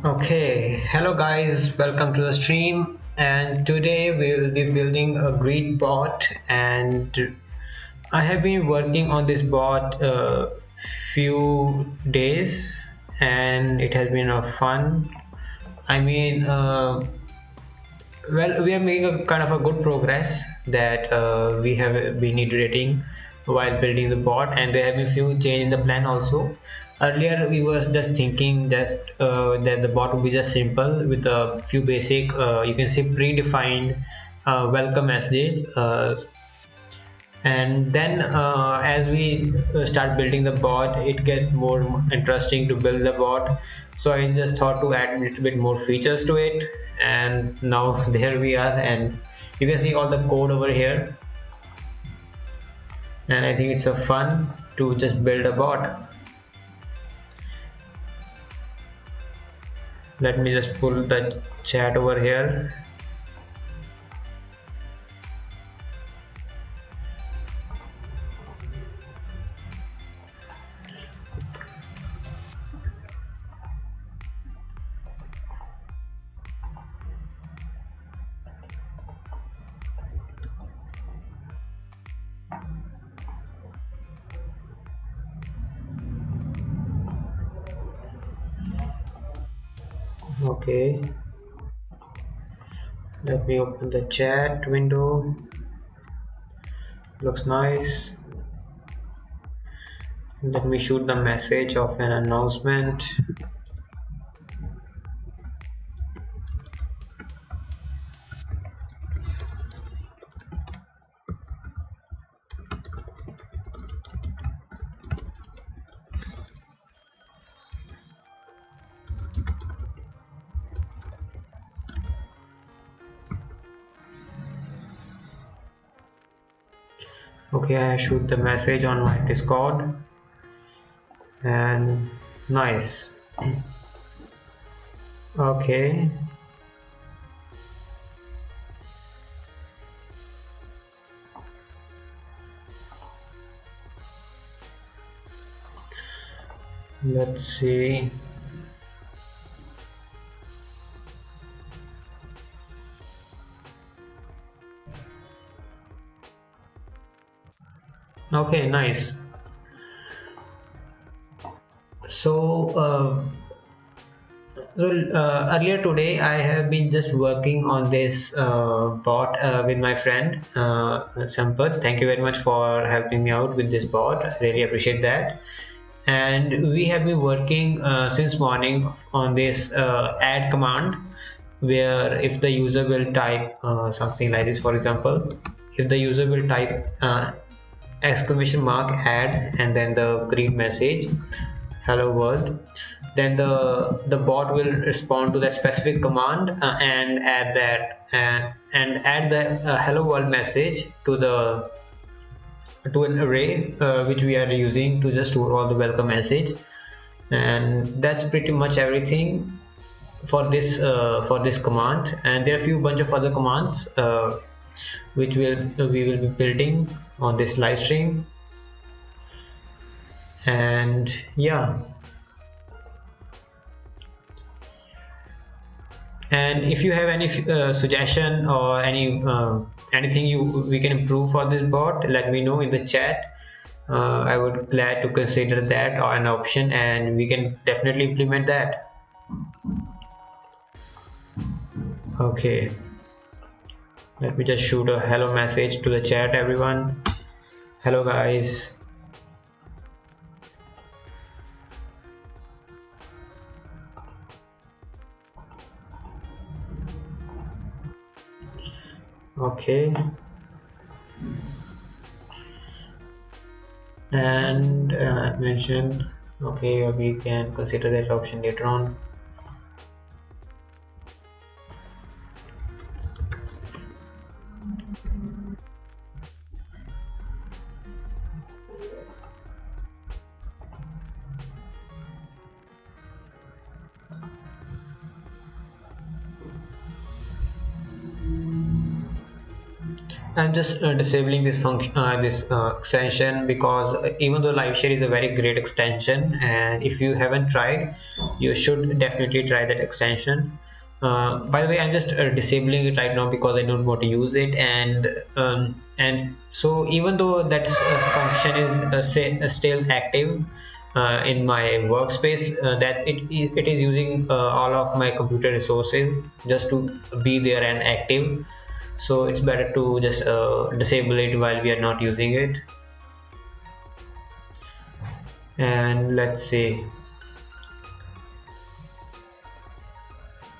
Okay, hello guys, welcome to the stream. And today we will be building a GreetBot, and I have been working on this bot a few days, and it has been a fun. I mean, well, we are making a kind of a good progress that we have been iterating while building the bot, and there have been few change in the plan also. Earlier, we were just thinking just that the bot would be just simple with a few basic, you can say predefined welcome messages. And then as we start building the bot, it gets more interesting to build the bot, so I just thought to add a little bit more features to it, and now there we are, and you can see all the code over here, and I think it's a fun to just build a bot. Let me just pull the chat over here. Okay, let me open the chat window. Looks nice. Let me shoot the message of an announcement. Okay, I shoot the message on my Discord, and nice. Okay, let's see. Okay, nice. So earlier today I have been just working on this bot with my friend Sampath. Thank you very much for helping me out with this bot. I really appreciate that. And we have been working since morning on this add command, where if the user will type something like this, for example, if the user will type exclamation mark add and then the greet message hello world, then the bot will respond to that specific command and add that and add the hello world message to an array which we are using to just store all the welcome message. And that's pretty much everything for this command, and there are a few bunch of other commands which we will be building on this live stream. And yeah, and if you have any suggestion or anything we can improve for this bot, let me know in the chat. I would glad to consider that or an option, and we can definitely implement that. Okay, let me just shoot a hello message to the chat, everyone. Hello guys. Okay, and mentioned. Okay, we can consider that option later on. I'm just disabling this function, this extension, because even though live share is a very great extension, and if you haven't tried, you should definitely try that extension. By the way, I'm just disabling it right now because I don't want to use it, and so even though that function is still active in my workspace, that it is using all of my computer resources just to be there and active, so it's better to just disable it while we are not using it. And let's see,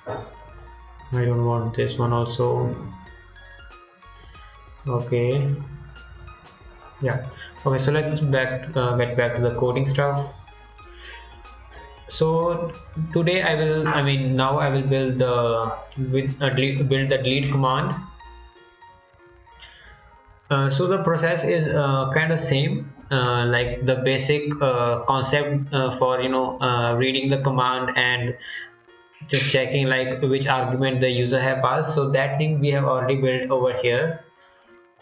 I don't want this one also. Okay, yeah, okay, so let's get back to the coding stuff. So today now I will build build the delete command. So the process is kind of same, like the basic concept for reading the command and just checking like which argument the user have passed. So that thing we have already built over here.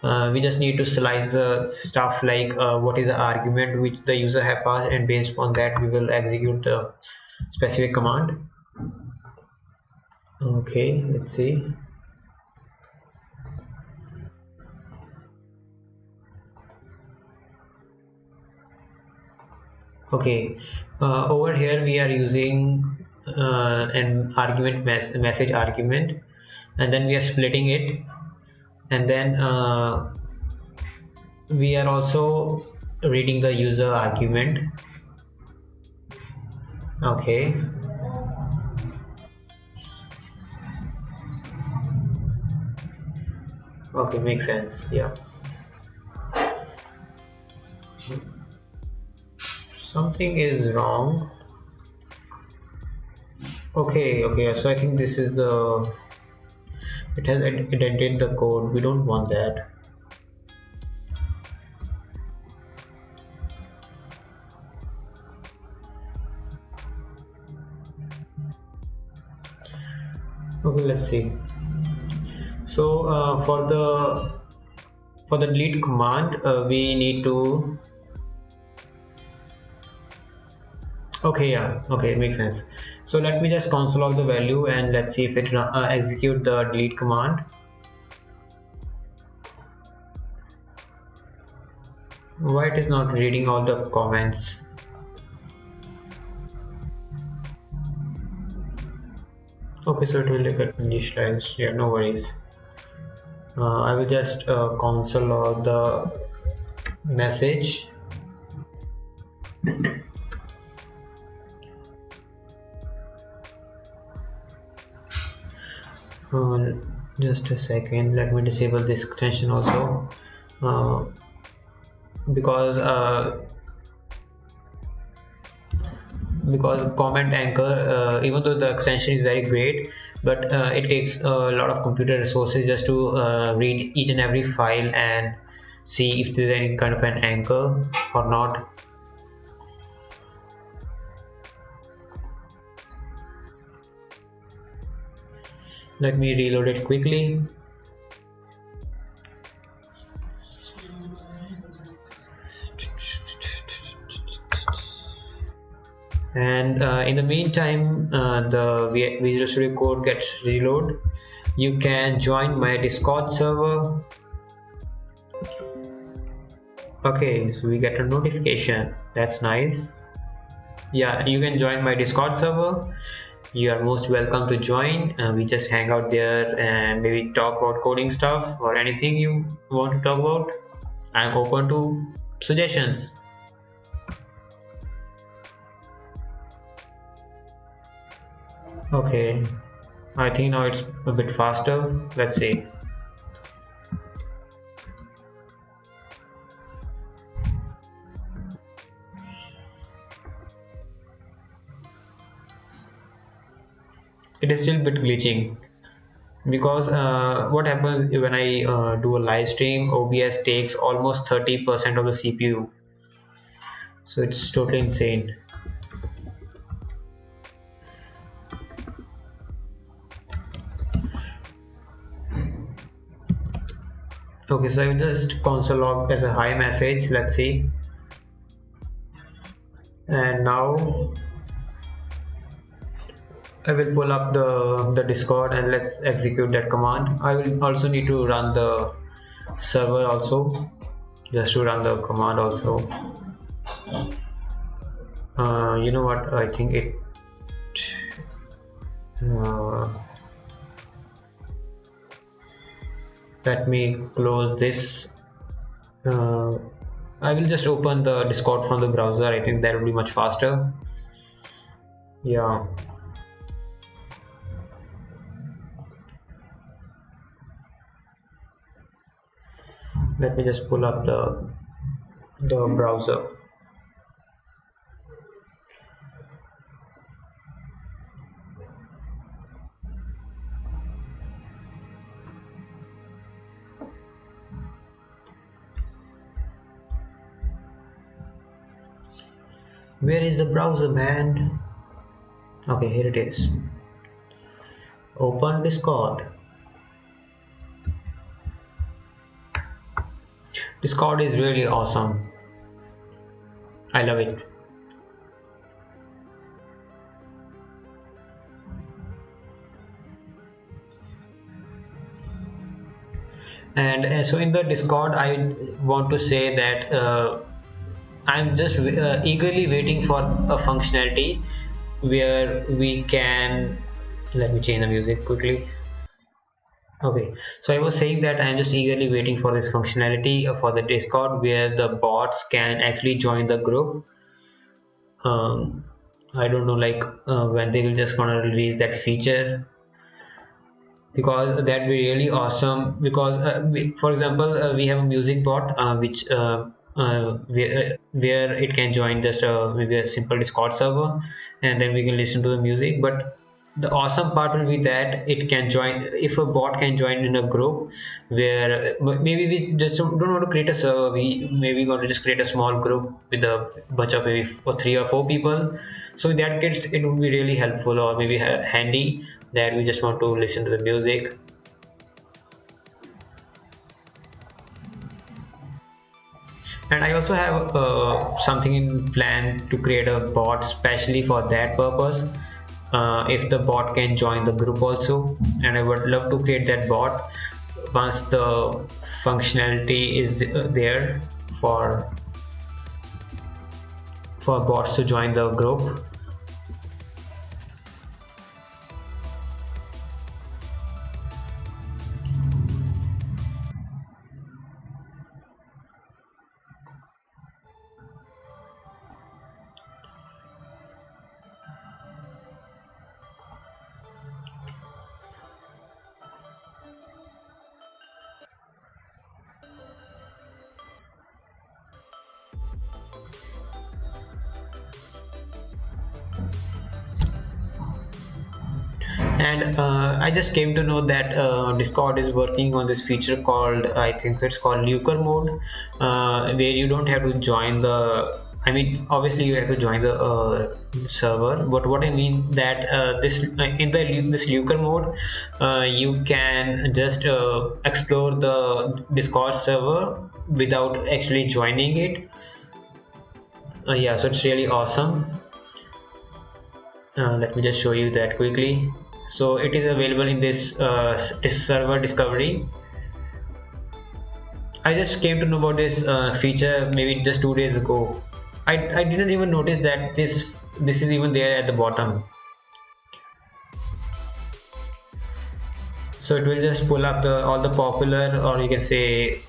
We just need to slice the stuff like what is the argument which the user have passed, and based on that we will execute the specific command. Okay, let's see. Okay, over here we are using an argument message argument, and then we are splitting it, and then we are also reading the user argument. Okay, okay, makes sense, yeah. Something is wrong. Okay, okay, so I think this is the, it has indented the code, we don't want that. Okay, let's see. So for the delete command, we need to, okay, yeah, okay, it makes sense. So let me just console log the value and let's see if it execute the delete command. Why it is not reading all the comments? Okay, so it will get initialized, yeah, no worries. I will just console log the message. Just a second, let me disable this extension also, because comment anchor, even though the extension is very great, but it takes a lot of computer resources just to read each and every file and see if there's any kind of an anchor or not. Let me reload it quickly. And in the meantime, the Visual Studio Code gets reload. You can join my Discord server. Okay, so we get a notification, that's nice. Yeah, you can join my Discord server. You are most welcome to join. We just hang out there and maybe talk about coding stuff or anything you want to talk about. I'm open to suggestions. Okay, I think now it's a bit faster. Let's see. It is still a bit glitching because what happens when I do a live stream, OBS takes almost 30% of the CPU, so it's totally insane. Okay, so I will just console log as a hi message. Let's see. And now I will pull up the Discord and let's execute that command. I will also need to run the server also, just to run the command also. You know what? I think it. Uh, Let me close this. Uh, I will just open the Discord from the browser. I think that will be much faster. Yeah. Let me just pull up the browser. Where is the browser, man? Okay, here it is. Open Discord. Discord is really awesome. I love it. And so in the Discord, I want to say that I'm just eagerly waiting for a functionality where we can. Let me change the music quickly. Okay, so I was saying that I'm just eagerly waiting for this functionality for the Discord where the bots can actually join the group. um, I don't know, like when they will just gonna release that feature, because that would be really awesome. Because for example, we have a music bot which where it can join just maybe a simple Discord server, and then we can listen to the music. But the awesome part will be that it can join, if a bot can join in a group where maybe we just don't want to create a server, we maybe going to just create a small group with a bunch of maybe 3 or 4 people. So in that case it would be really helpful or maybe handy that we just want to listen to the music. And I also have something in plan to create a bot specially for that purpose, if the bot can join the group also. And I would love to create that bot once the functionality is there for bots to join the group. And I just came to know that Discord is working on this feature called, I think it's called Lurker mode, where you don't have to join the, I mean obviously you have to join the server, but what I mean that this in the this Lurker mode, you can just explore the Discord server without actually joining it. Yeah, so it's really awesome. Let me just show you that quickly. So it is available in this server discovery. I just came to know about this feature maybe just 2 days ago. I didn't even notice that this is even there at the bottom. So it will just pull up all the popular, or you can say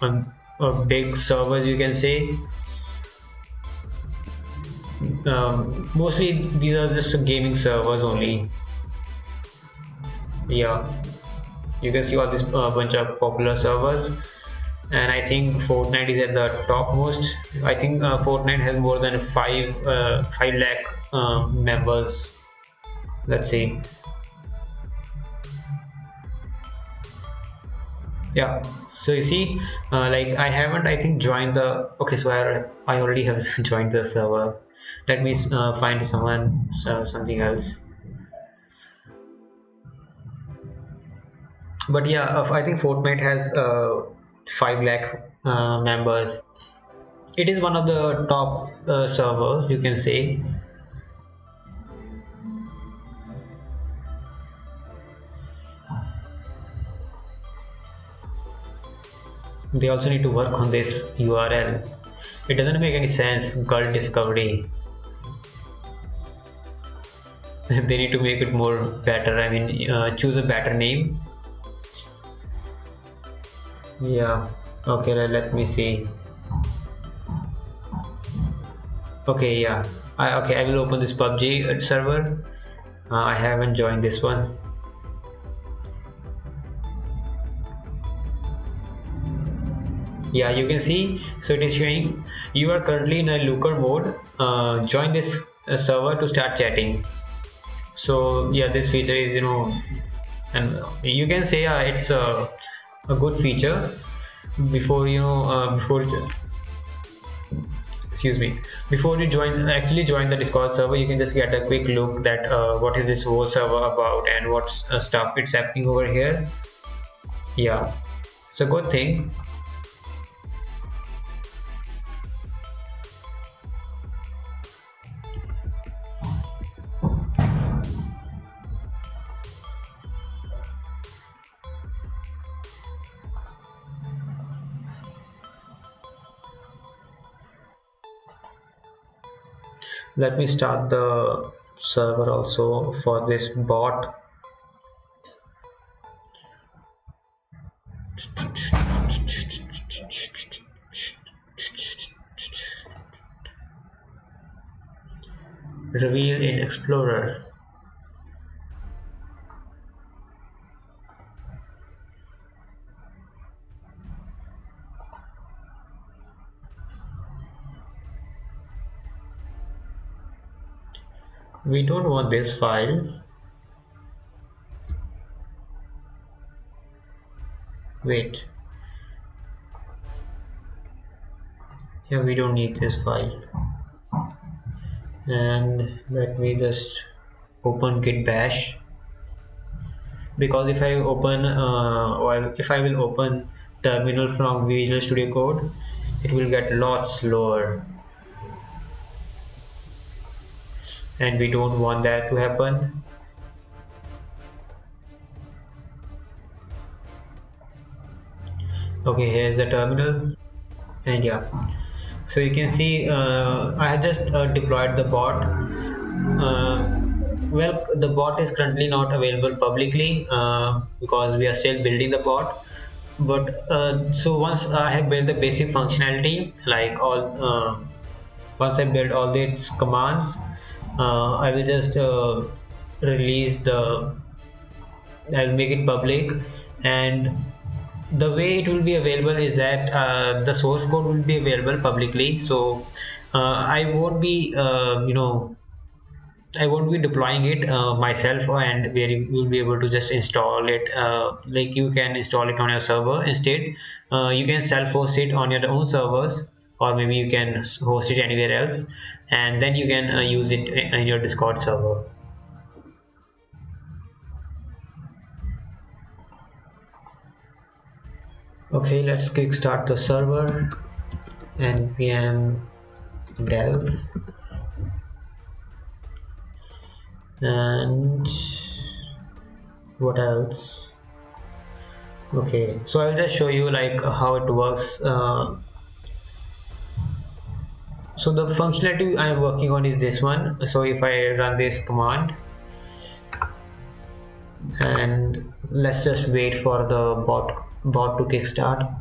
big servers, you can say. Mostly these are just gaming servers only. Yeah, you can see all this bunch of popular servers, and I think Fortnite is at the topmost. I think Fortnite has more than 5 lakh members. Let's see. Yeah, so you see, like I haven't, I think, joined the, okay, so I already have joined the server. Let me find something else. But yeah, I think Fortnite has 5 lakh members. It is one of the top servers, you can say. They also need to work on this URL. It doesn't make any sense. Gulf Discovery. They need to make it more better. I mean, choose a better name. Yeah. Okay. Let me see. Okay. Yeah. Okay. I will open this PUBG server. I haven't joined this one. Yeah, you can see, so it is showing you are currently in a looker mode. Join this server to start chatting. So yeah, this feature is, and you can say it's a good feature. Before before, excuse me, before you actually join the Discord server, you can just get a quick look that what is this whole server about and what stuff it's happening over here. Yeah, it's a good thing. Let me start the server also for this bot. Reveal in Explorer. We don't want this file. Wait. Yeah, we don't need this file. And let me just open git bash, because if I open or if I will open terminal from Visual Studio Code, it will get a lot slower, and we don't want that to happen. Okay, here's the terminal, and yeah, so you can see I have just deployed the bot. Well, the bot is currently not available publicly because we are still building the bot. But so once I have built the basic functionality, like once I build all these commands, I will just release the. I'll make it public, and the way it will be available is that the source code will be available publicly. So I won't be I won't be deploying it myself, and where you will be able to just install it, like you can install it on your server. Instead, you can self-host it on your own servers, or maybe you can host it anywhere else, and then you can use it in your Discord server. Okay, let's kickstart the server. npm dev, and what else? Okay, so I'll just show you like how it works. So the functionality I am working on is this one. So if I run this command, and let's just wait for the bot to kickstart.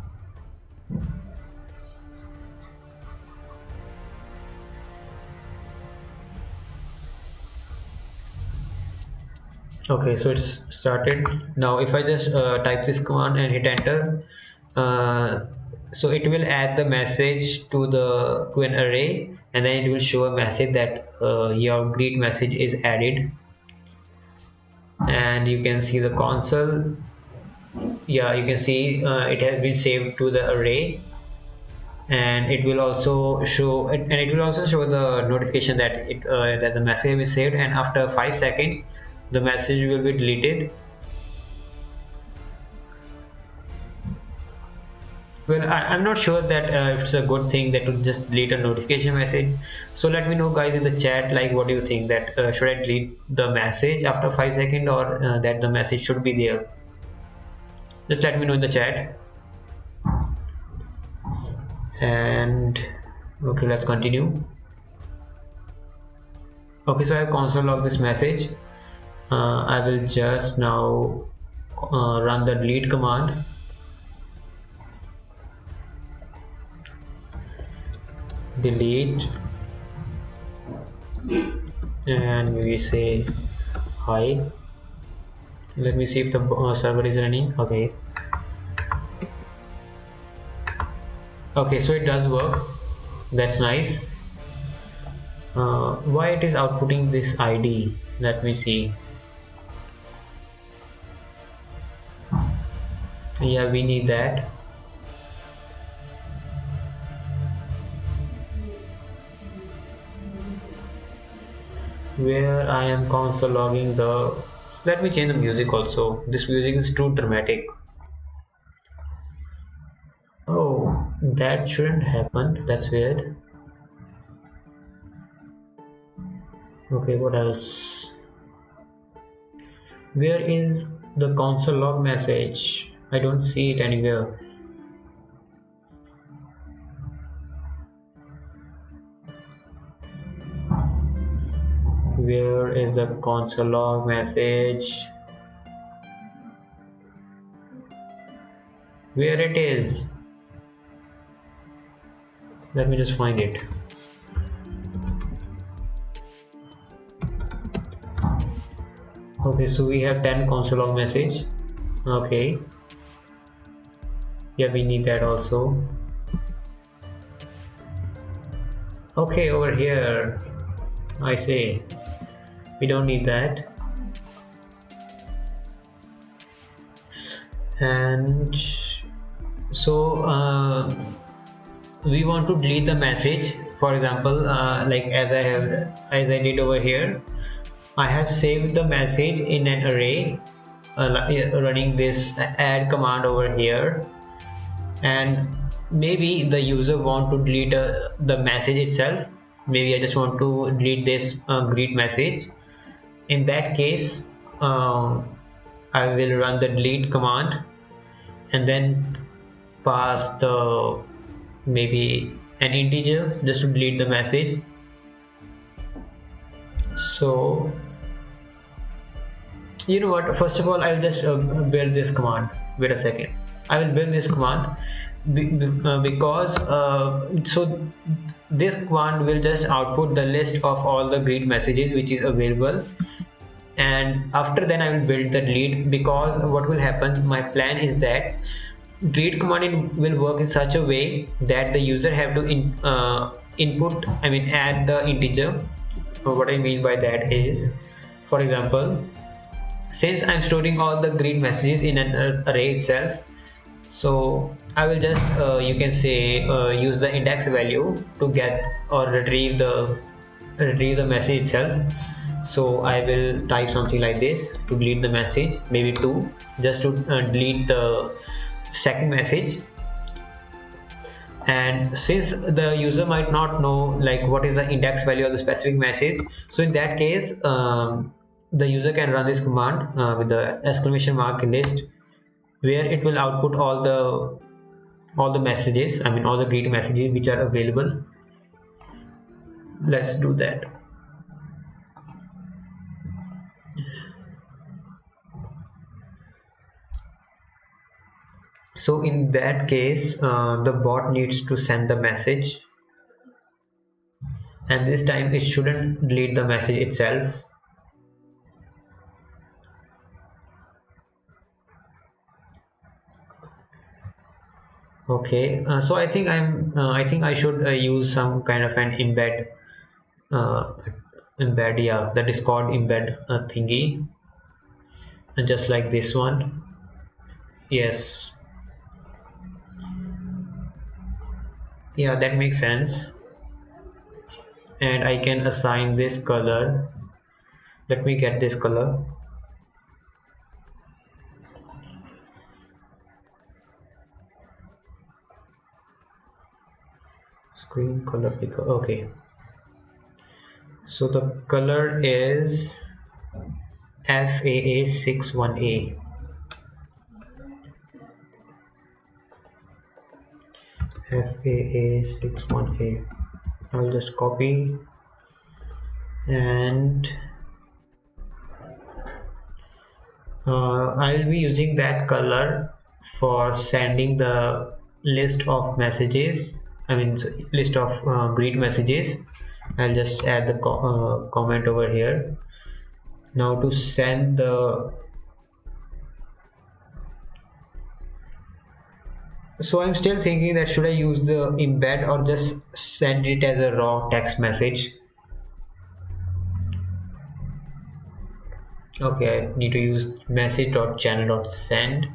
Okay, so it's started. Now if I just type this command and hit enter, so it will add the message to an array, and then it will show a message that your greet message is added, and you can see the console. Yeah, you can see it has been saved to the array, and it will also show the notification that that the message is saved, and after 5 seconds the message will be deleted. Well, I'm not sure that it's a good thing that to just delete a notification message. So let me know guys in the chat, like what do you think, that should I delete the message after 5 seconds, or that the message should be there? Just let me know in the chat. And okay, let's continue. Okay, so I have console log this message. I will just now run the delete command. Delete, and we say hi. Let me see if the server is running. Okay. Okay, so it does work. That's nice. Why it is outputting this ID? Let me see. Yeah, we need that. Where I am console logging the, let me change the music also. This music is too dramatic. Oh, that shouldn't happen. That's weird. Okay, what else? Where is the console log message? I don't see it anywhere. Where is the console log message? Where it is? Let me just find it. Okay, so we have 10 console log message. Okay, yeah, we need that also. Okay, over here I say we don't need that. And so we want to delete the message. For example, like as I did over here, I have saved the message in an array, running this add command over here, and maybe the user want to delete the message itself. Maybe I just want to delete this greet message. In that case, I will run the delete command and then pass the maybe an integer just to delete the message. So you know what, first of all I'll just build this command. Wait a second, I will build this command because so this command will just output the list of all the greet messages which is available, and after then I will build the delete. Because what will happen, my plan is that delete command will work in such a way that the user have to input, I mean add the integer. So what I mean by that is, for example, since I'm storing all the greet messages in an array itself, so I will just you can say use the index value to get or retrieve the message itself. So I will type something like this to delete the message, maybe 2, just to delete the second message. And since the user might not know like what is the index value of the specific message, so in that case the user can run this command with the exclamation mark list, where it will output all the messages, I mean all the greet messages which are available. Let's do that. So in that case the bot needs to send the message, and this time it shouldn't delete the message itself. Okay, so I think I think I should use some kind of an uh, embed, yeah, the Discord embed thingy, and just like this one. Yes, yeah, that makes sense. And I can assign this color. Let me get this color. screen color picker. Okay, so the color is FAA61A. FAA61A. I'll just copy and I'll be using that color for sending the list of messages. I mean, list of greet messages. I'll just add the comment over here. Now to send the, so I'm still thinking that should I use the embed or just send it as a raw text message. Okay, I need to use message.channel.send.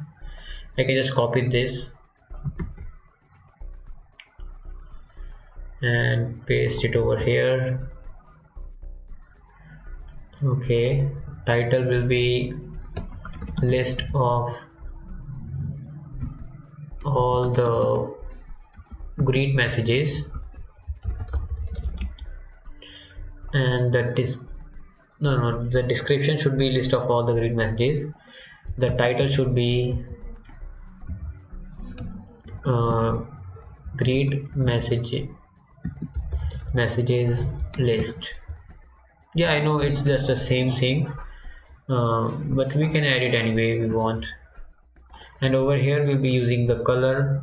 I can just copy this and paste it over here. Okay, title will be list of all the greet messages, and that is the description should be list of all the greet messages. The title should be greet messages list. Yeah, I know it's just the same thing, but we can add it anyway we want. And over here we'll be using the color.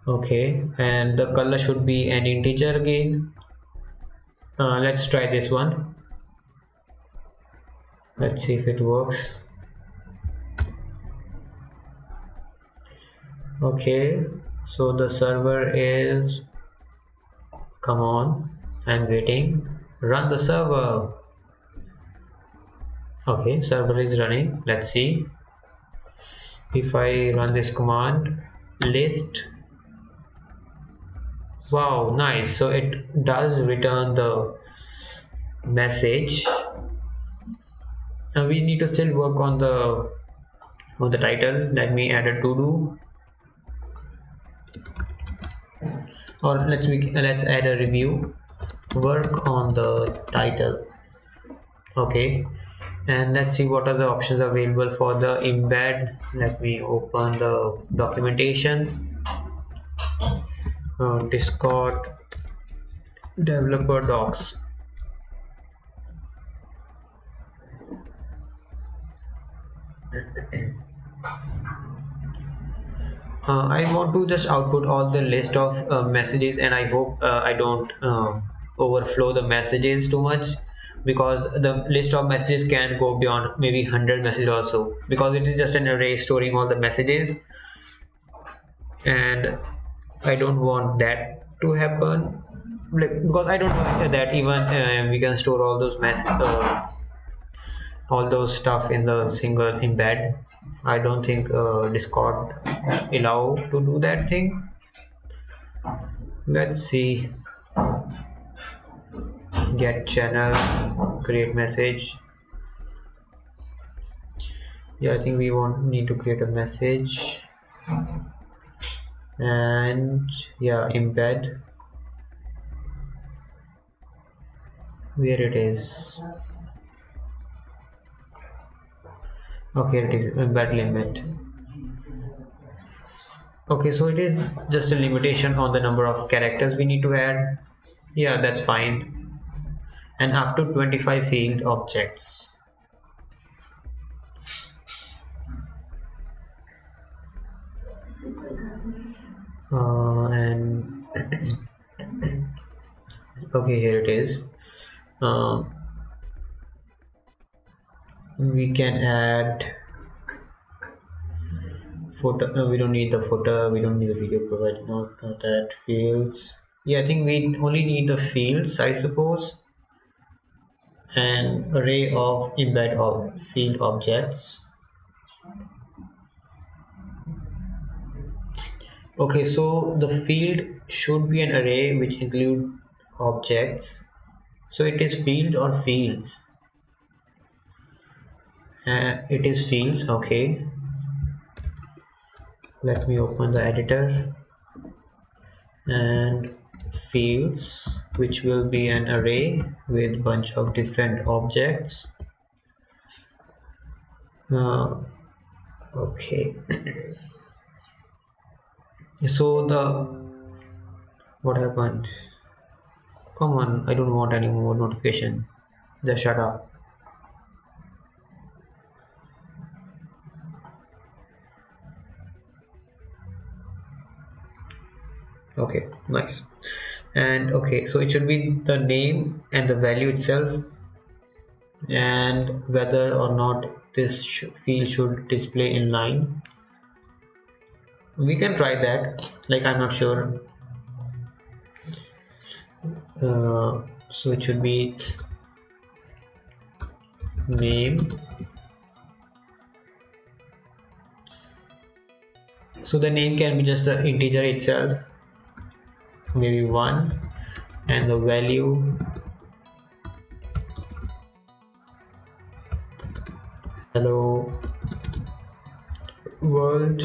Okay, and the color should be an integer again. Let's try this one. Let's see if it works. Okay, so the server is, come on, I'm waiting. Run the server. Okay, server is running. Let's see if I run this command list. Wow, nice. So it does return the message, and we need to still work on the title. Let me add a to do, or let's add a review. Work on the title. Okay, and let's see what are the options available for the embed. Let me open the documentation. Discord developer docs. I want to just output all the list of messages, and I hope I don't overflow the messages too much, because the list of messages can go beyond maybe 100 messages also, because it is just an array storing all the messages, and I don't want that to happen, because I don't know that even we can store all those all those stuff in the single embed. I don't think Discord allow to do that thing. Let's see. Get channel, create message. Yeah, I think we need to create a message, and yeah, embed. Where it is? Okay, it is embed limit. Okay, so it is just a limitation on the number of characters we need to add. Yeah, that's fine. And up to 25 field objects. And okay, here it is. We can add footer. No, we don't need the footer. We don't need the video provided. Not that fields. Yeah, I think we only need the fields, I suppose. An array of embed of field objects. Okay, so the field should be an array which includes objects. So it is field or fields? It is fields. Okay. Let me open the editor, and fields, which will be an array with bunch of different objects. Okay. So what happened? Come on, I don't want any more notification. Just shut up. Okay, nice. And okay, so it should be the name and the value itself, and whether or not this field should display in line. We can try that. Like, I'm not sure. So it should be name. So the name can be just the integer itself, maybe 1, and the value, hello world.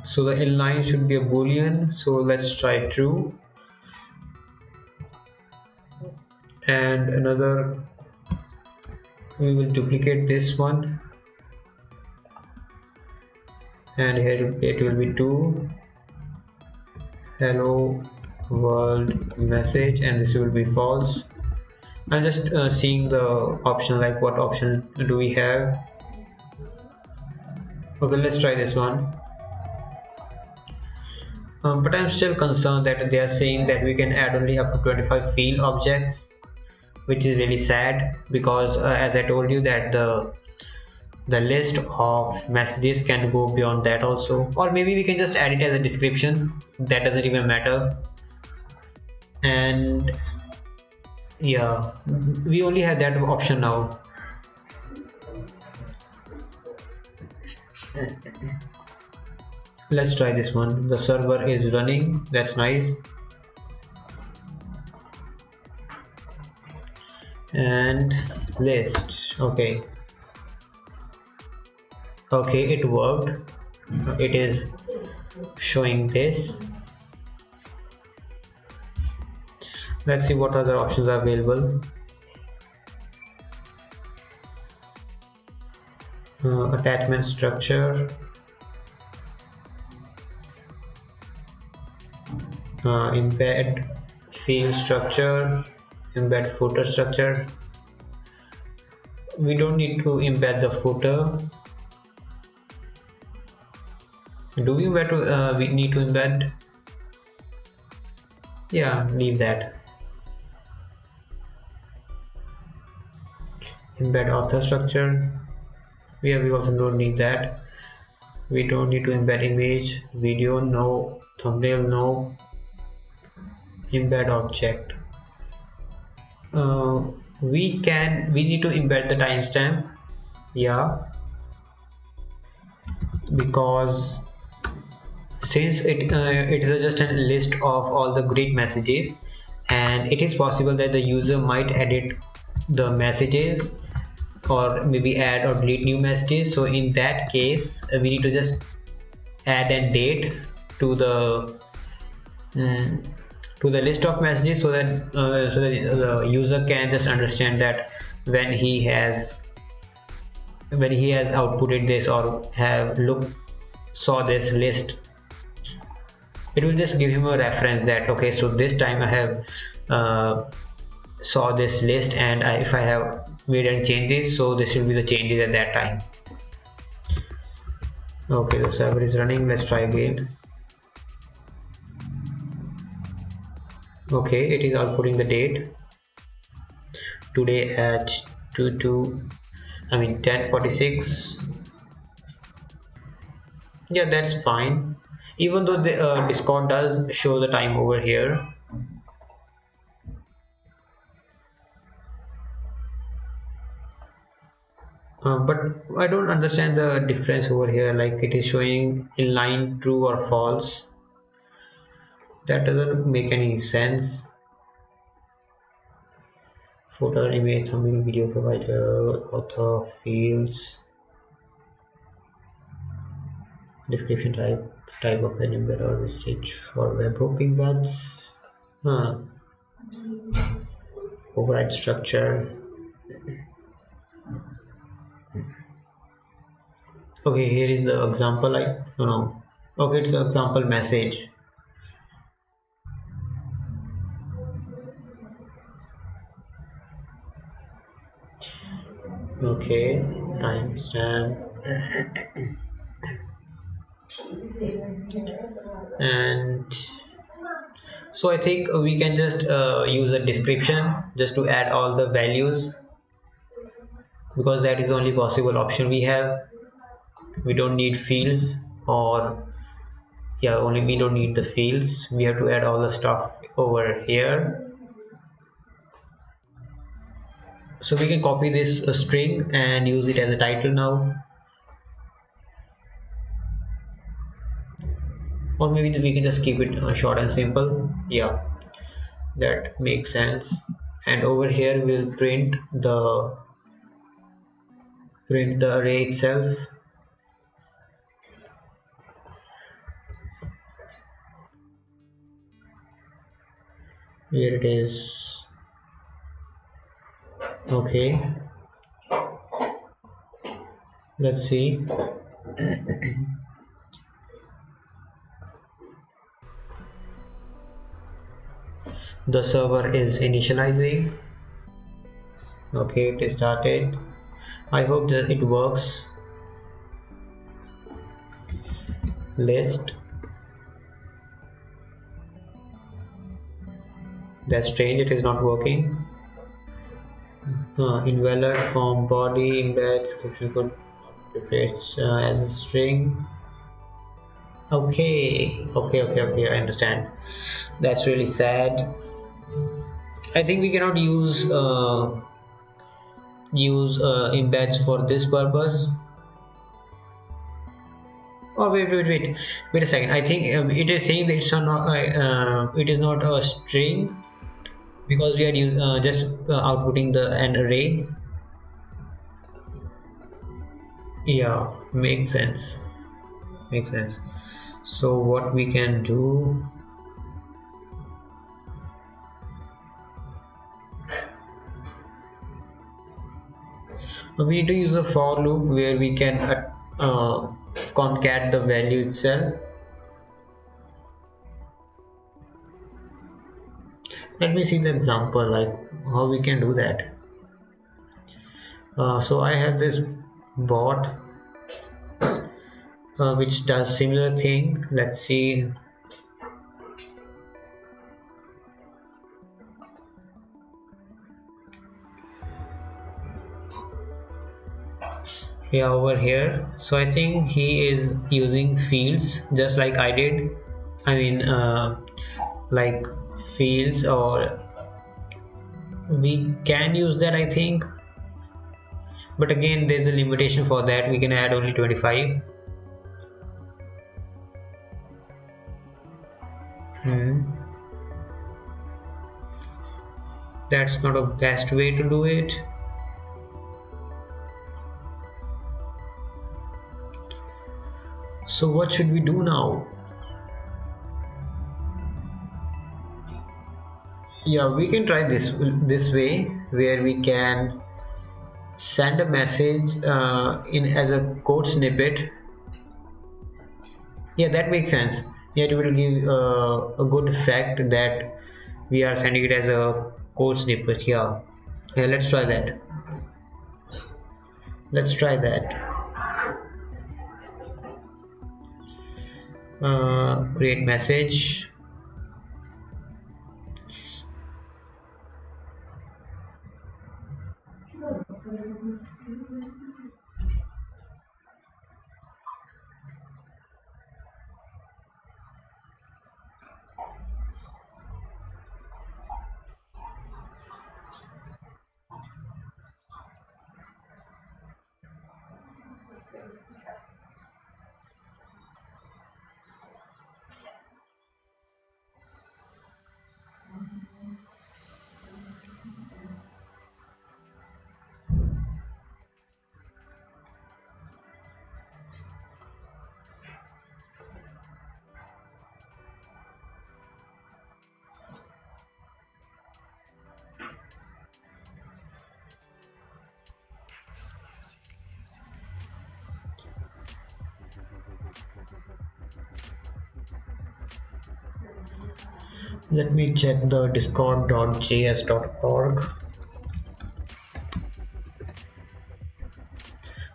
So the inline should be a boolean, so let's try true. And another, we will duplicate this one, and here it will be 2, hello world message, and this will be false. I'm just seeing the option, like what option do we have. Okay, let's try this one. But I'm still concerned that they are saying that we can add only up to 25 field objects, which is really sad, because as I told you that the list of messages can go beyond that also. Or maybe we can just add it as a description, that doesn't even matter. And yeah, we only have that option now. Let's try this one. The server is running, that's nice. And list, okay, it worked. It is showing this. Let's see what other options are available. Attachment structure, embed field structure, embed footer structure. We don't need to embed the footer. Do we we need to embed? Yeah, leave that. Embed author structure. We also don't need that. We don't need to embed image, video, no. Thumbnail, no. Embed object. We need to embed the timestamp. Yeah, because since it is just a list of all the greet messages, and it is possible that the user might edit the messages or maybe add or delete new messages. So in that case, we need to just add a date to the list of messages, so that the user can just understand that when he has outputted this or saw this list, it will just give him a reference that okay, so this time I have saw this list, and if I have made any changes, so this will be the changes at that time. Okay, the server is running. Let's try again. Okay, it is outputting the date today at 10:46. Yeah, that's fine, even though the Discord does show the time over here. But I don't understand the difference over here, like it is showing inline true or false. That doesn't make any sense. Photo, image, thumbnail, video provider, author, fields. Description type of an embed or stitch for webhooking. That's override structure. Okay, here is the example. Like no. Okay, it's the example message. Okay, timestamp. And so I think we can just use a description just to add all the values, because that is the only possible option we have. We don't need fields, or yeah, only we don't need the fields. We have to add all the stuff over here. So we can copy this string and use it as a title now, or maybe we can just keep it short and simple. Yeah, that makes sense. And over here we'll print the array itself. Here it is. Okay, let's see. The server is initializing. Okay, it started. I hope that it works. List. That's strange, it is not working. Invalid from body embed description could replace as a string. Okay, I understand. That's really sad. I think we cannot use embeds for this purpose. Oh wait a second. I think it is saying that it is not a string, because we are just outputting an array. Yeah, makes sense. So what we can do, we need to use a for loop where we can concat the value itself. Let me see the example, like how we can do that. So I have this bot which does similar thing. Let's see. Yeah, over here. So I think he is using fields just like I did. I mean like fields, or we can use that I think, but again there's a limitation for that. We can add only 25. That's not a best way to do it. So what should we do now? Yeah, we can try this way, where we can send a message in as a code snippet. Yeah, that makes sense. Yeah, it will give a good effect that we are sending it as a code snippet. Yeah, let's try that. Create message. Let me check the discord.js.org.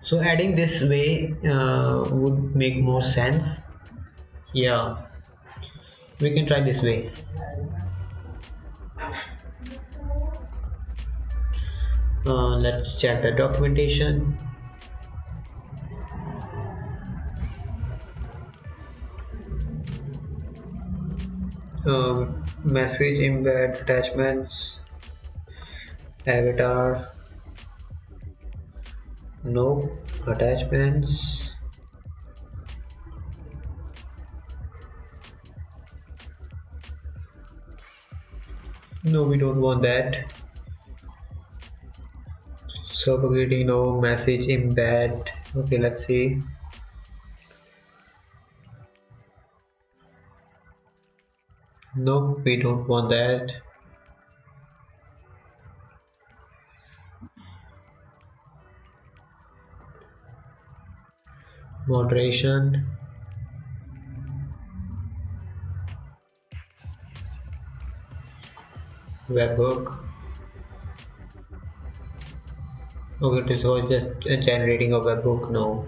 So adding this way would make more sense. Yeah, we can try this way. Let's check the documentation. Message embed attachments, avatar, no attachments. No, we don't want that. Server greeting, no message embed. Okay, let's see. No, we don't want that. Moderation. Webhook. Okay, this was just generating a webhook. No.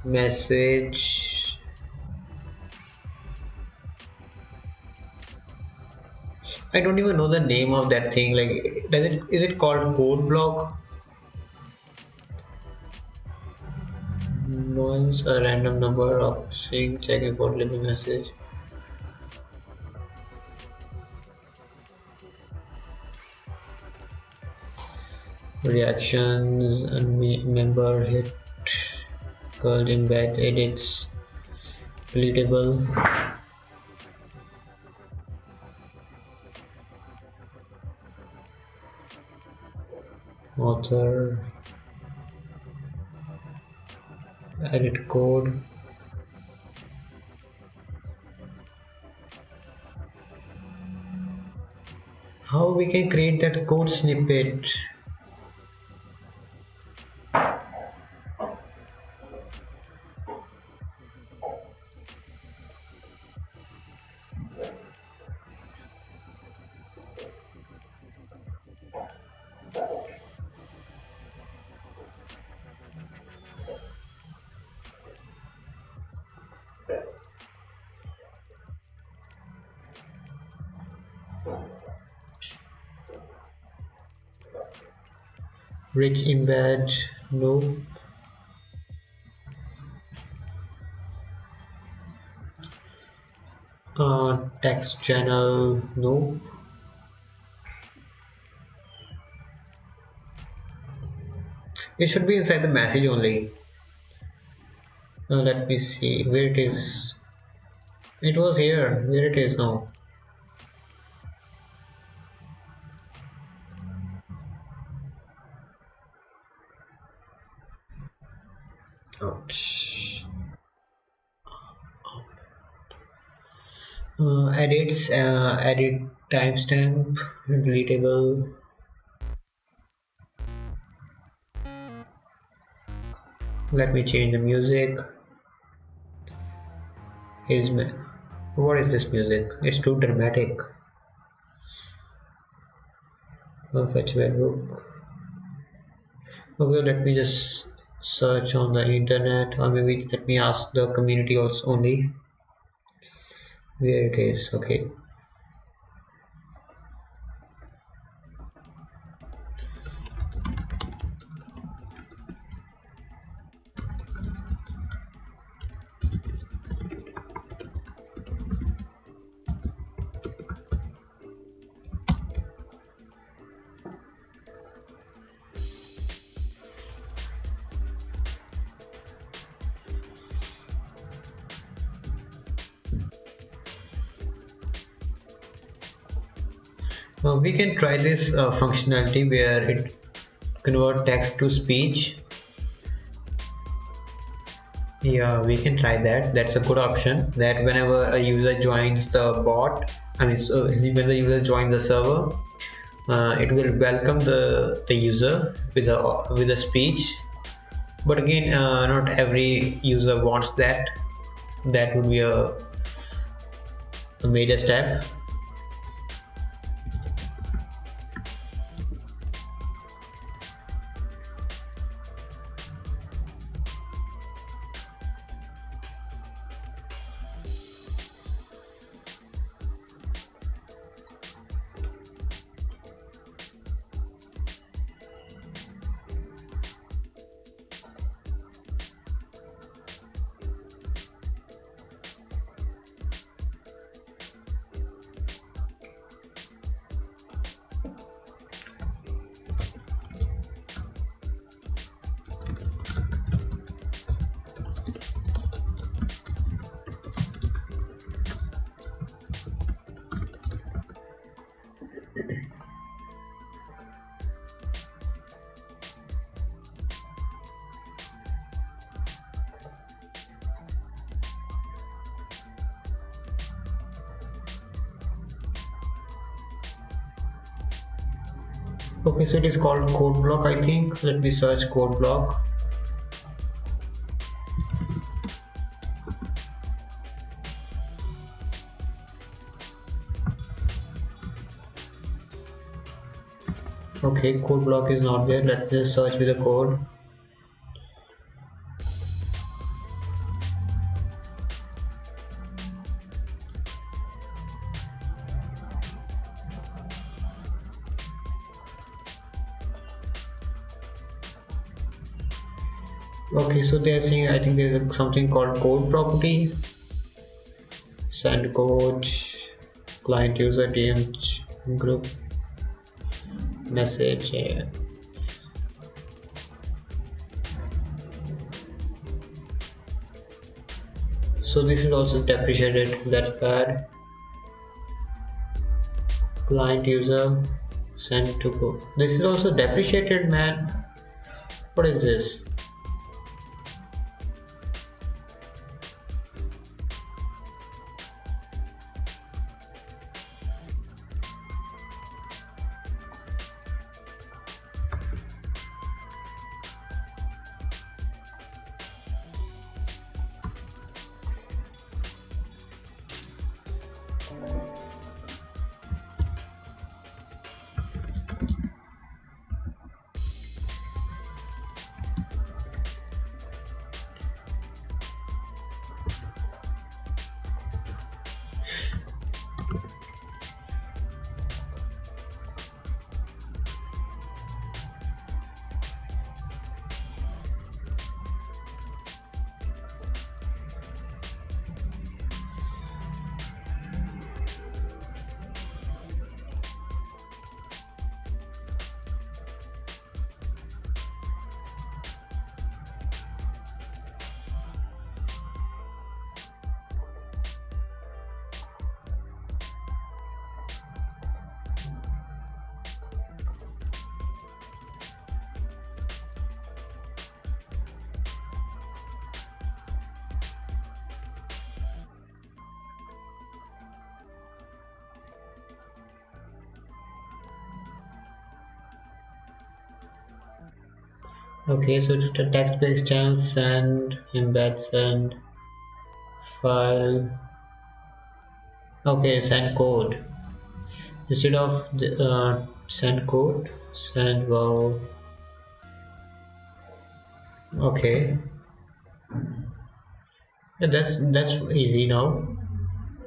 Message. I don't even know the name of that thing. Like, is it called code block? Once a random number of string checking for living message. Reactions and member hit curled embed edits readable. Author edit code. How we can create that code snippet? Rich embed, no. Text channel, no. It should be inside the message only. Let me see where it is. It was here. Where it is now? Ouch. Edits, edit timestamp, deletable. Let me change the music. What is this music? It's too dramatic. Fetch webhook. Okay, let me just search on the internet, or maybe let me ask the community also only where it is. Okay. We can try this functionality where it convert text to speech. Yeah, we can try that. That's a good option. That whenever a user joins the bot, I mean, so when the user joins the server, it will welcome the user with a speech. But again, not every user wants that. That would be a major step. Okay, so it is called code block, I think. Let me search code block. Okay, code block is not there. Let's just search with the code. Okay, so they are saying, I think there is something called code property. Send code, client user DM group message. Yeah. So this is also deprecated. That's bad. Client user send to go. This is also deprecated, man. What is this? Okay, so the text-based channel send, embed send, file. Okay, send code. Instead of the, send code, send wow. Okay, yeah, that's easy now.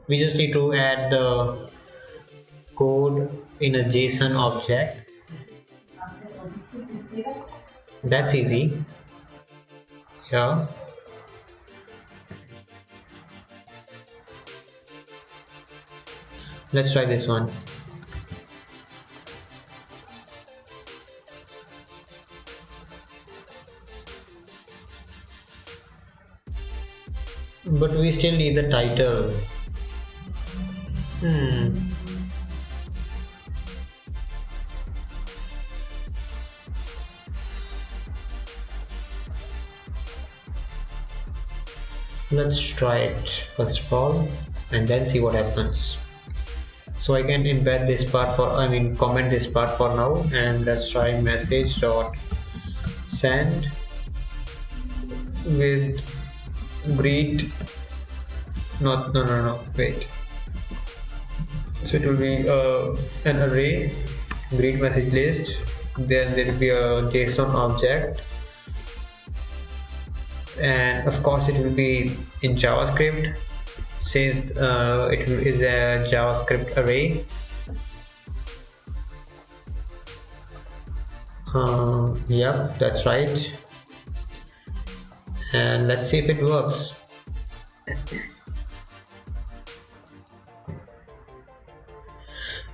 We just need to add the code in a JSON object. That's easy. Yeah. Let's try this one. But we still need the title. Let's try it first of all and then see what happens. So I can embed this part for, comment this part for now, and let's try message dot send with greet. No, wait. So it will be an array, greet message list, then there will be a JSON object, and of course it will be in JavaScript, since it is a JavaScript array. Yep, that's right. And let's see if it works.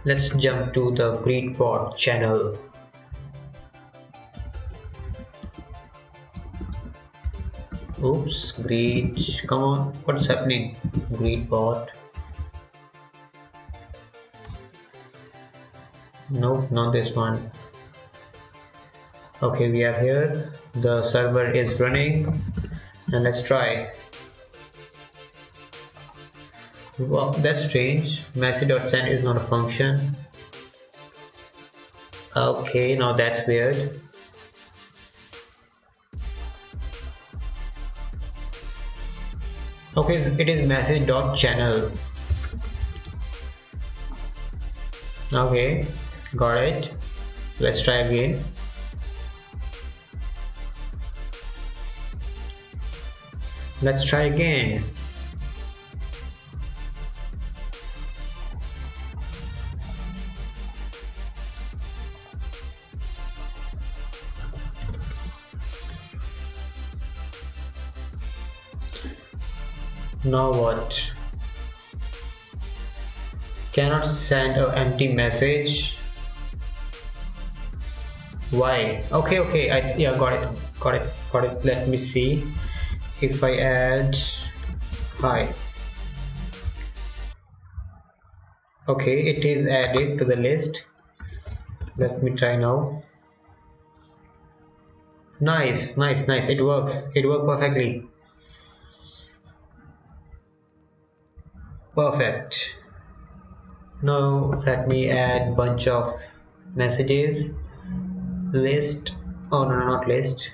Let's jump to the GreetBot channel. Oops, Greet, come on, what's happening? GreetBot. Nope, not this one. Okay, we are here. The server is running, and let's try. Wow, that's strange. Message.send is not a function. Okay, now that's weird. Okay, it is message.channel. Okay, got it. Let's try again. Let's try again. Now what? Cannot send an empty message. Why? Okay, yeah, got it. Let me see. If I add hi. Okay, it is added to the list. Let me try now. Nice. It works. It worked perfectly. Perfect. Now let me add bunch of messages. List. Oh no, not list.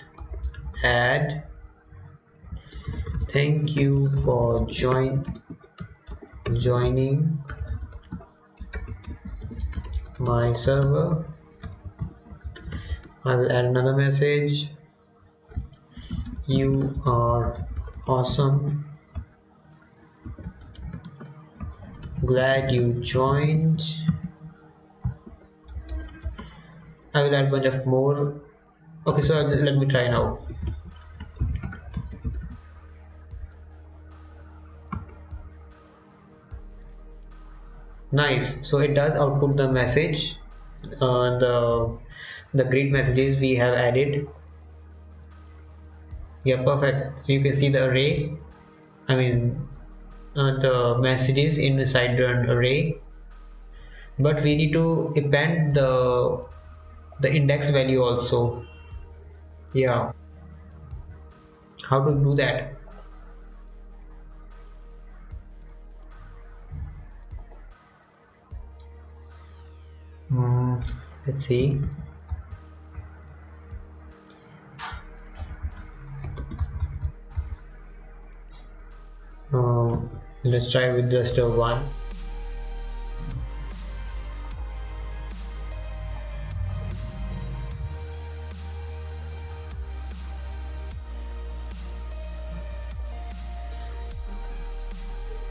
Add. Thank you for joining my server. I will add another message. You are awesome. Glad you joined. I will add a bunch of more. Okay, so let me try now. Nice. So it does output the message. The greet messages we have added. Yeah, perfect. So you can see the array. I mean, the messages inside an array. But we need to append the index value also. Yeah. How to do that? Let's see. Let's try with just a 1.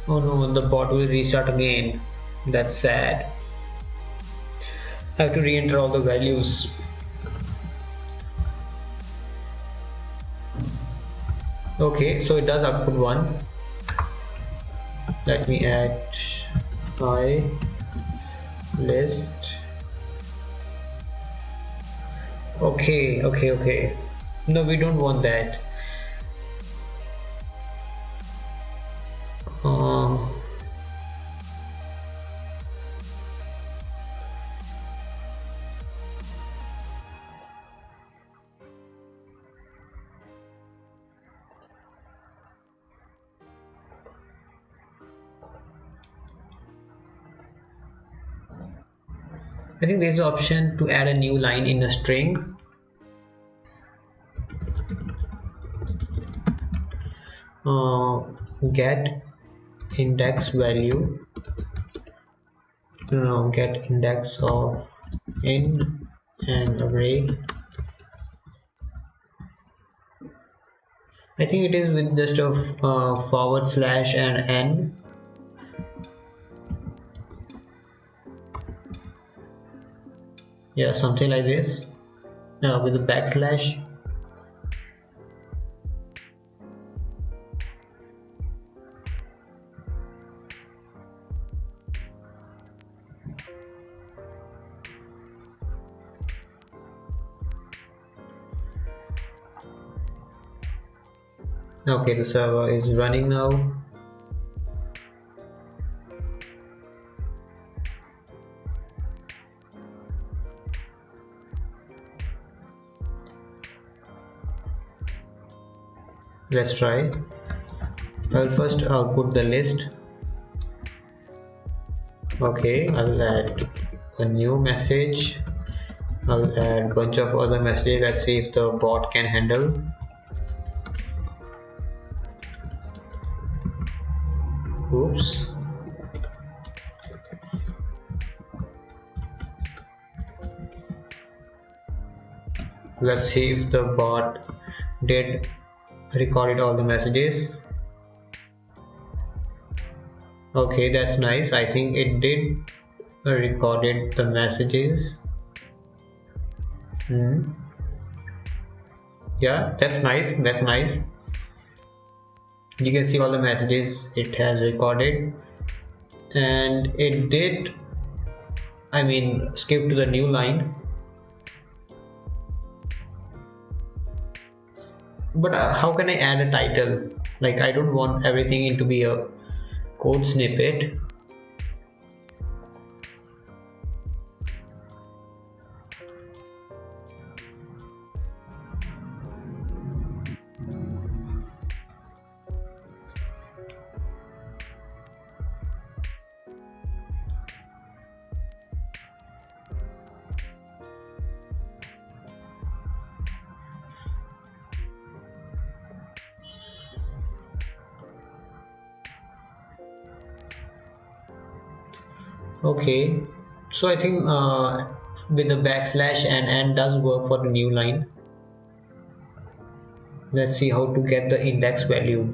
Oh no, the bot will restart again. That's sad. I have to re-enter all the values. Okay, so it does output 1. Let me add hi list. Okay. No, we don't want that. I think there's an option to add a new line in a string. Get index value. No, get index of in an array. I think it is with just a forward slash and n. Yeah, something like this. With a backslash. Okay, the server is running now. Let's try. I'll first output the list. Okay, I will add a new message. I'll add a bunch of other messages. Let's see if the bot can handle. Oops. Let's see if the bot did recorded all the messages. Okay, that's nice. I think it did recorded the messages. Yeah, that's nice. That's nice. You can see all the messages it has recorded, and it did, I mean, skip to the new line. But how can I add a title? Like, I don't want everything to be a code snippet. Okay, so I think with the backslash and n does work for the new line. Let's see how to get the index value.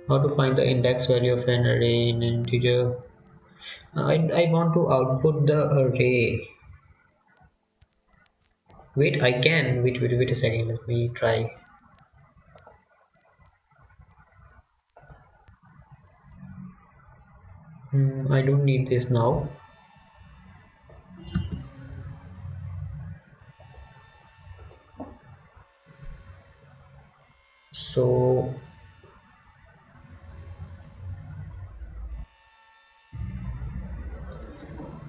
How to find the index value of an array in integer. I want to output the array. Wait, I can. Wait a second. Let me try. I don't need this now. So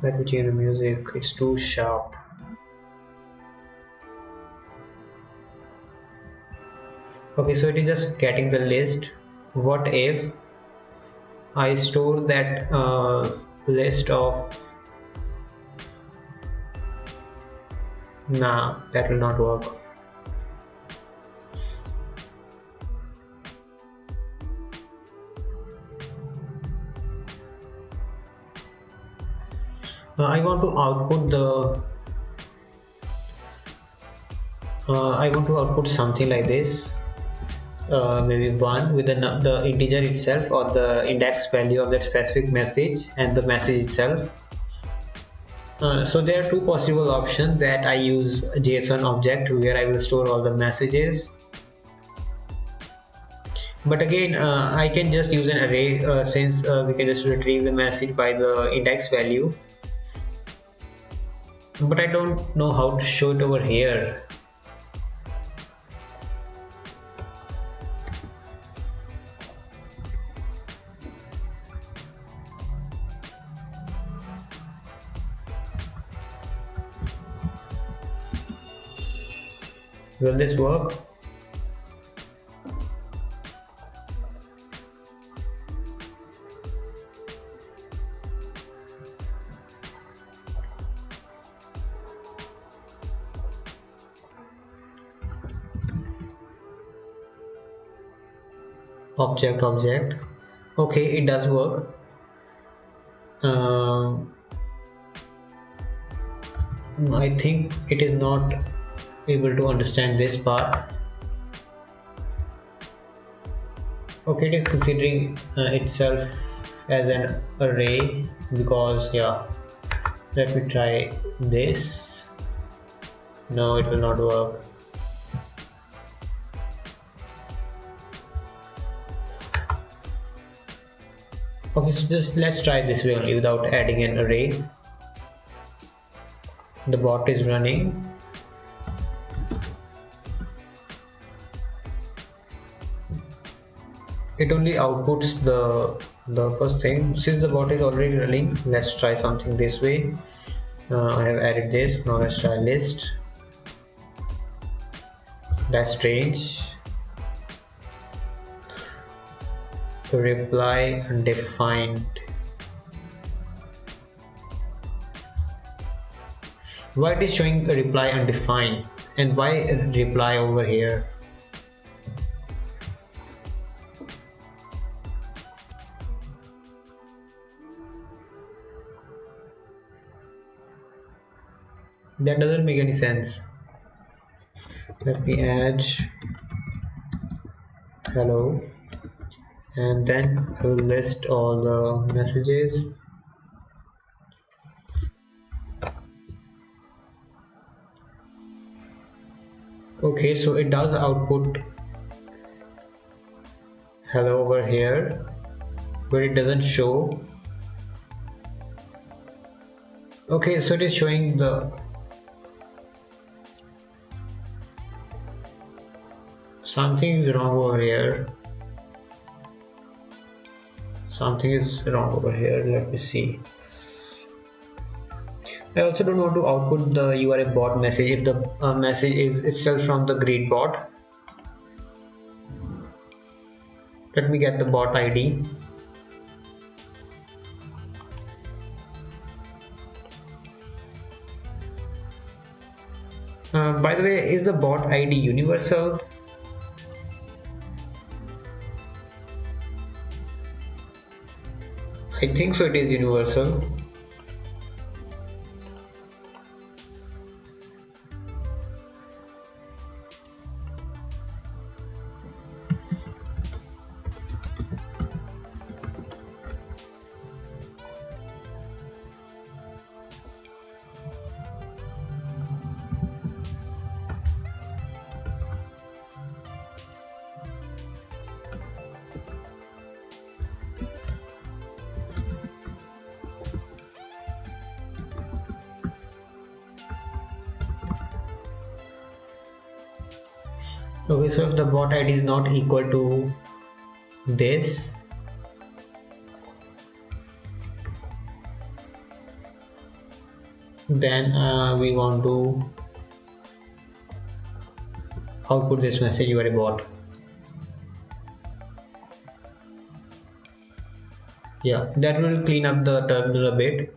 let me change the music. It's too sharp. Okay, so it is just getting the list. What if I store that list of... Nah, that will not work. I want to output the I want to output something like this. Maybe 1 with the integer itself, or the index value of that specific message and the message itself. So there are two possible options: that I use a JSON object where I will store all the messages, but again I can just use an array since we can just retrieve the message by the index value. But I don't know how to show it over here. Will this work? Object. Okay, it does work. I think it is not able to understand this part. Okay, it is considering itself as an array, because yeah, let me try this. No, it will not work. Okay, so just let's try this way only without adding an array. The bot is running. It only outputs the first thing. Since the bot is already running, let's try something this way. I have added this. Now let's try list. That's strange. So reply undefined. Why it is showing a reply undefined, and why a reply over here? That doesn't make any sense. Let me add hello, and then I will list all the messages. Okay, so it does output hello over here, but it doesn't show. Okay, so it is showing the something is wrong over here. Something is wrong over here. Let me see. I also don't want to output the "you are a bot" message if the message is itself from the GreetBot. Let me get the bot ID. By the way, is the bot ID universal? I think so, it is universal. Okay, so if the bot ID is not equal to this, then we want to output this message "you are a bot." Yeah, that will clean up the terminal a bit.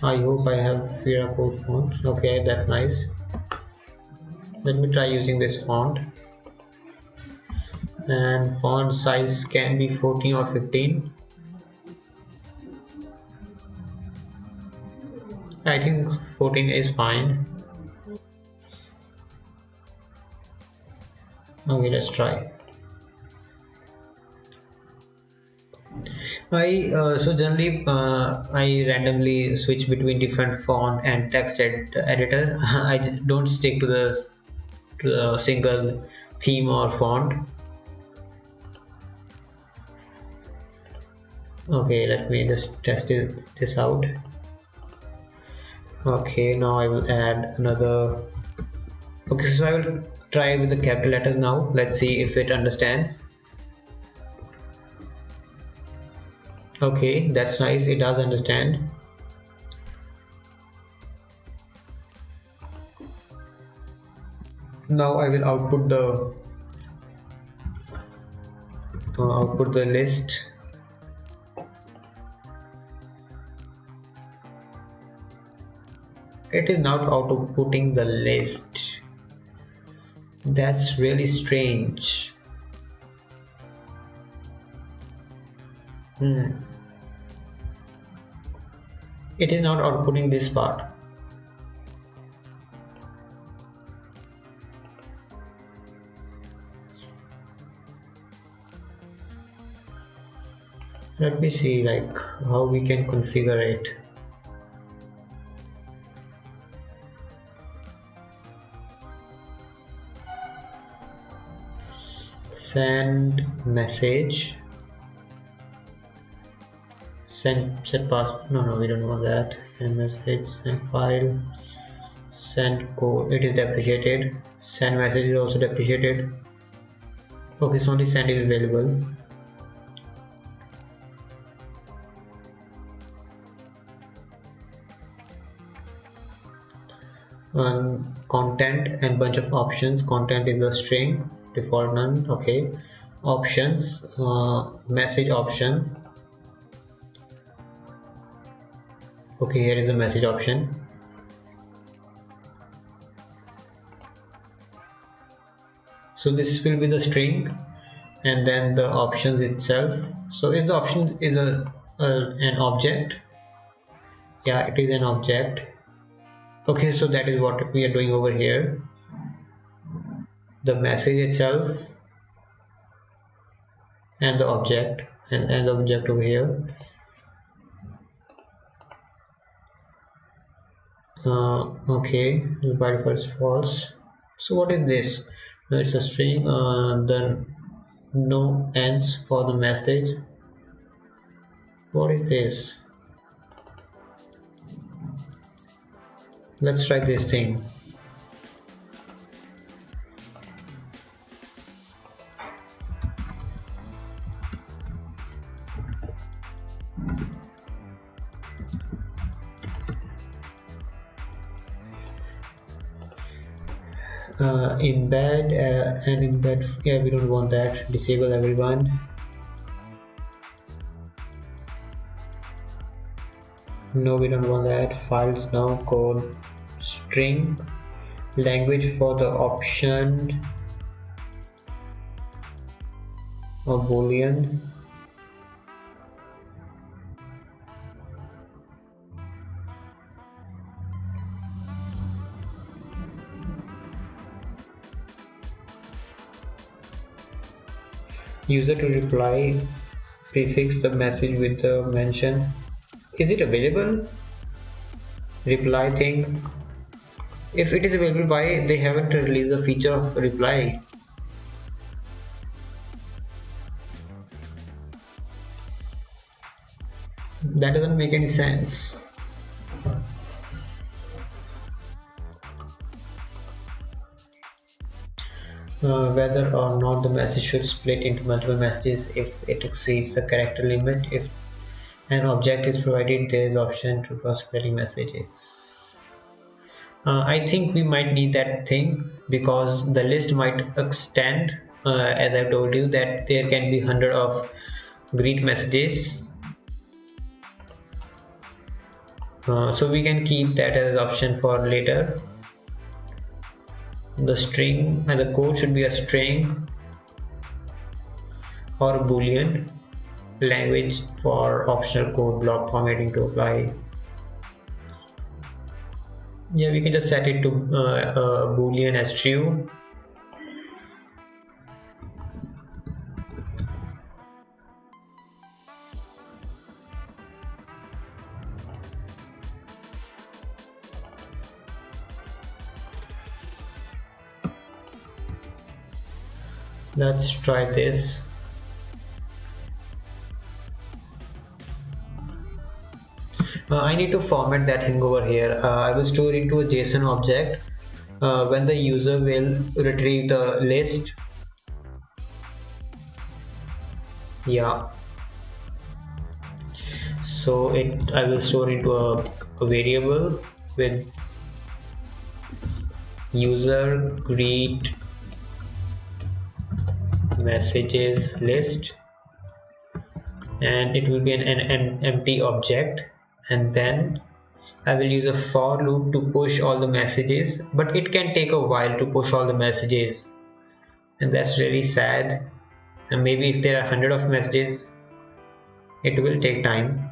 I hope I have Vera code font. Okay, that's nice. Let me try using this font. And font size can be 14 or 15. I think 14 is fine. Okay, let's try. So generally I randomly switch between different font and text editor. I don't stick to the single theme or font. Okay, let me just test this out. Okay, now I will add another. Okay, so I will try with the capital letters now. Let's see if it understands. Okay, that's nice, it does understand. Now I will output the list. It is not outputting the list. That's really strange. It is not outputting this part. Let me see like how we can configure it. Send message, set password. No, we don't want that. Send message, send file, send code. It is deprecated. Send message is also deprecated. Okay, so only send is available. Content and bunch of options. Content is a string, default none. Okay, options, message option. Okay, here is a message option. So this will be the string, and then the options itself. So is the option is an object? Yeah, it is an object. Okay, so that is what we are doing over here. The message itself and the object, and the object over here. Okay, by default is false. So what is this? No, it's a string. Then no ends for the message. What is this? Let's try this thing. Embed and embed. Yeah, we don't want that. Disable everyone. No, we don't want that. Files now, code, string, language for the option or boolean. User to reply, prefix the message with the mention. Is it available? Reply thing. If it is available, why they haven't released the feature of reply? That doesn't make any sense. Whether or not the message should split into multiple messages if it exceeds the character limit. If an object is provided, there is option to cross splitting messages. I think we might need that thing because the list might extend. As I told you that there can be 100 of greet messages. So we can keep that as an option for later. The string and the code should be a string or boolean. Language for optional code block formatting to apply. Yeah, we can just set it to boolean as true. Let's try this. I need to format that thing over here. I will store it to a JSON object. When the user will retrieve the list. Yeah. So I will store into a variable with user greet messages list, and it will be an empty object, and then I will use a for loop to push all the messages, but it can take a while to push all the messages, and that's really sad. And maybe if there are 100 of messages, it will take time.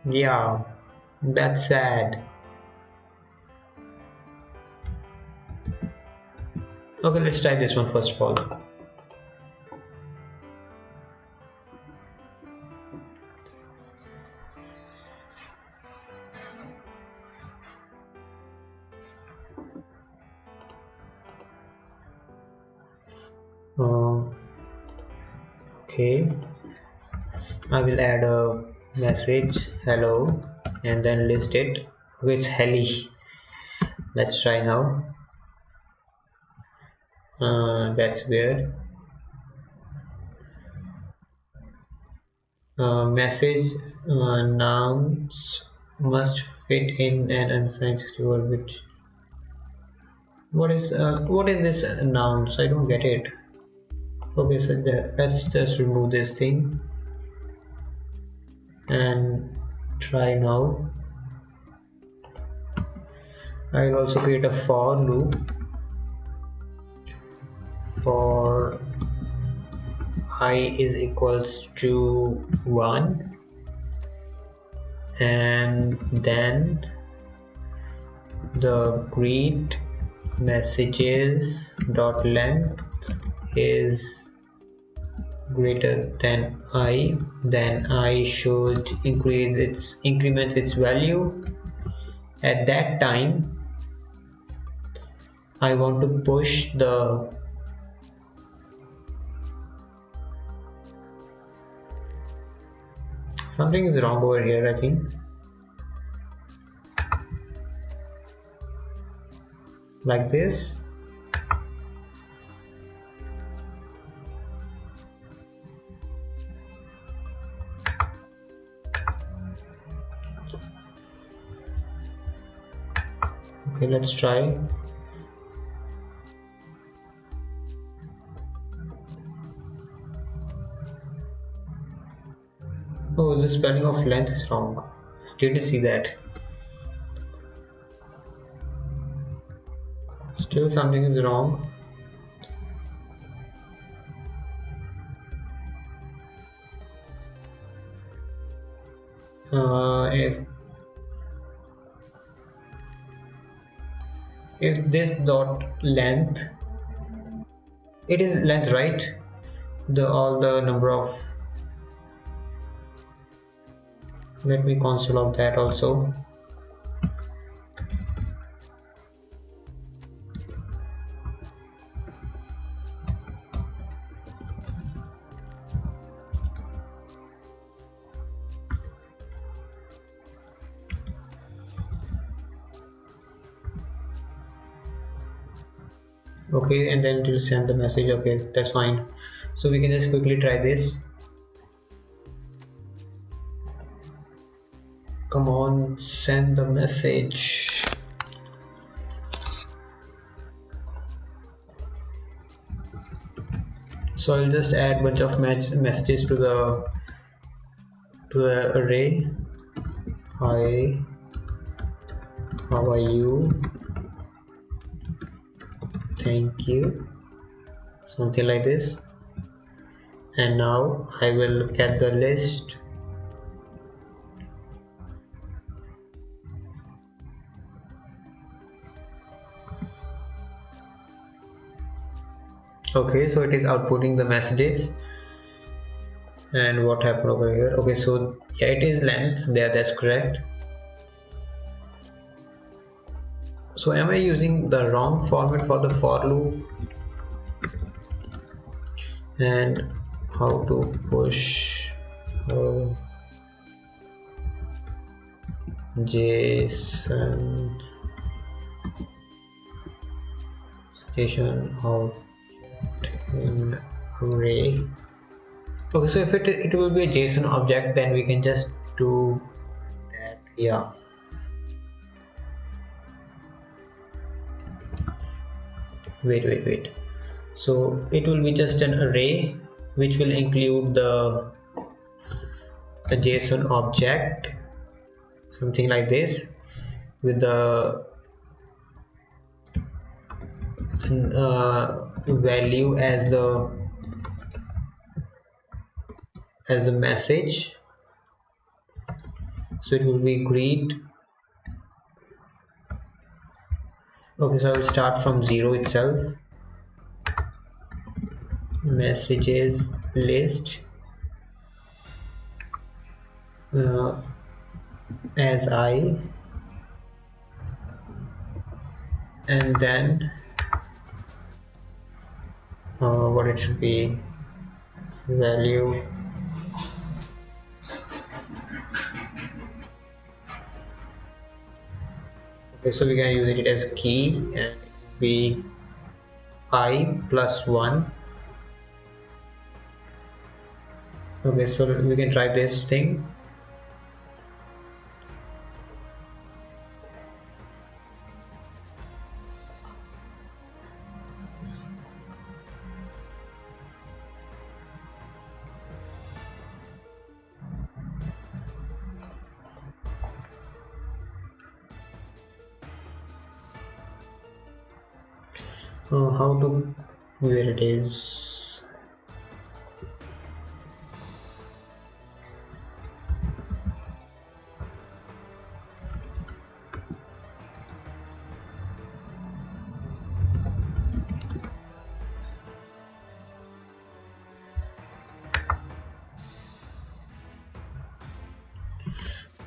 Yeah, that's sad. Okay, let's try this one first of all. Okay, I will add a message hello and then list it with heli. Let's try now. That's weird. Message nouns must fit in an unsigned word. Which what is this nouns? I don't get it. Okay, so let's just remove this thing and try now. I will also create a for loop for I is equals to 1, and then the greet messages dot length is greater than I, then I should increment its value. At that time I want to push the something is wrong over here, I think. Like this. Okay, let's try. Oh, the spelling of length is wrong. Did you see that? Still something is wrong. If this dot length, it is length, right? The all the number of, let me console of that also. Okay, and then it will send the message. Okay, that's fine. So we can just quickly try this. Come on, send the message. So I'll just add bunch of messages to the array. Hi, how are you? Thank you, something like this. And now I will get the list. Okay, so it is outputting the messages. And what happened over here? Okay, so yeah, it is length there, that's correct. So am I using the wrong format for the for loop? And how to push JSON station out in array. Okay, so if it will be a JSON object, then we can just do that. Yeah. Wait. So it will be just an array which will include the JSON object, something like this, with the value as the message. So it will be greet. Okay, so I will start from 0 itself. Messages list as I, and then what it should be, value. Okay, so we can use it as key, and it will be I plus 1. Okay, so we can try this thing. How to, where it is.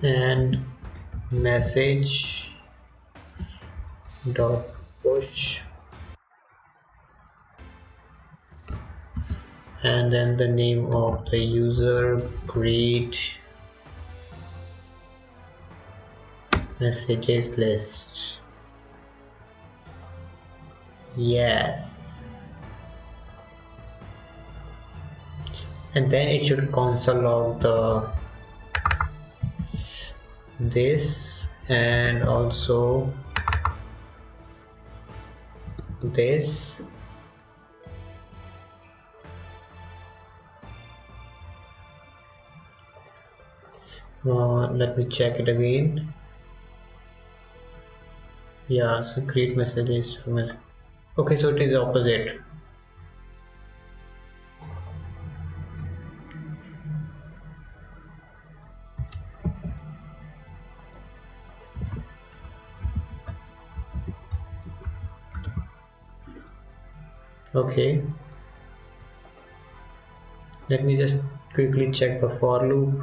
And message dot push, and then the name of the user, greet messages list. Yes, and then it should console log the this and also this. Let me check it again. Yeah, so create messages. Okay, so it is opposite. Okay, let me just quickly check the for loop.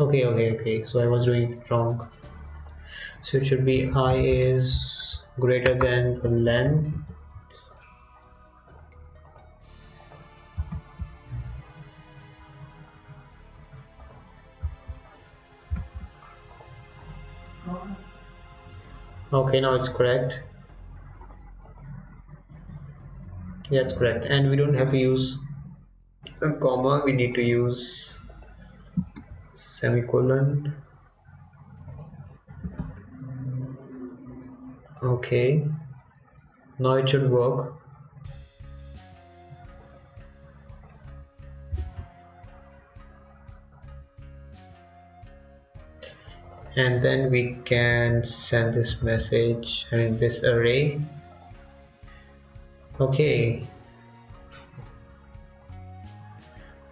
Okay, so I was doing it wrong. So it should be I is greater than the length. Okay, now it's correct. Yeah, it's correct, and we don't have to use a comma, we need to use semicolon. Okay, now it should work. And then we can send this message in this array. Okay,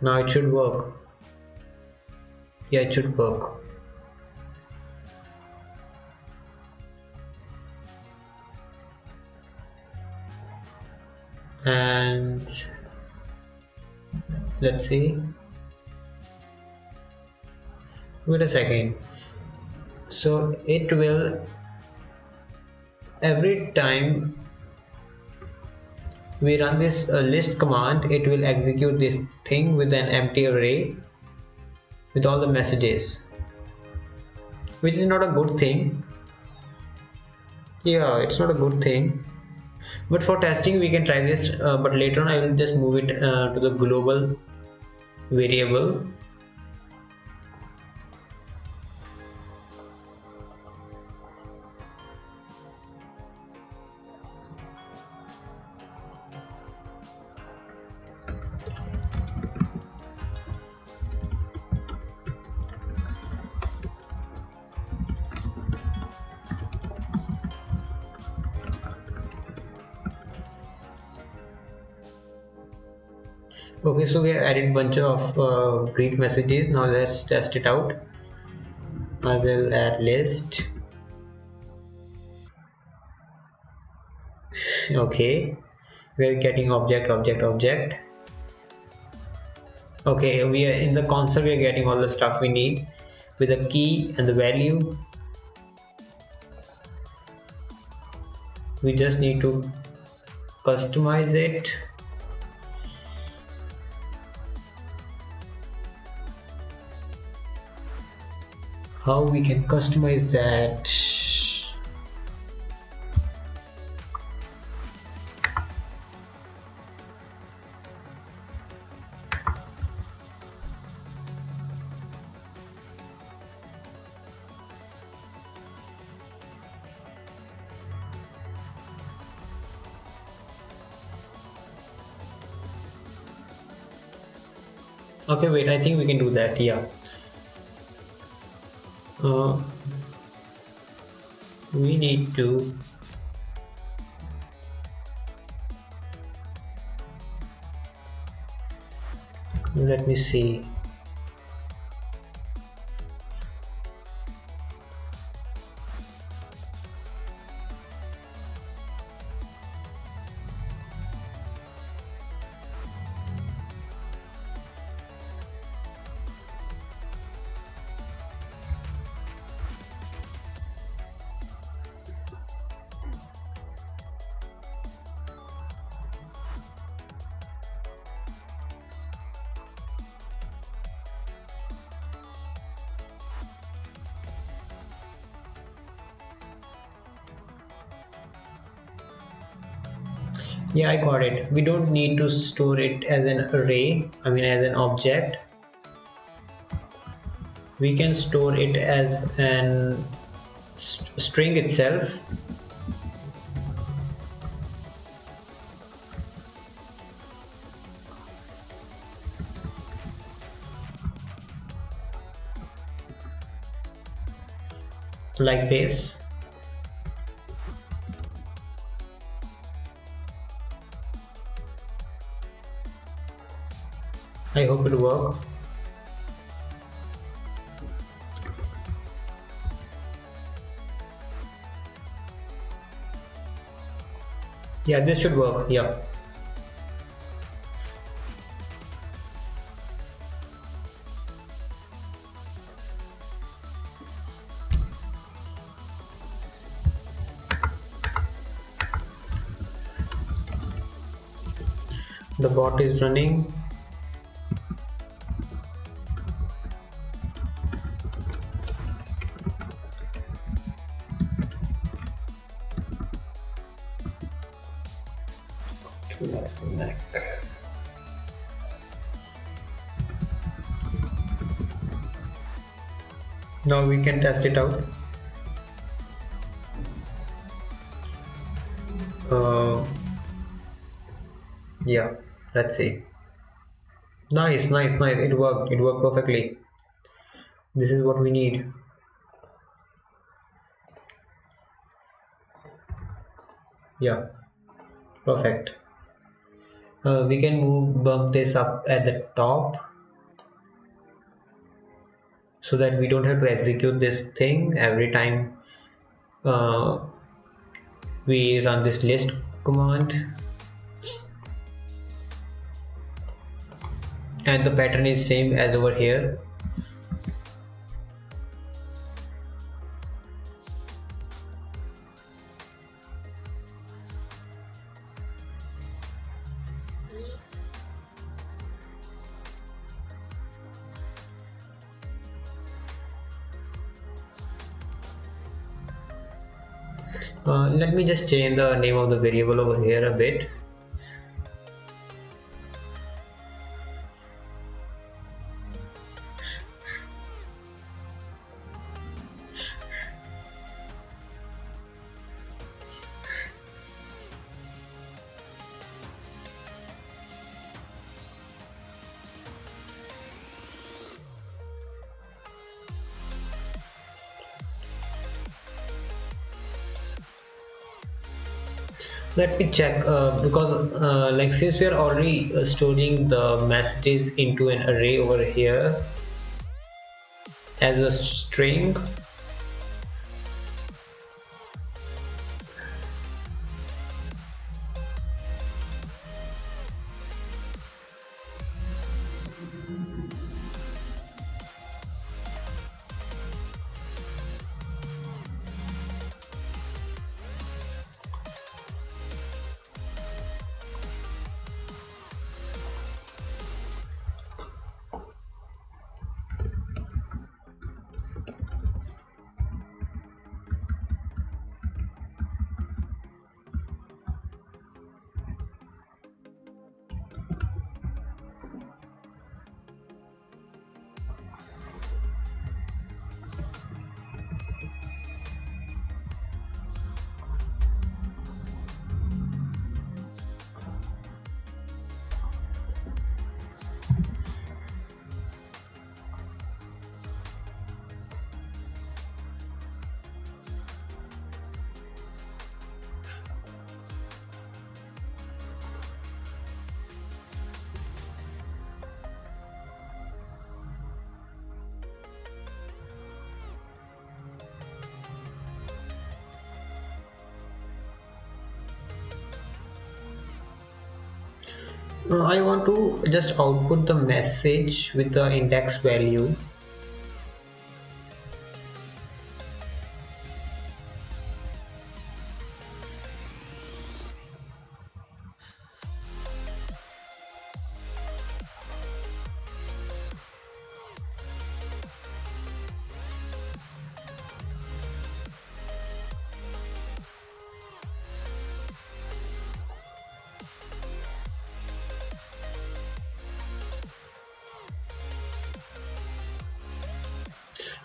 now it should work. Yeah, it should work. And let's see. Wait a second. So it will, every time we run this list command, it will execute this thing with an empty array with all the messages, which is not a good thing. Yeah, it's not a good thing, but for testing we can try this, but later on I will just move it to the global variable. Okay, so we added bunch of greet messages. Now let's test it out. I will add list. Okay, we're getting object. Okay, we are in the console, we are getting all the stuff we need with a key and the value. We just need to customize it. How we can customize that? Okay, wait, I think we can do that. Yeah. Uh, we need to let me see. Yeah, I got it. We don't need to store it as an array, I mean as an object. We can store it as an string itself. Like this. I hope it works. Yeah, this should work. Yeah. The bot is running. Now we can test it out. Uh, yeah, let's see. Nice, nice, nice. It worked. It worked perfectly. This is what we need. Yeah, perfect. We can bump this up at the top so that we don't have to execute this thing every time uh, we run this list command. And the pattern is same as over here. Let me just change the name of the variable over here a bit. Let me check because like since we are already storing the messages into an array over here as a string. I want to just output the message with the index value.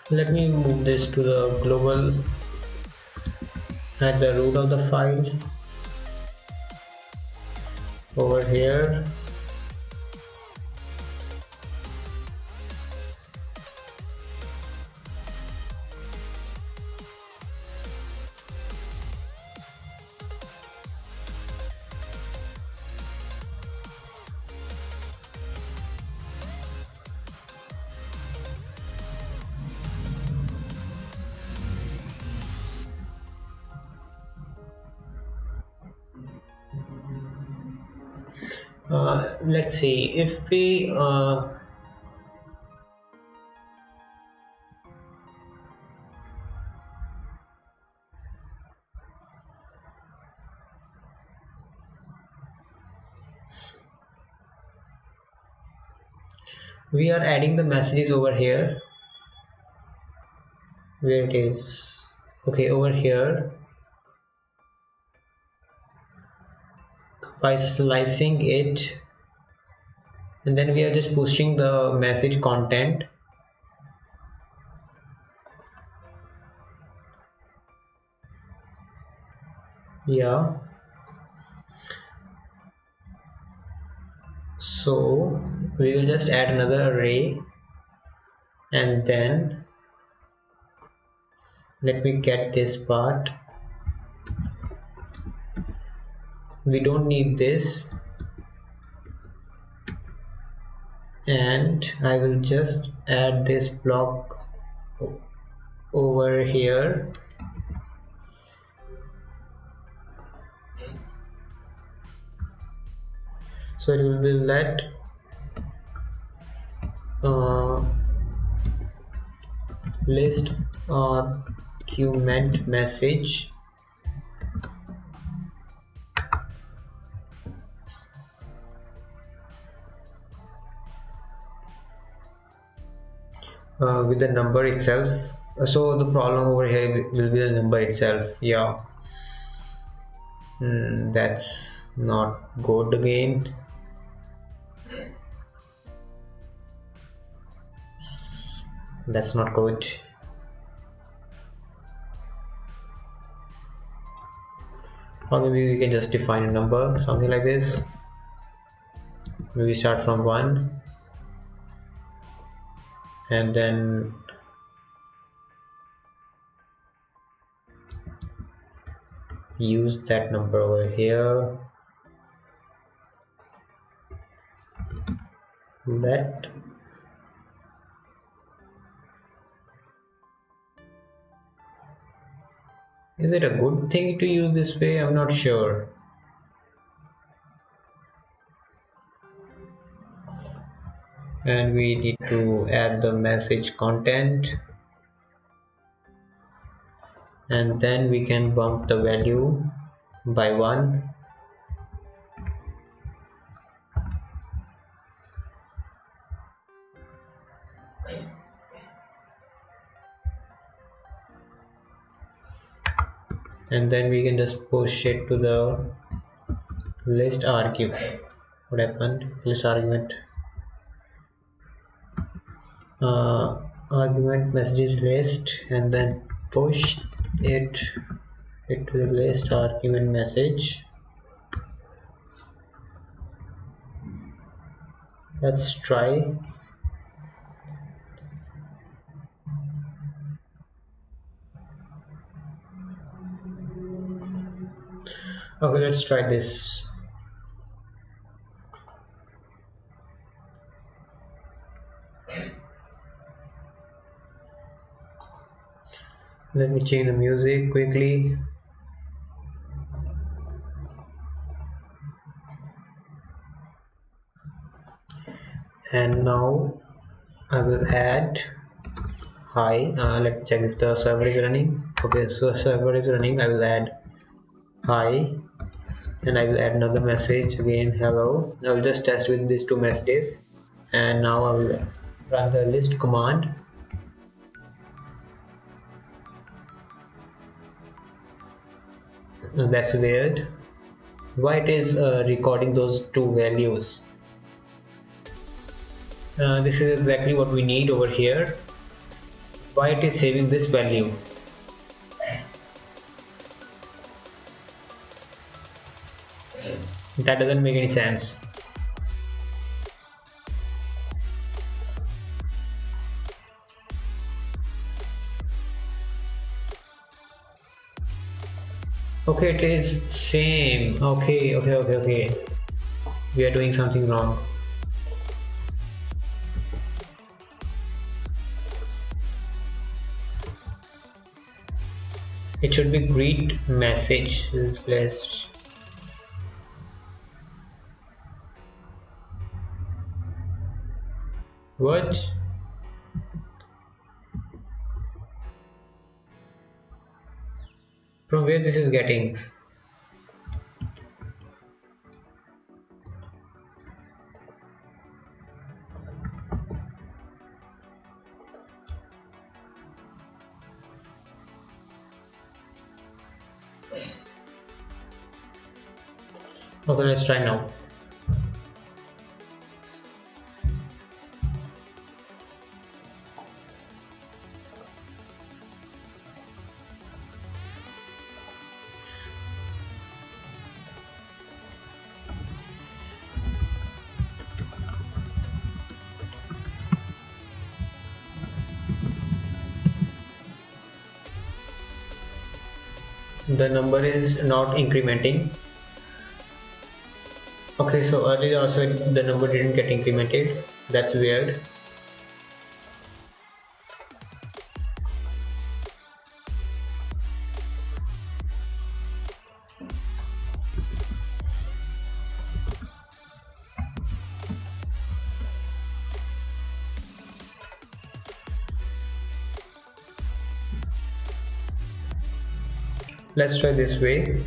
Let me move this to the global at the root of the file over here. Let's see if we are adding the messages over here. Where it is? Okay, over here. By slicing it, and then we are just pushing the message content. Yeah, so we will just add another array, and then let me get this part. We don't need this, and I will just add this block over here. So it will be let list argument message with the number itself. So the problem over here will be the number itself. Yeah, that's not good again. That's not good. Or maybe we can just define a number, something like this. Maybe start from 1 and then use that number over here. Let is it a good thing to use this way? I'm not sure. And we need to add the message content, and then we can bump the value by 1. And then we can just push it to the list argument. What happened? List argument argument messages list, and then push it to the list argument message. Let's try. Okay, let's try this. Let me change the music quickly. and now I will add hi. Let's check if the server is running. Okay, so server is running. I will add hi, and I will add another message again, hello. I will just test with these two messages, and now I will run the list command. That's weird. Why it is recording those two values? This is exactly what we need over here. Why it is saving this value? That doesn't make any sense. Okay, it is same. Okay. We are doing something wrong. It should be greet message list. What? From where this is getting? Okay, let's try now. The number is not incrementing. Okay, so earlier also the number didn't get incremented. That's weird. Let's try this way.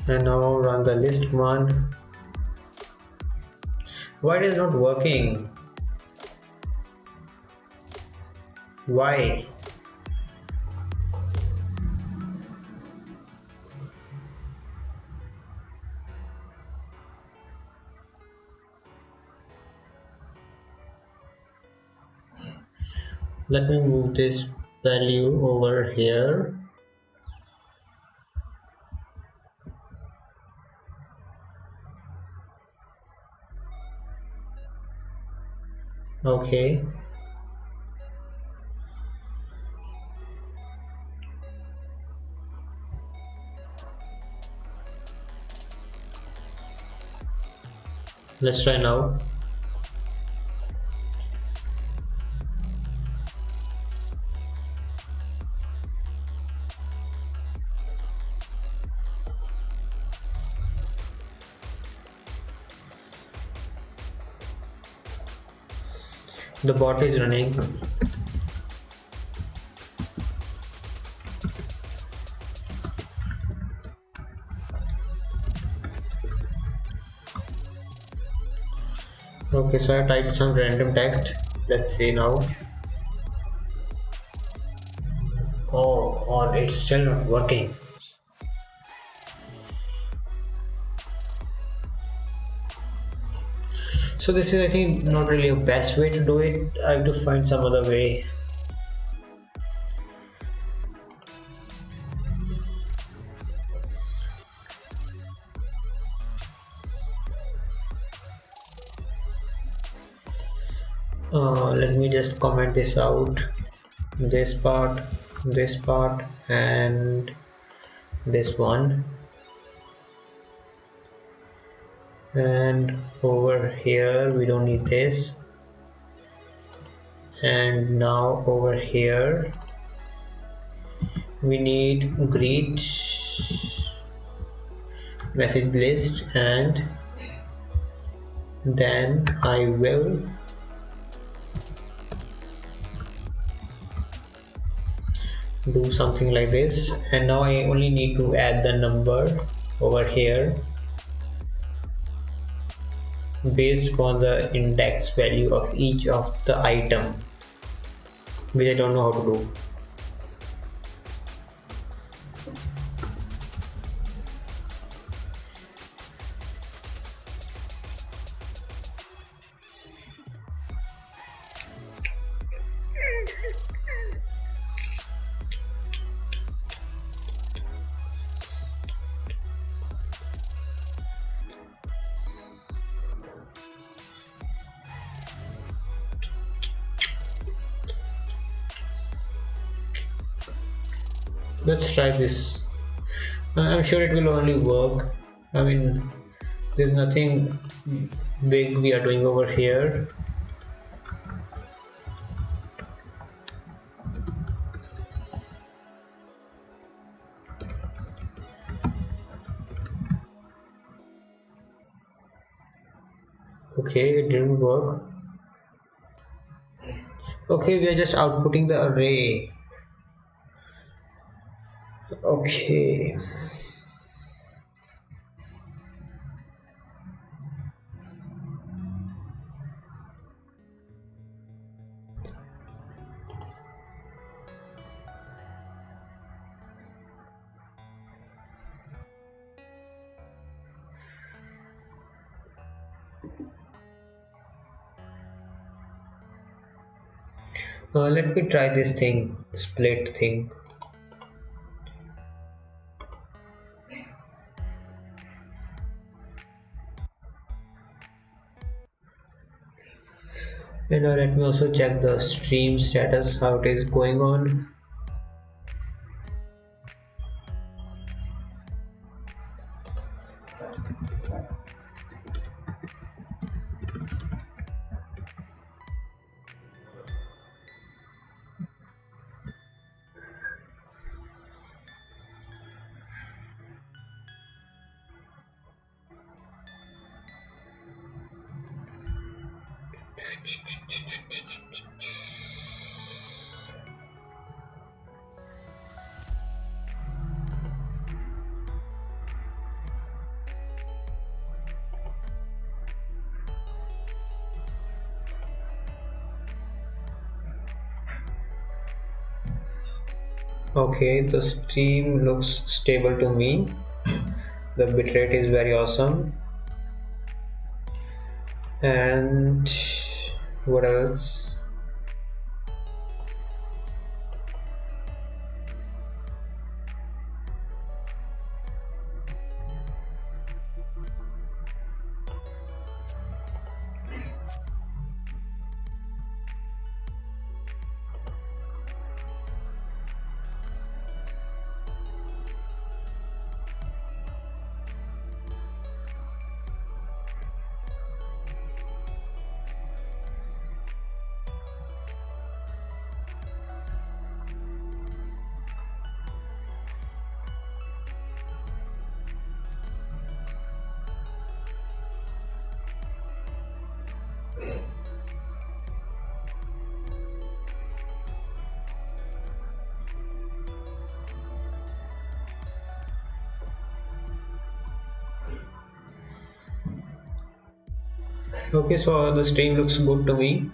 And now run the list command. Why it is not working? Why? Let me move this value over here. Okay. Let's try now. The bot is running. Okay, so I typed some random text. Let's see now. Oh, it's still not working. So this is, I think, not really a best way to do it. I have to find some other way. Let me just comment this out. This part, and this one. and over here we don't need this, and now over here we need greet message list, and then I will do something like this, and now I only need to add the number over here based on the index value of each of the item, which I don't know how to do. Let's try this. I'm sure it will only work. I mean, there's nothing big we are doing over here. Okay, it didn't work. Okay, we are just outputting the array. Okay. Let me try this thing, split thing. And let me also check the stream status, how it is going on. Okay, the stream looks stable to me. The bitrate is very awesome. And what else? Okay, so the stream looks good to me.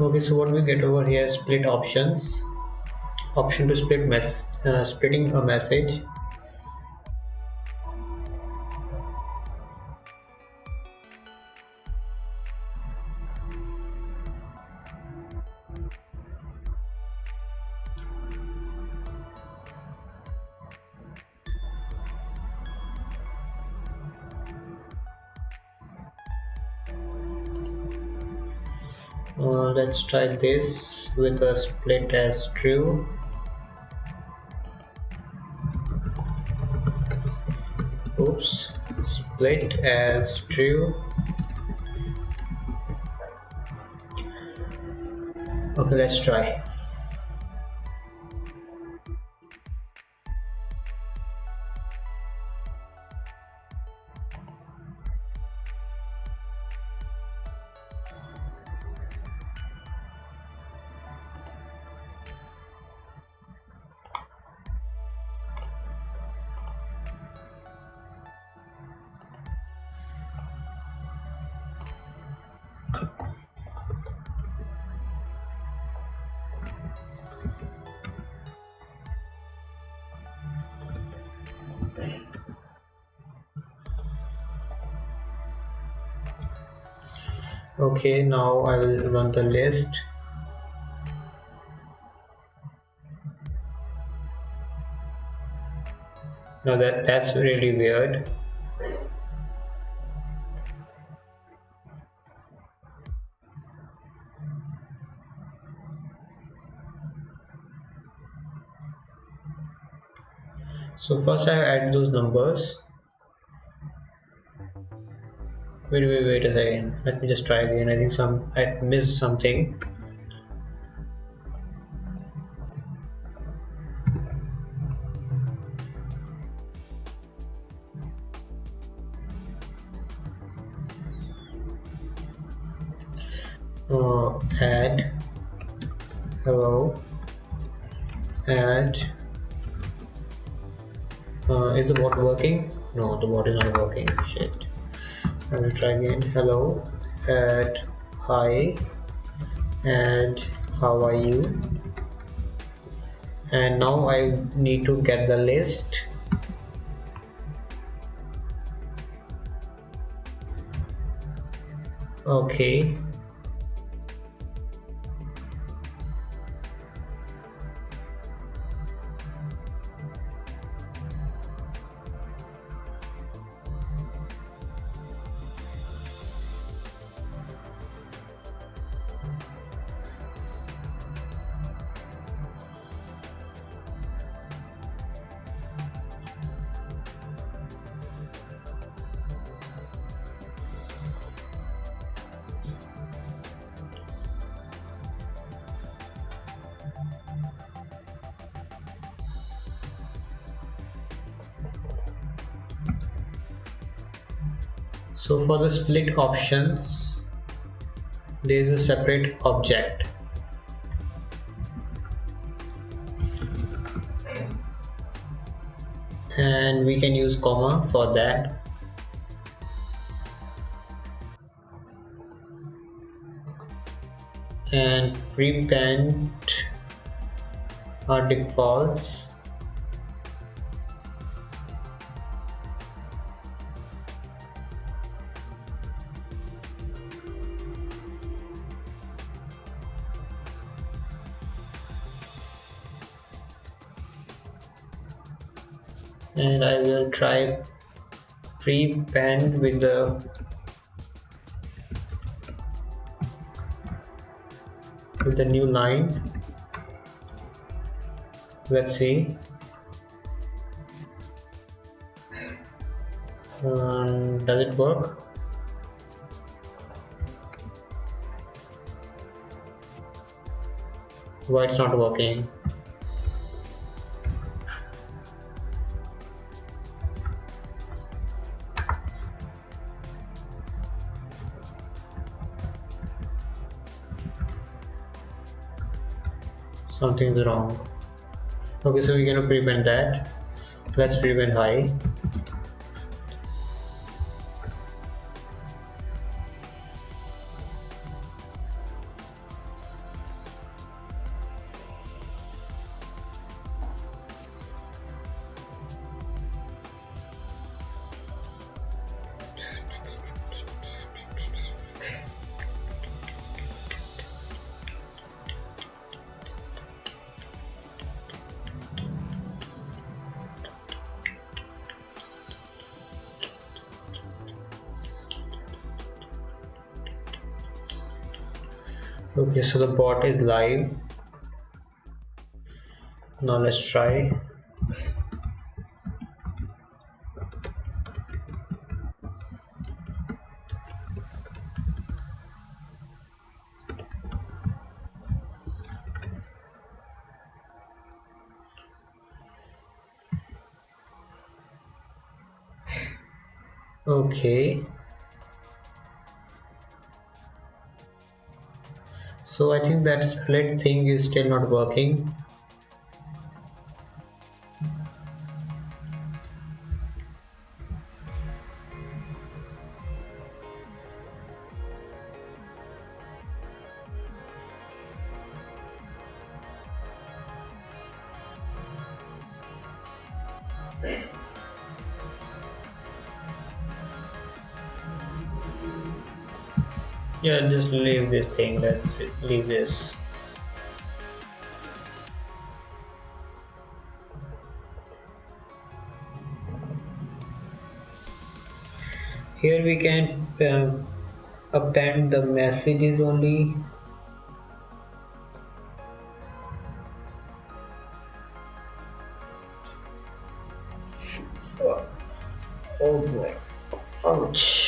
Okay, so what we get over here, split options, option to split splitting a message. Let's try this with a split as true. Oops, split as true. Okay, let's try. Okay, now I will run the list. Now that's really weird. So first I add those numbers. Wait a second. Let me just try again. I think I missed something. Add hello, add is the bot working? No, the bot is not working. Shit. I will try again. Hello, add hi, and how are you? And now I need to get the list. Okay. So for the split options, there is a separate object. And we can use comma for that. And prepend our defaults. And I will try prepend with the new line. Let's see. Does it work? Why it's not working? Something's wrong. Okay, so we're gonna prevent that. Let's prevent hi. Okay, so the bot is live. Now let's try. Okay, so I think that split thing is still not working. Yeah, just leave this thing. Let's leave this. Here we can append the messages only. Oh boy. Ouch.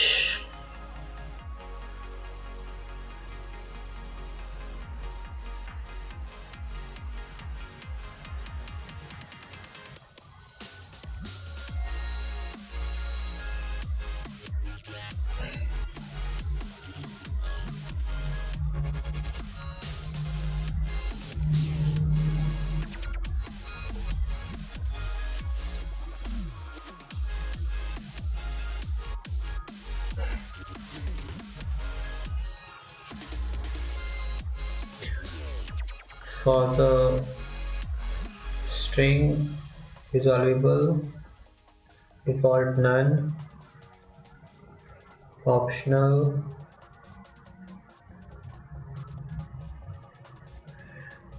For the string resolvable, default none, optional.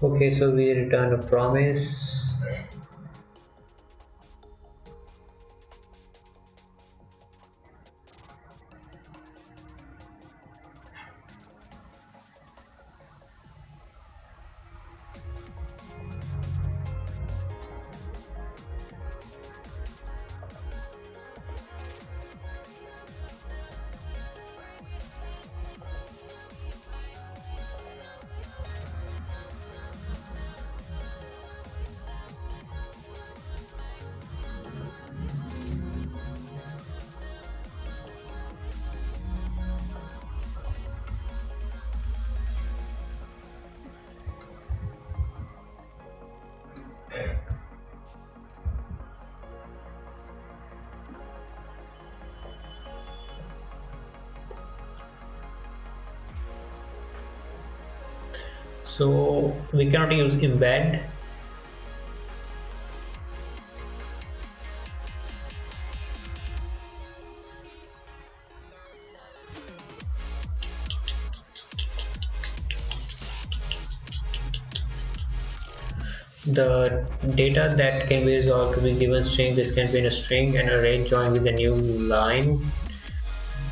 Okay, so we return a promise. So we cannot use embed. The data that can be resolved to be given string. This can be in a string and array joined with a new line.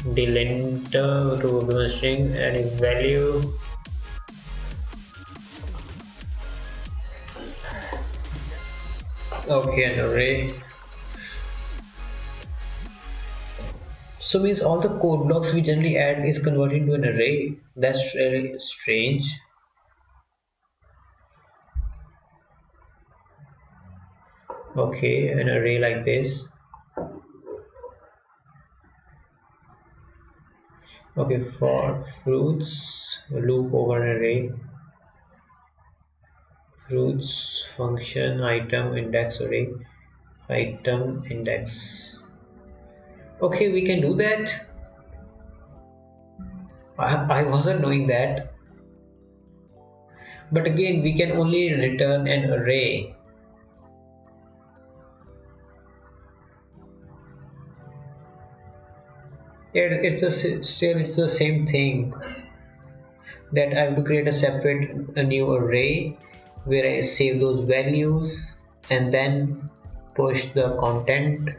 Delimiter to a given string and a value. Okay, an array. So means all the code blocks we generally add is converted into an array. That's really strange. Okay, an array like this. Okay, for fruits, loop over an array. Fruits function item index array. Item index. Okay, we can do that. I wasn't knowing that. But again, we can only return an array. Still it's the same thing, that I have to create a new array where I save those values and then push the content.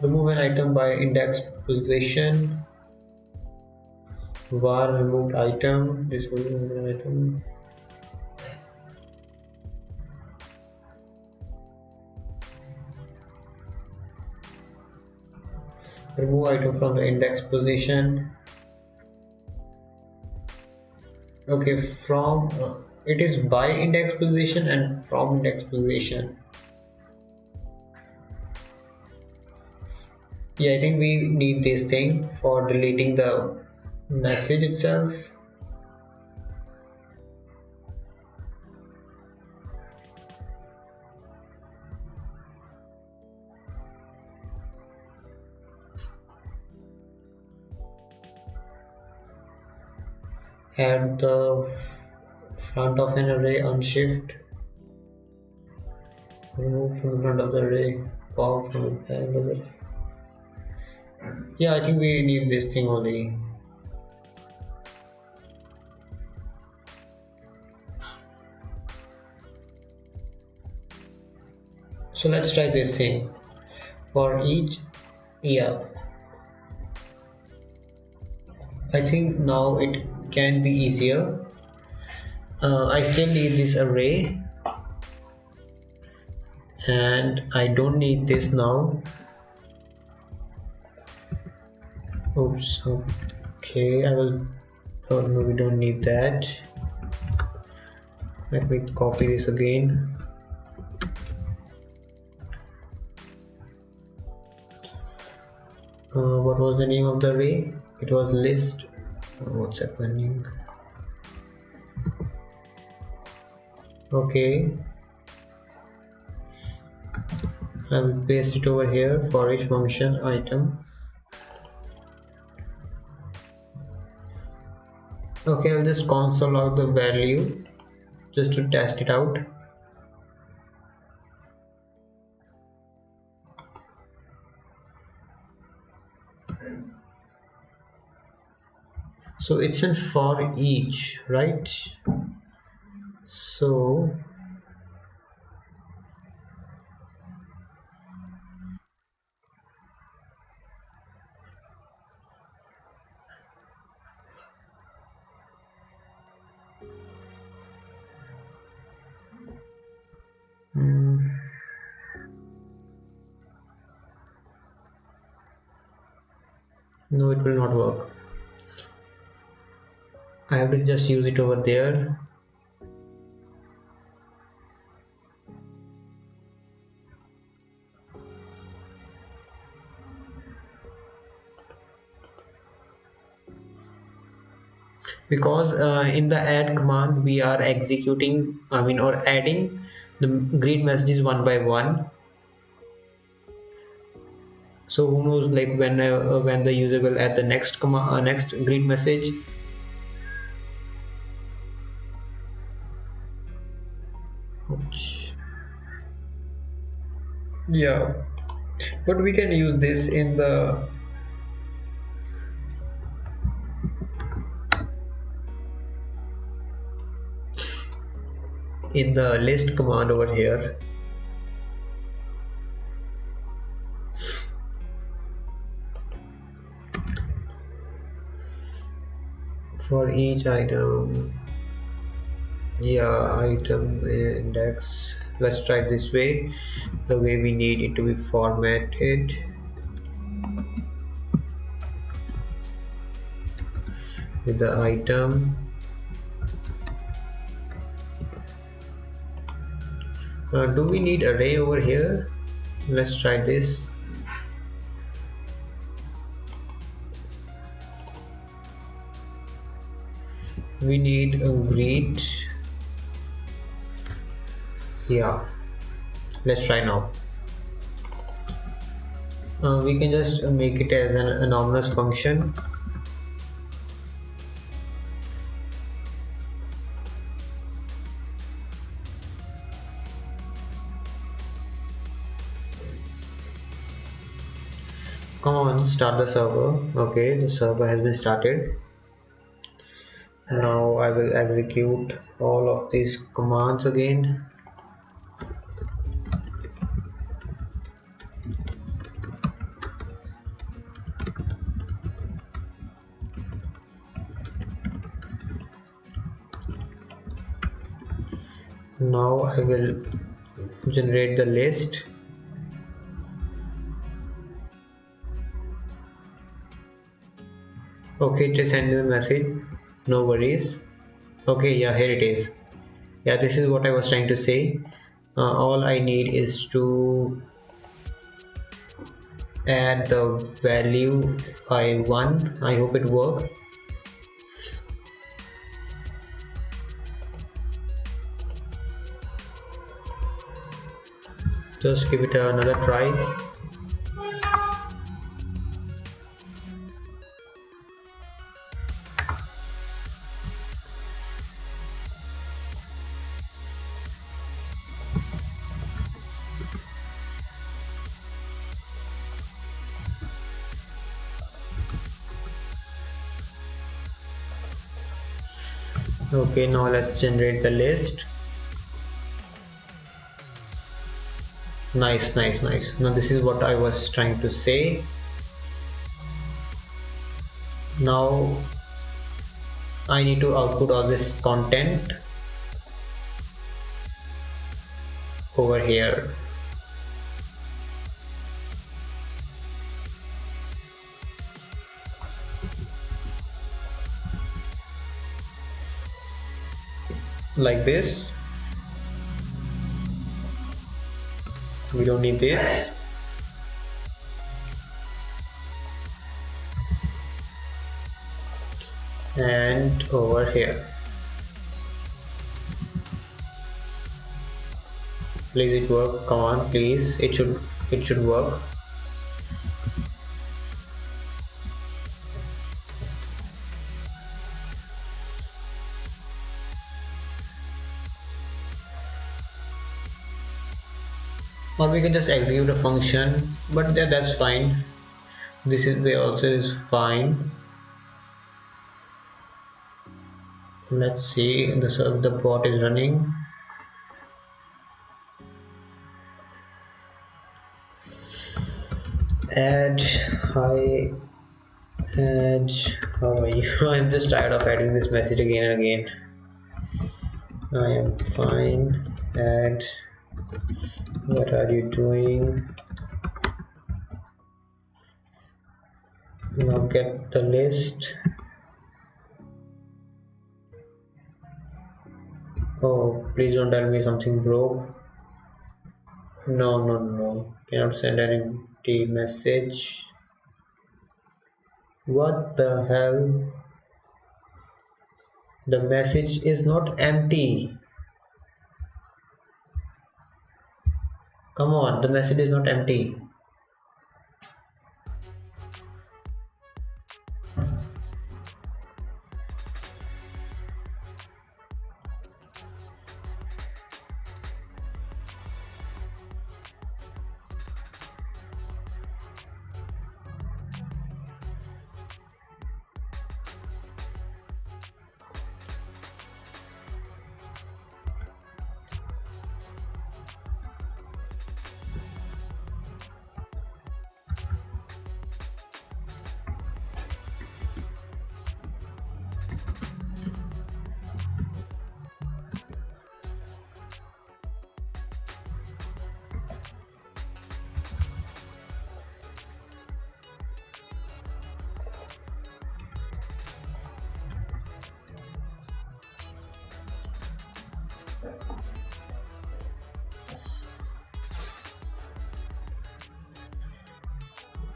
Remove an item by index position. Var removed item. This will remove an item. Remove item from the index position. Okay, from it is by index position and from index position. Yeah, I think we need this thing for deleting the message itself. Add the front of an array on shift. Remove from the front of the array. Pop from the back of the. Yeah, I think we need this thing only. So let's try this thing for each. Yeah, I think now it can be easier. I still need this array and I don't need this now. Oops. Okay, I will. Oh no, we don't need that. Let me copy this again. What was the name of the array? It was list. What's happening? Okay, I will paste it over here for each function item. Okay, I'll just console out the value just to test it out. So it's in for each, right? So no, it will not work. I have to just use it over there. Because in the add command we are executing, or adding the greet messages one by one. So who knows, like when the user will add the next command, next greet message. Yeah, but we can use this in the list command over here. For each item. Yeah, item index. Let's try this way, the way we need it to be formatted. With the item. Do we need array over here? Let's try this. We need a greet. Yeah, let's try now. We can just make it as an anonymous function. Come on, start the server. Okay, the server has been started. Now I will execute all of these commands again. Now I will generate the list. Okay, just send you a message. No worries. Okay, yeah, here it is. Yeah, this is what I was trying to say. All I need is to add the value I want. I hope it works. Just give it another try. Okay, now let's generate the list. Nice, nice, nice. Now this is what I was trying to say. Now I need to output all this content over here. Like this. We don't need this. And over here. Please it work. Come on, please. It should work. Or we can just execute a function, but that's fine. This is way also is fine. Let's see, the bot is running. Add hi, add, how are you? I'm just tired of adding this message again and again. I am fine. Add, what are you doing? Now get the list. Oh, please don't tell me something broke. No, no, no. Cannot send an empty message. What the hell? The message is not empty. Come on, the message is not empty.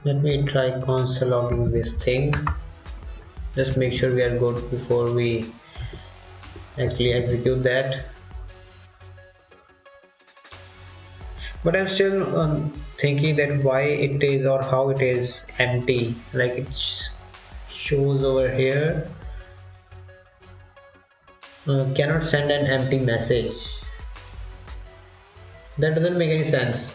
Let me try console logging this thing. Just make sure we are good before we actually execute that. But I'm still thinking that why it is or how it is empty. Like it shows over here. Cannot send an empty message. That doesn't make any sense.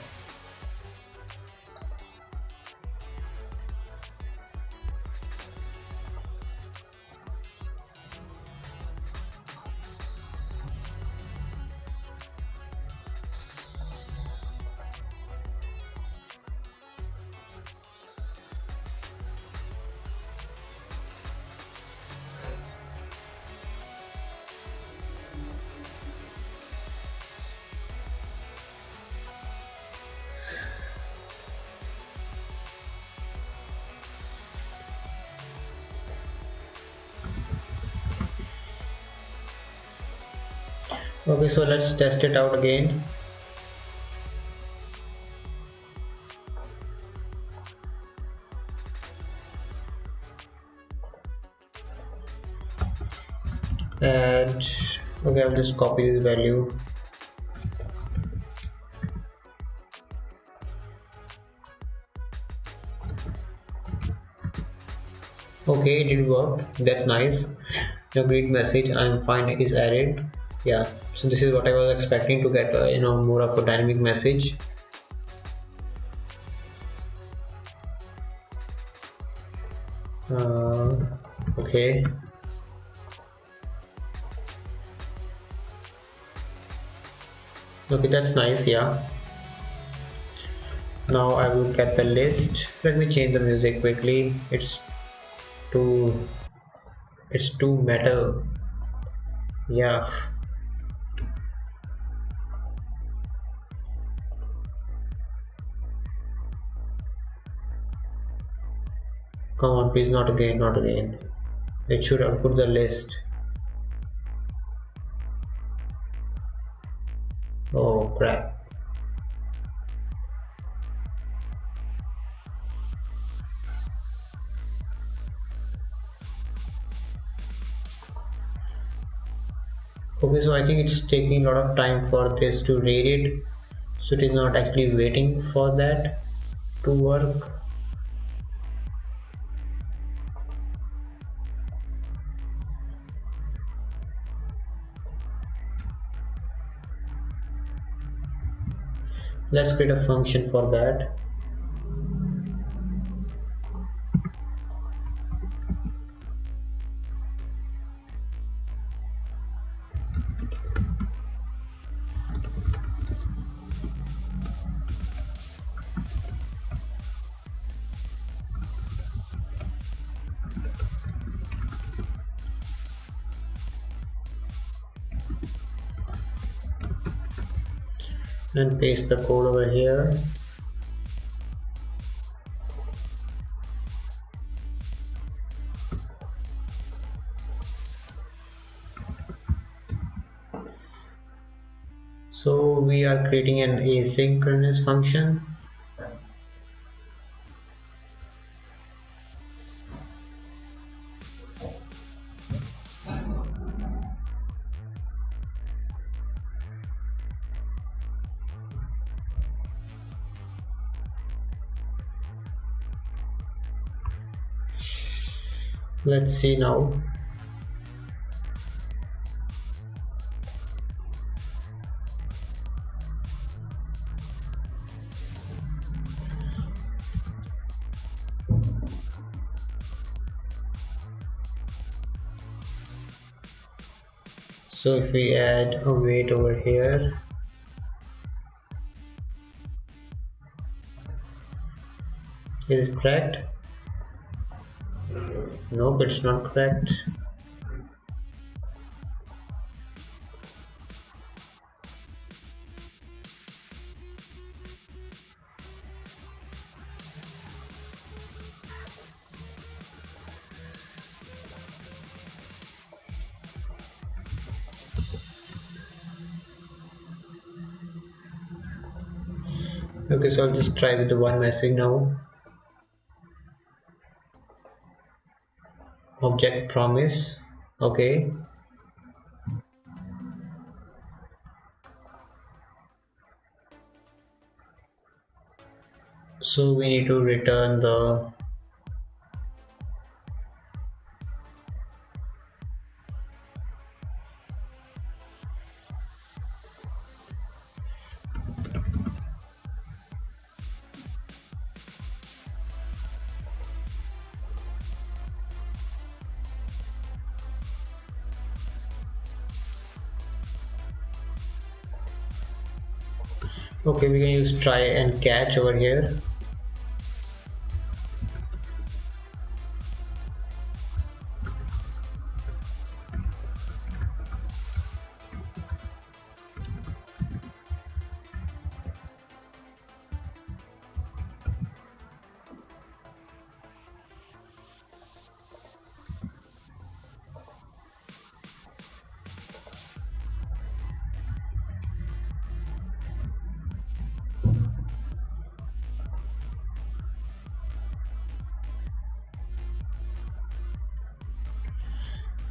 Okay, so let's test it out again. And okay, I'll just copy this value. Okay, it did work. That's nice. The greet message I'm fine is added. Yeah, so this is what I was expecting to get, more of a dynamic message. Okay. Okay, that's nice. Yeah. Now I will get the list. Let me change the music quickly. Too it's too metal. Yeah. Come on, please, not again, not again. It should have put the list. Oh crap. Okay, so I think it's taking a lot of time for this to read it. So it is not actually waiting for that to work. Let's create a function for that. And paste the code over here. So we are creating an asynchronous function. Let's see now. So if we add a weight over here, is it correct? Nope, it's not correct. Okay, so I'll just try with the one message now. Object promise. Okay. So we need to return the okay, we can use try and catch over here.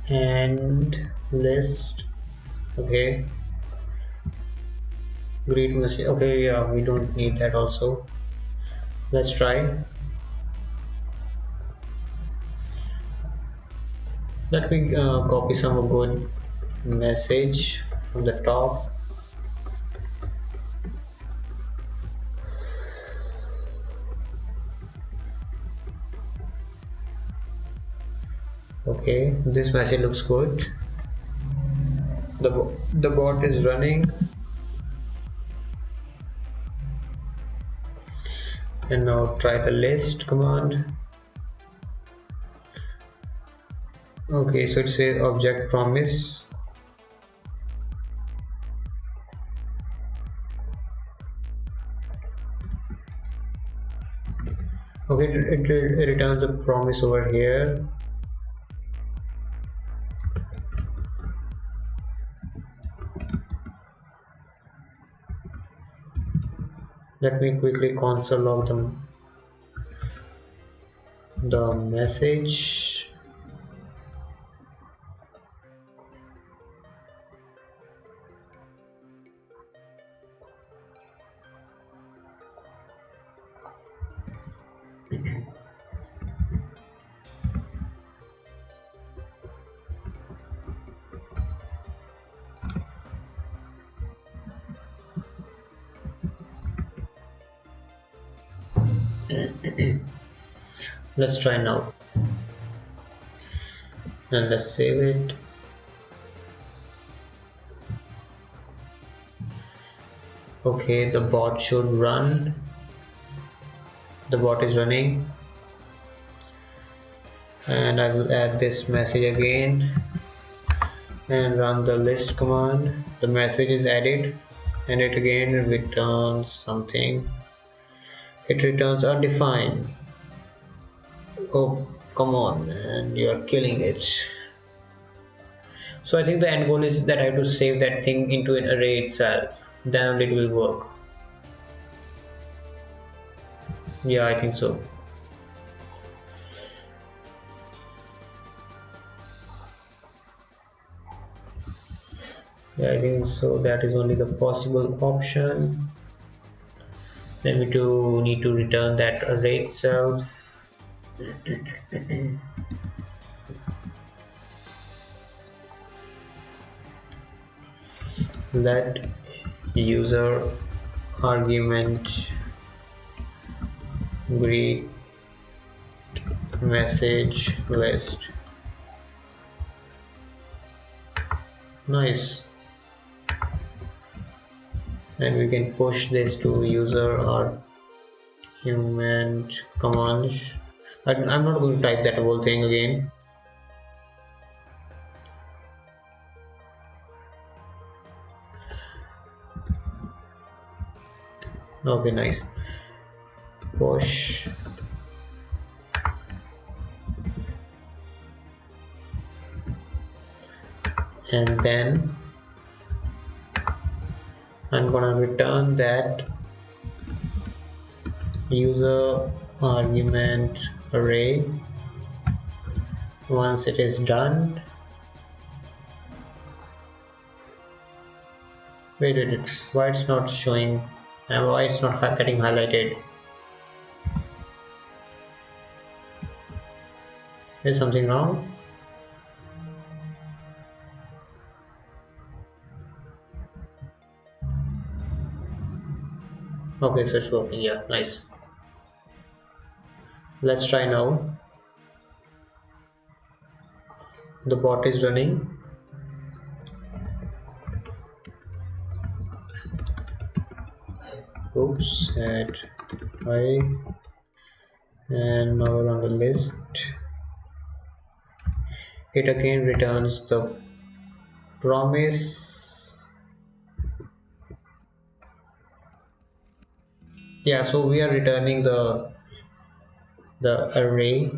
and list. Okay, greet message. Okay, yeah, we don't need that also. Let's try. Let me copy some good message from the top. Okay, this message looks good. The bot is running, and now try the list command. Okay, so it says object promise. Okay, it returns a promise over here. Let me quickly console log the message. Let's try now, and let's save it. Okay, the bot should run. The bot is running, and I will add this message again and run the list command. The message is added, and it again returns something. It returns undefined. Oh, come on, man, you're killing it. So I think the end goal is that I have to save that thing into an array itself, then only it will work. Yeah, I think so. Yeah, I think so. That is only the possible option. Then we do need to return that array itself. Let user argument greet message list. Nice. And we can push this to user argument command. I'm not going to type that whole thing again. Okay, nice. Push and then I'm gonna return that user argument array. Once it is done, wait, why it's not showing and why it's not getting highlighted? Is something wrong? Okay, so it's working. Yeah, nice. Let's try now. The bot is running. Oops, add I, and now on the list it again returns the promise. Yeah, so we are returning the array.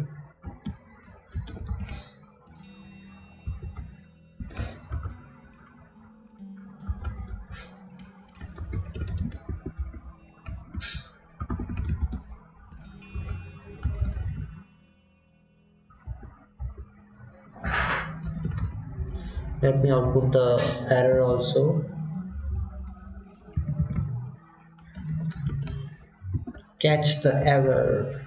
Let me output the error also. Catch the error.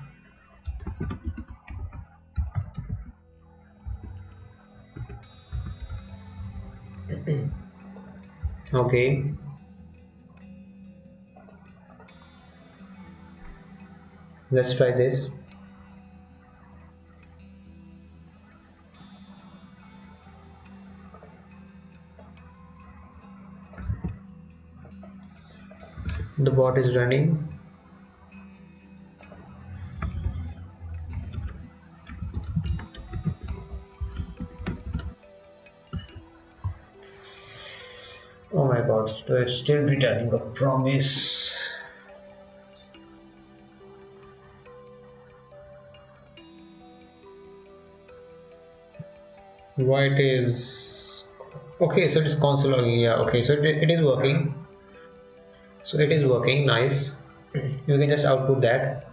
Okay, let's try this. The bot is running. Oh my god, so it's still returning a promise. Why it is okay? So it is console logging. Yeah, okay, so it is working. So it is working, nice. You can just output that.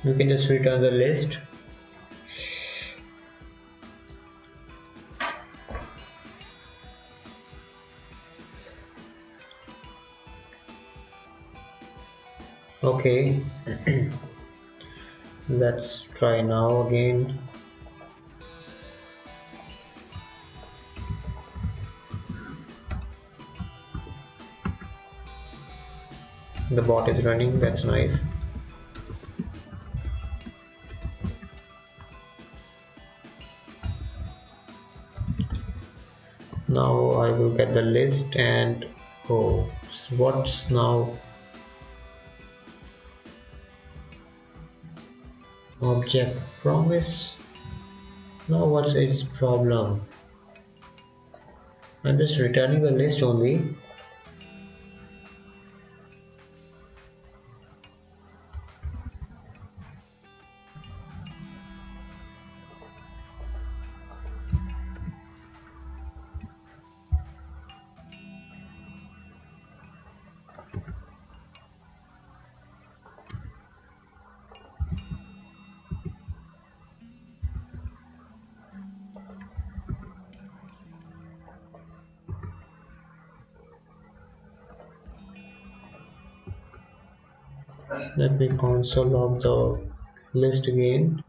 You can just return the list. Okay, let's try now again. The bot is running, that's nice. Now I will get the list and oh, what's now? Object promise. Now what's its problem? I'm just returning the list only. Let me console log the list again.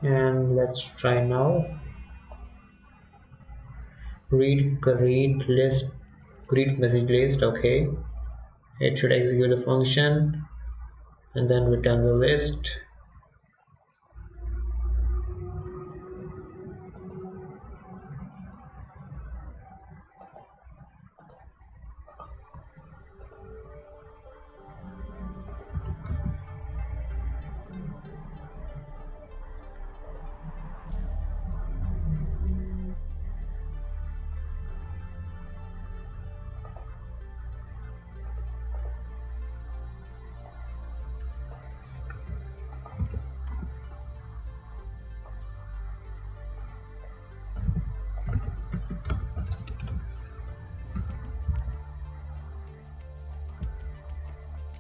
And let's try now. Read list, read message list. Okay, it should execute the function and then return the list.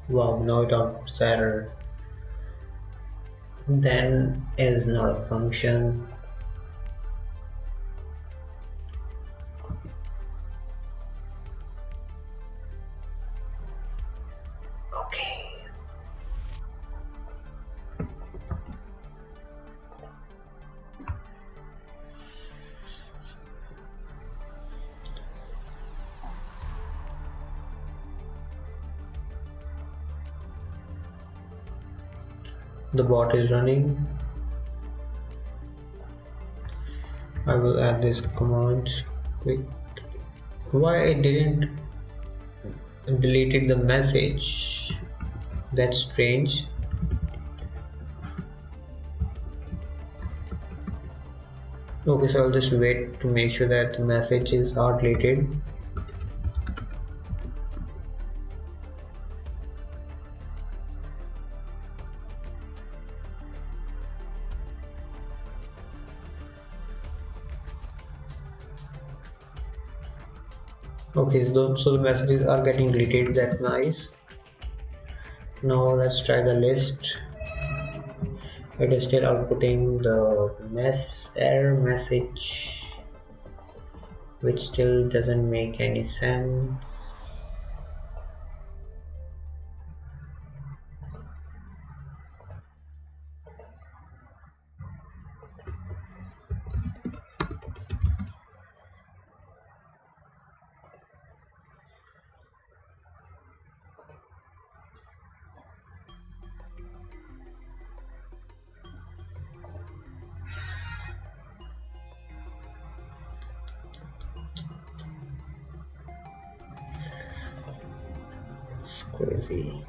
Wow, now it outputs the error. Then is not a function. Okay. The bot is running. I will add this command quick. Why it didn't deleted the message? That's strange. Okay, so I'll just wait to make sure that the messages are deleted. Okay, so the messages are getting deleted. That's nice. Now let's try the list. It is still outputting the error message, which still doesn't make any sense. It's crazy.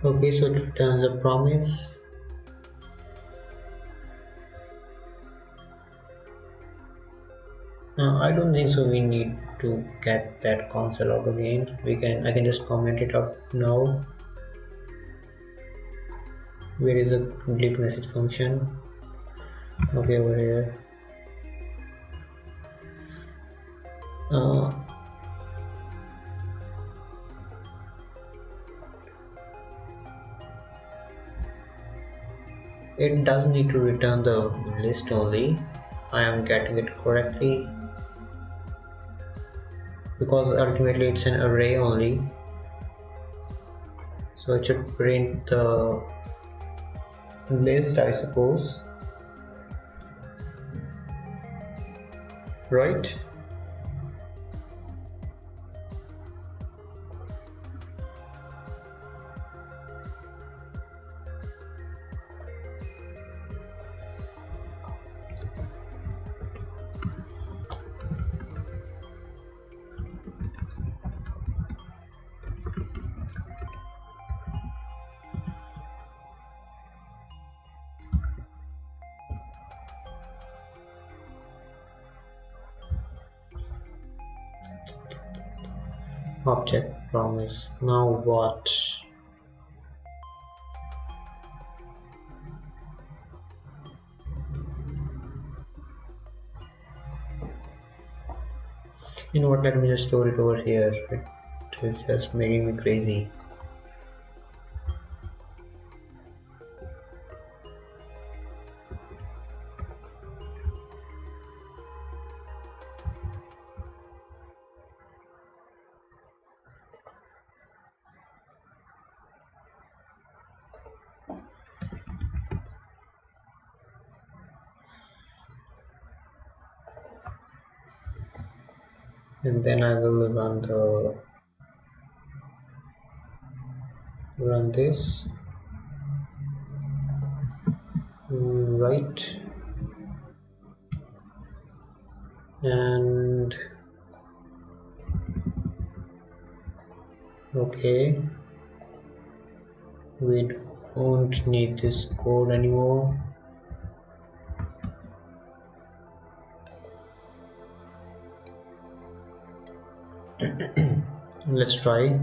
Okay, so it returns a promise. I don't think so. We need to get that console out again. I can just comment it out now. Where is the complete message function? Okay, over here. Uh, it does need to return the list only. I am getting it correctly, because ultimately it's an array only, so it should print the list, I suppose, right? Object promise. Now what? You know what, let me just store it over here. It is just making me crazy. And then I will run this, right, and okay, we don't need this code anymore. Let's try.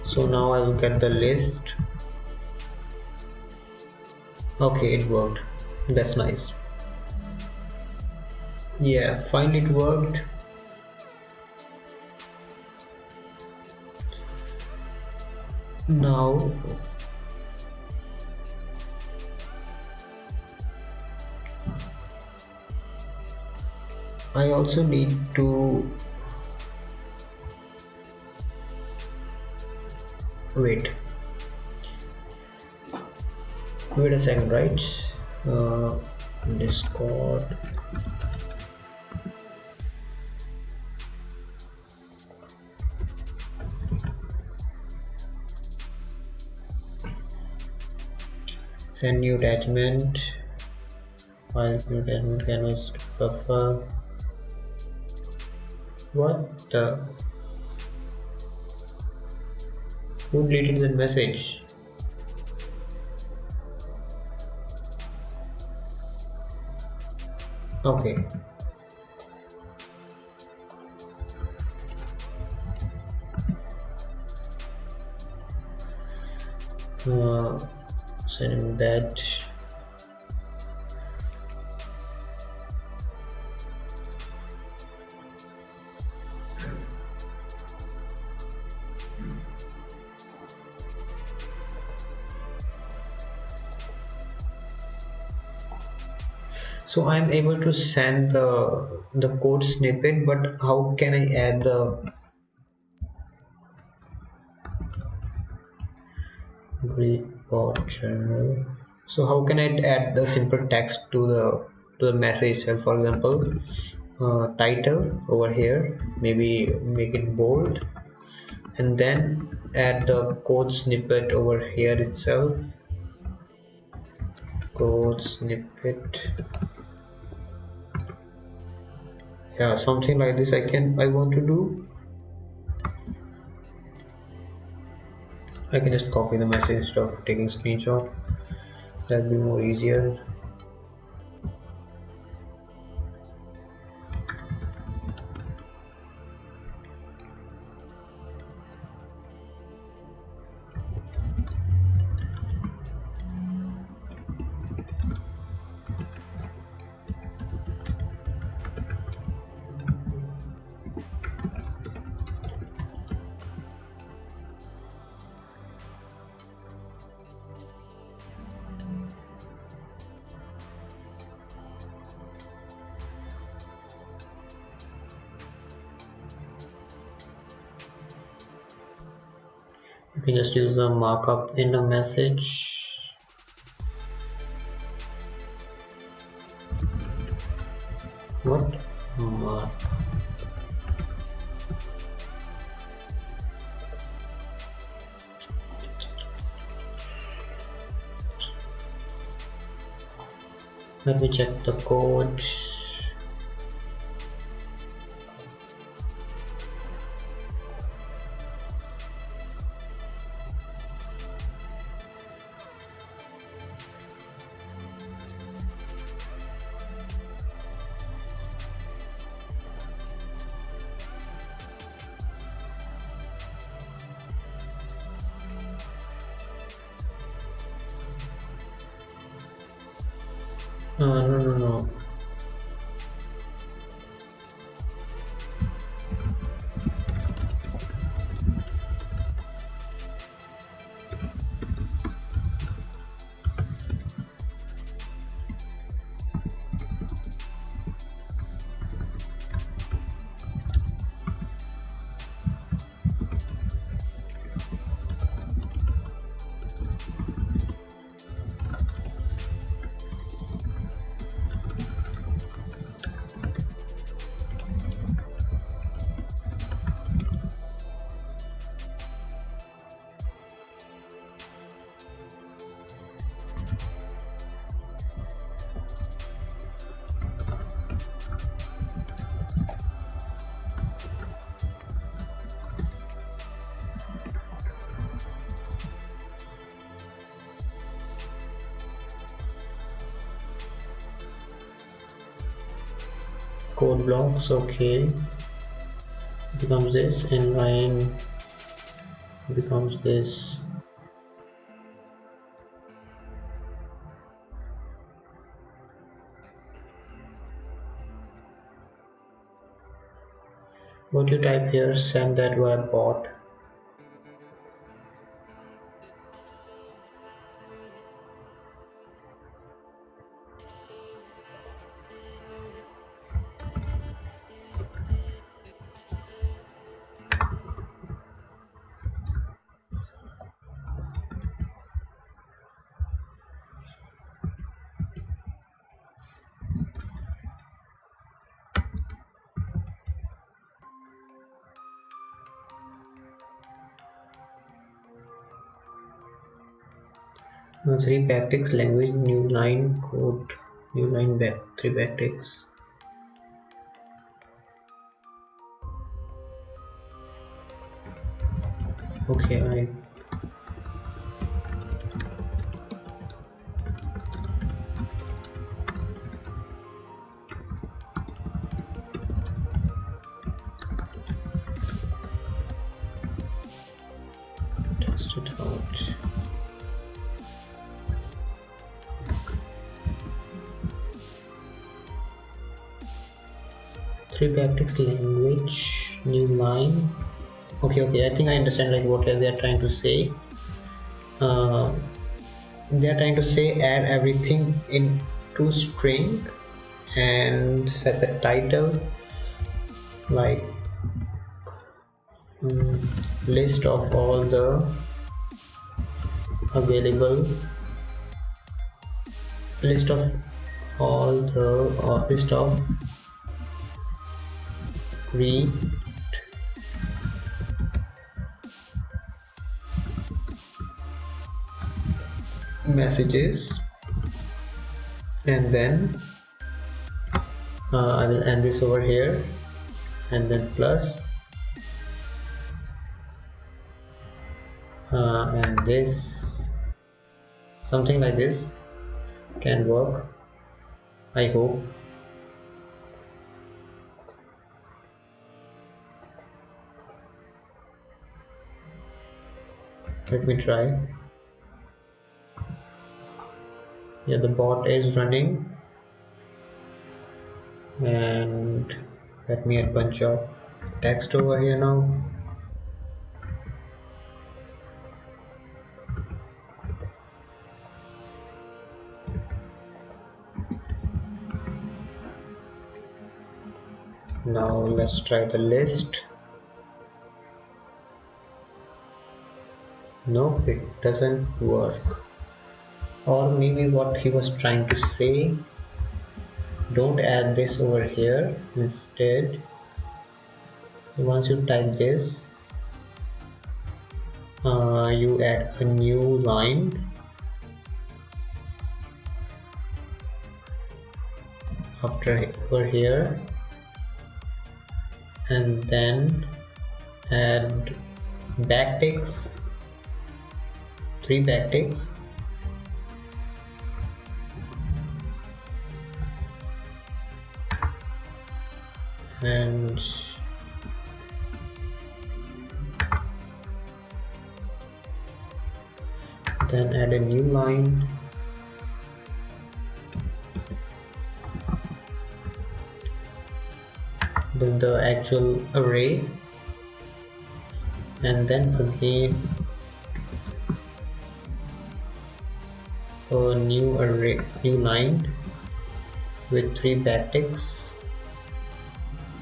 So now I will get the list. Okay, it worked. That's nice. Yeah, finally it worked. Now I also need to wait. Wait a second, right? Uh, Discord. Send new attachment. File new attachment canvas buffer. What the? Who deleted the message? Okay. Send that. So I'm able to send the code snippet, but how can I add the GreetBot channel? So how can I add the simple text to the message itself? For example, title over here, maybe make it bold, and then add the code snippet over here itself. Code snippet. Yeah, something like this. I want to do. I can just copy the message instead of taking screenshot. That'll be more easier. You can just use the markup in the message. What? Mark. Let me check the code. No. Code blocks, okay. Becomes this, and line becomes this. What you type here, send that via bot. Three backticks, language, new line, code, new line, back, three backticks. Okay, I test it out. Three backticks, language, new line. Okay, I think I understand like what they are trying to say. They are trying to say add everything into string and set the title like list of all the available list of all the list of read messages, and then I will end this over here, and then plus and this, something like this can work, I hope. Let me try. Yeah, the bot is running, and let me add a bunch of text over here now. Now let's try the list. Nope, it doesn't work. Or maybe what he was trying to say, don't add this over here. Instead, once you type this, you add a new line after over here, and then add backticks, three backticks, and then add a new line, then the actual array, and then again a new array, new line with three backticks,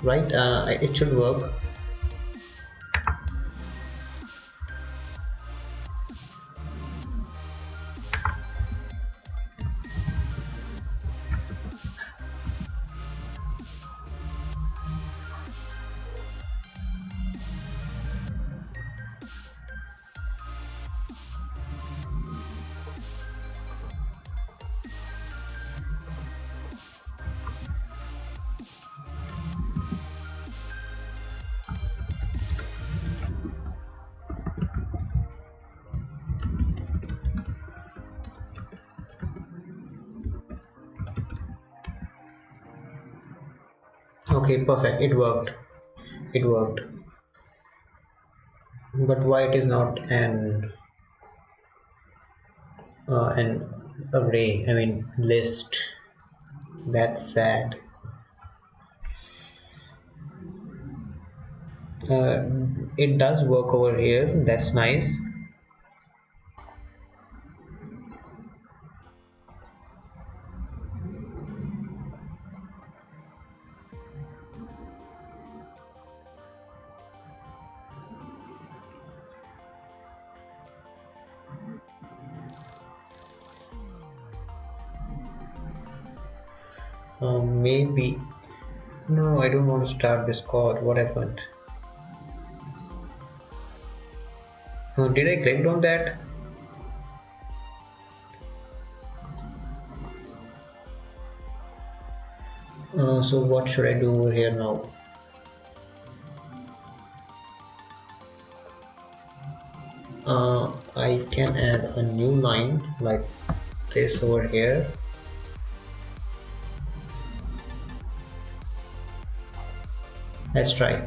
right? It should work. Okay, perfect, it worked. It worked. But why it is not an array, I mean list? That's sad. uh, it does work over here. That's nice. Maybe. No, I don't want to start Discord. What happened? Did I click on that? So what should I do over here now? I can add a new line like this over here. Let's try.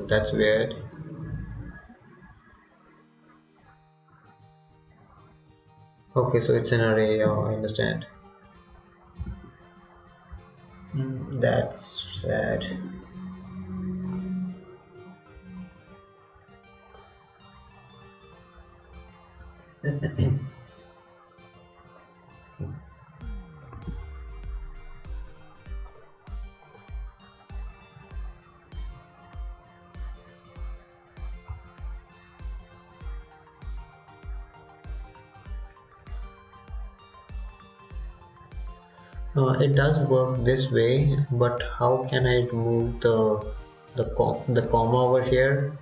That's weird. Okay, so it's an array. Oh, I understand. That's sad. It does work this way, but how can I remove the comma over here?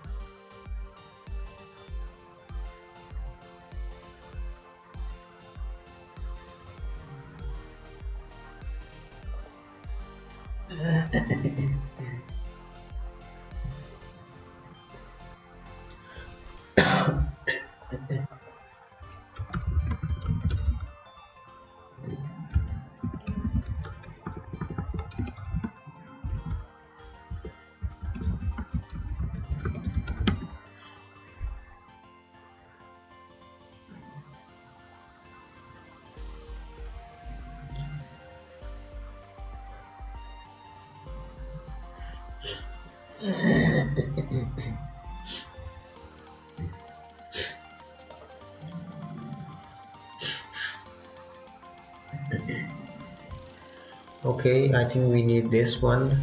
Okay, I think we need this one.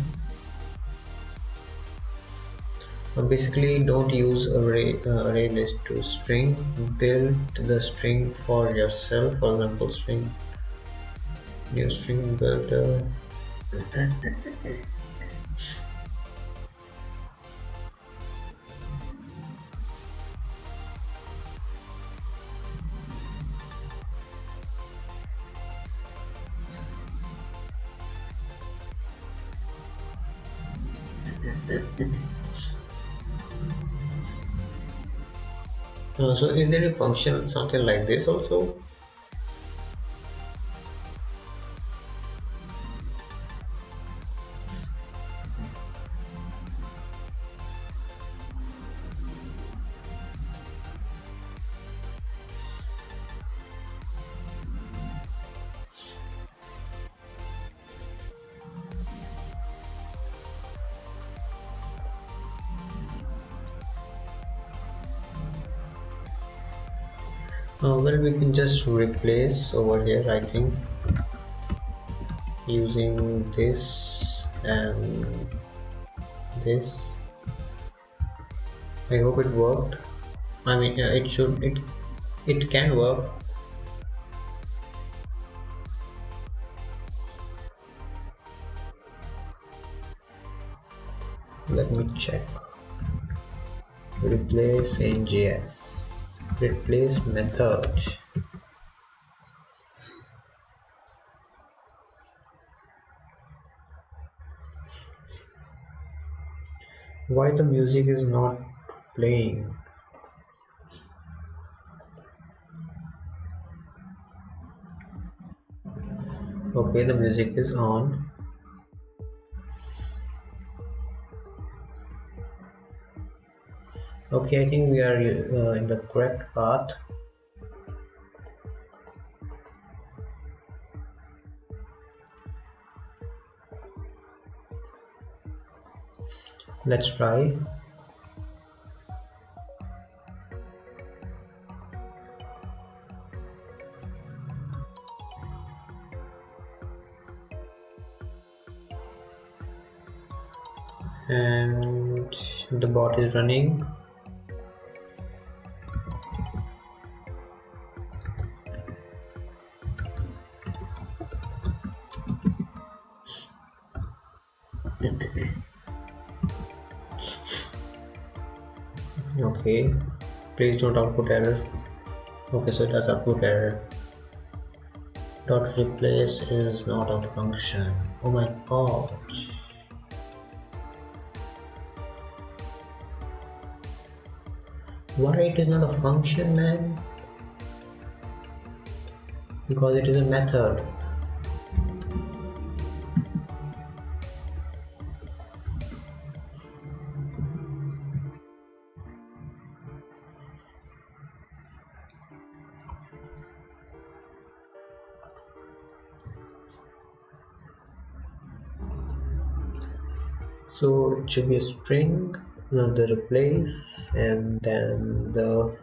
Basically, don't use array list to string. Build the string for yourself. For example, string new string builder. So is there a function something like this also? Well, we can just replace over here, I think, using this and this. I hope it worked. I mean, it can work. Let me check. Replace in JS. Replace method. Why the music is not playing? Okay, the music is on. Okay, I think we are in the correct path. Let's try. And the bot is running. Okay, please don't output error. Okay, so it does output error. Dot replace is not a function. Oh my god. Why it is not a function, man? Because it is a method. So it should be a string, the replace, and then the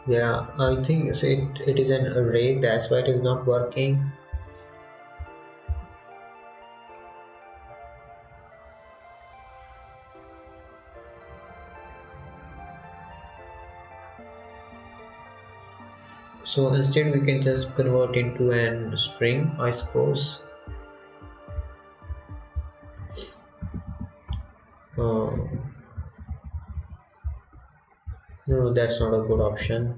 yeah. I think so it is an array. That's why it is not working. So instead, we can just convert into an string, I suppose. Uh, no, that's not a good option.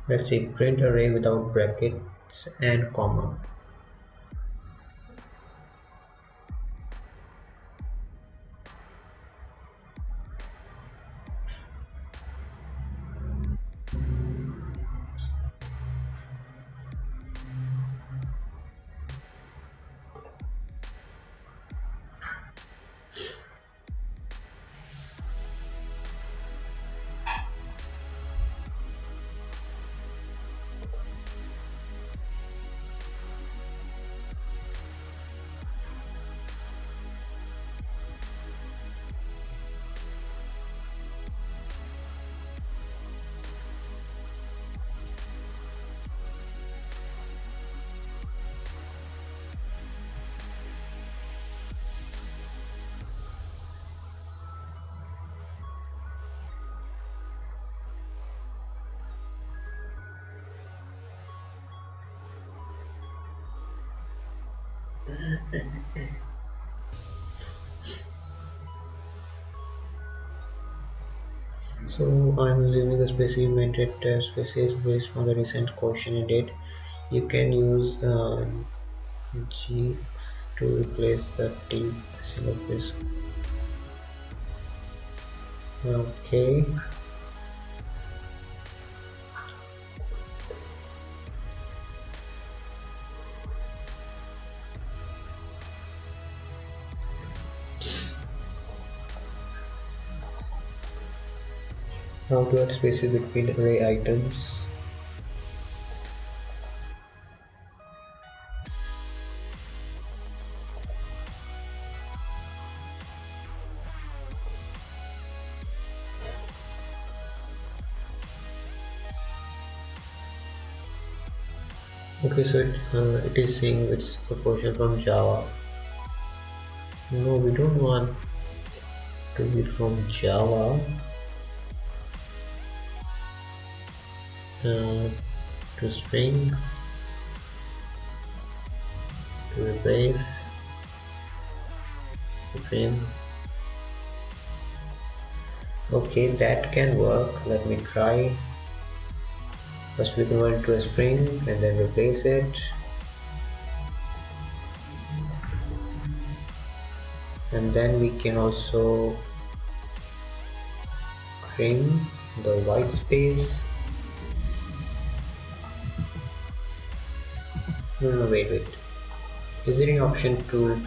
Let's say print array without brackets and comma. So I'm assuming the specific species based on the recent question in date. You can use Gx to replace the teeth syllabus. Okay. How to add spaces between array items. Okay, so it is saying it's the portion from Java. No, we don't want to be from Java. To string, to replace, to frame. Okay, that can work. Let me try. First we convert it to a string and then replace it, and then we can also trim the white space. No, wait. Is there any option to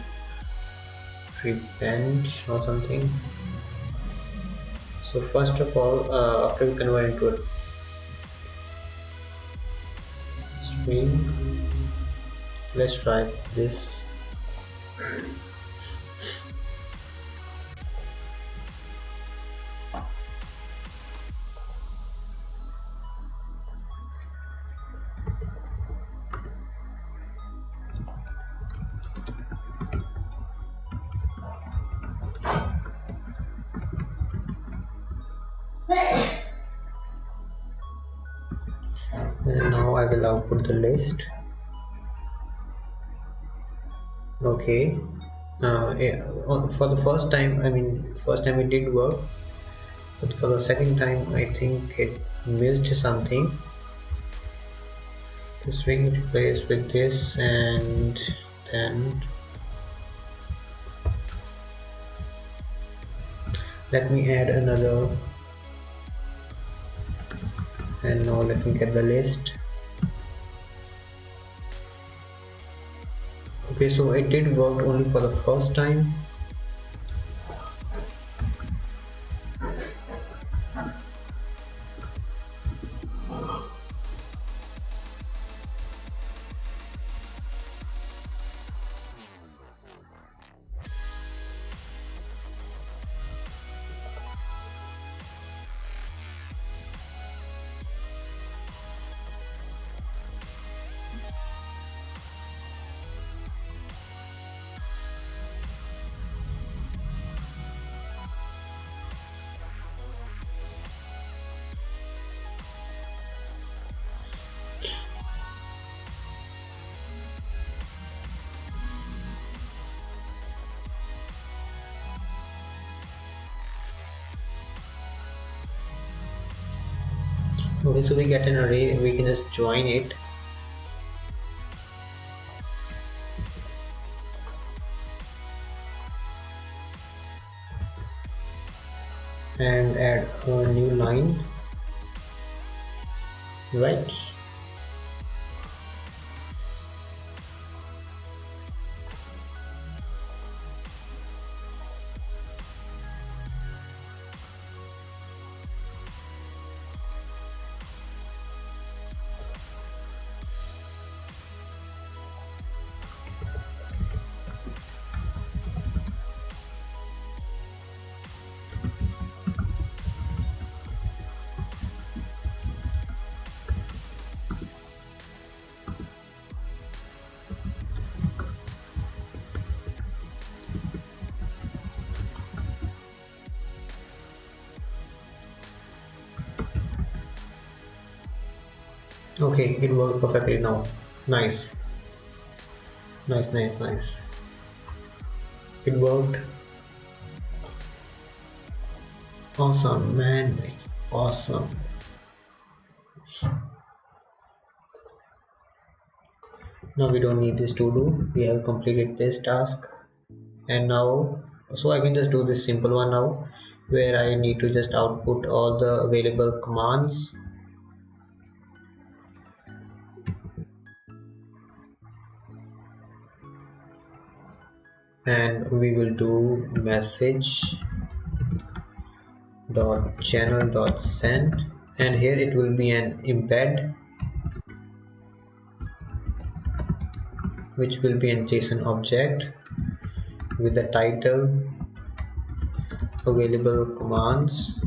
prevent or something? So first of all, after we convert into a string, let's try this. And now I will output the list. Okay, yeah, for the first time, first time it did work, but for the second time I think it missed something. The string replaced with this, and then let me add another, and now let me get the list. Okay, so it did work only for the first time. Okay, so we get an array, we can just join it. And add a new line, right? Okay, it worked perfectly now. Nice. Nice. It worked. Awesome, man. It's awesome. Now we don't need this to do. We have completed this task. And now, so I can just do this simple one now, where I need to just output all the available commands. And we will do message dot channel dot send, and here it will be an embed, which will be a JSON object with the title, available commands,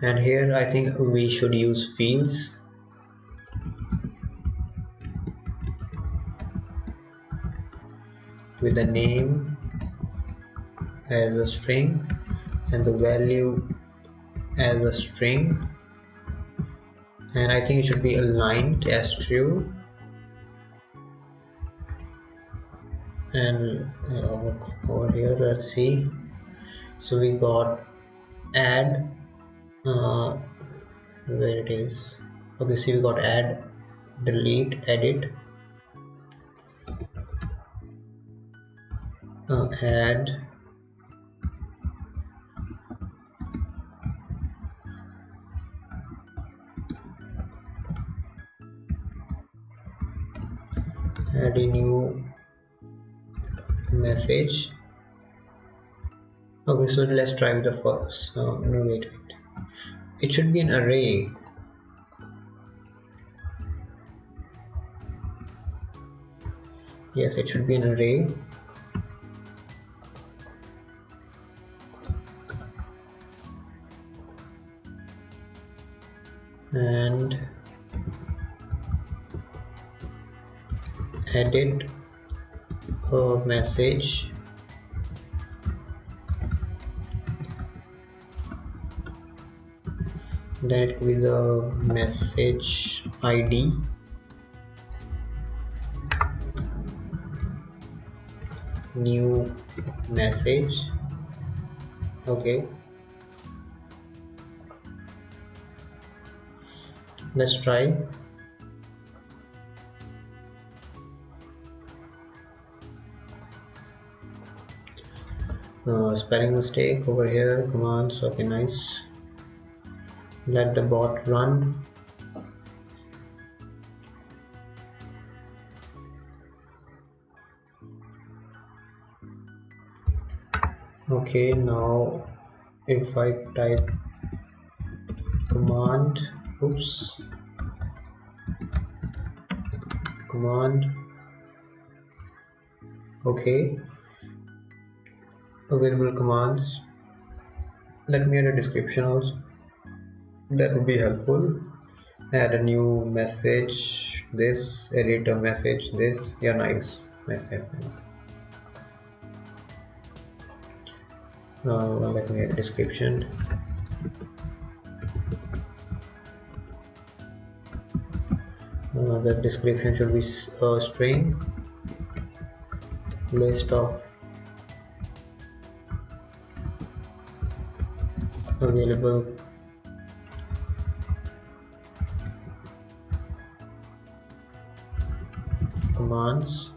and here I think we should use fields. With the name as a string and the value as a string, and I think it should be aligned as true. And over here, let's see, So we got add, where it is. Okay, so we got add, delete, edit, add, add a new message. Okay, so let's try with the first. No, wait. It should be an array. Yes, it should be an array. And edit a message that with the message ID, new message. Okay, let's try. Spelling mistake over here, commands. Okay, nice. Let the bot run. Okay, now if I type command, command, okay, available commands. Let me add a description also, that would be helpful. Add a new message, this, edit a message, this. Yeah, nice. Let me add a description. The description should be string, list of available commands,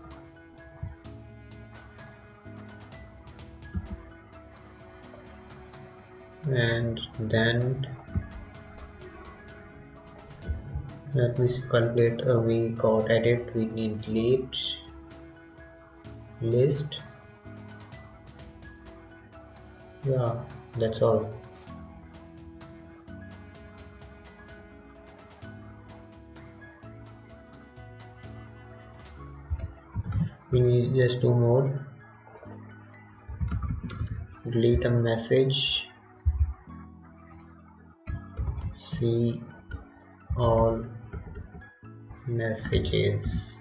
and then let me calculate. We got edit, we need delete, list. Yeah, that's all. We need just two more. Delete a message, see all messages.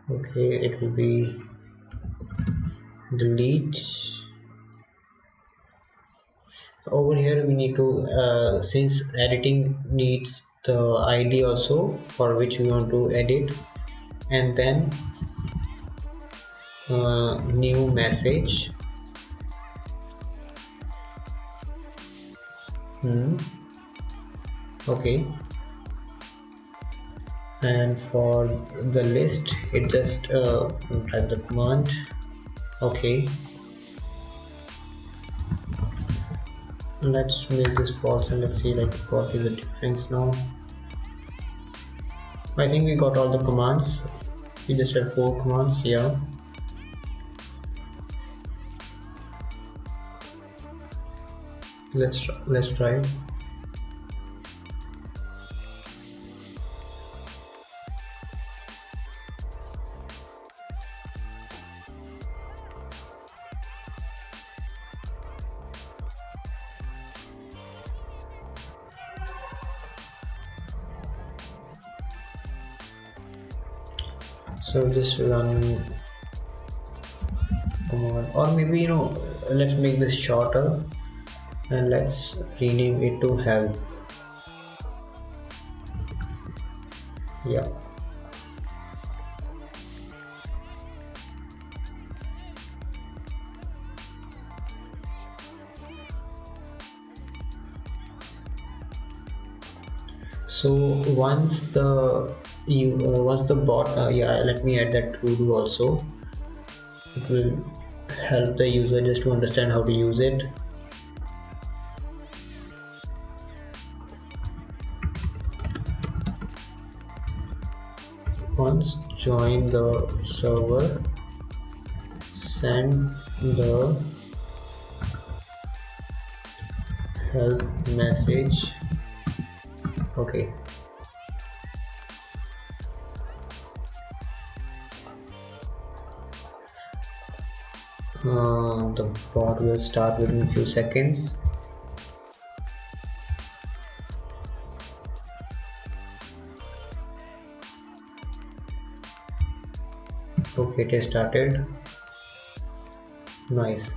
Okay, it will be delete. Over here we need to since editing needs the ID also for which we want to edit, and then new message. Okay, and for the list it just type the command. Okay, let's make this false and let's see like what is the difference now. I think we got all the commands. We just had 4 commands here. Let's try. So just run command, or maybe let's make this shorter and let's rename it to help. Yeah. So once the bot, yeah, let me add that to do also. It will help the user just to understand how to use it. Once join the server, send the help message. Okay. The bot will start within a few seconds. Okay, it has started. Nice.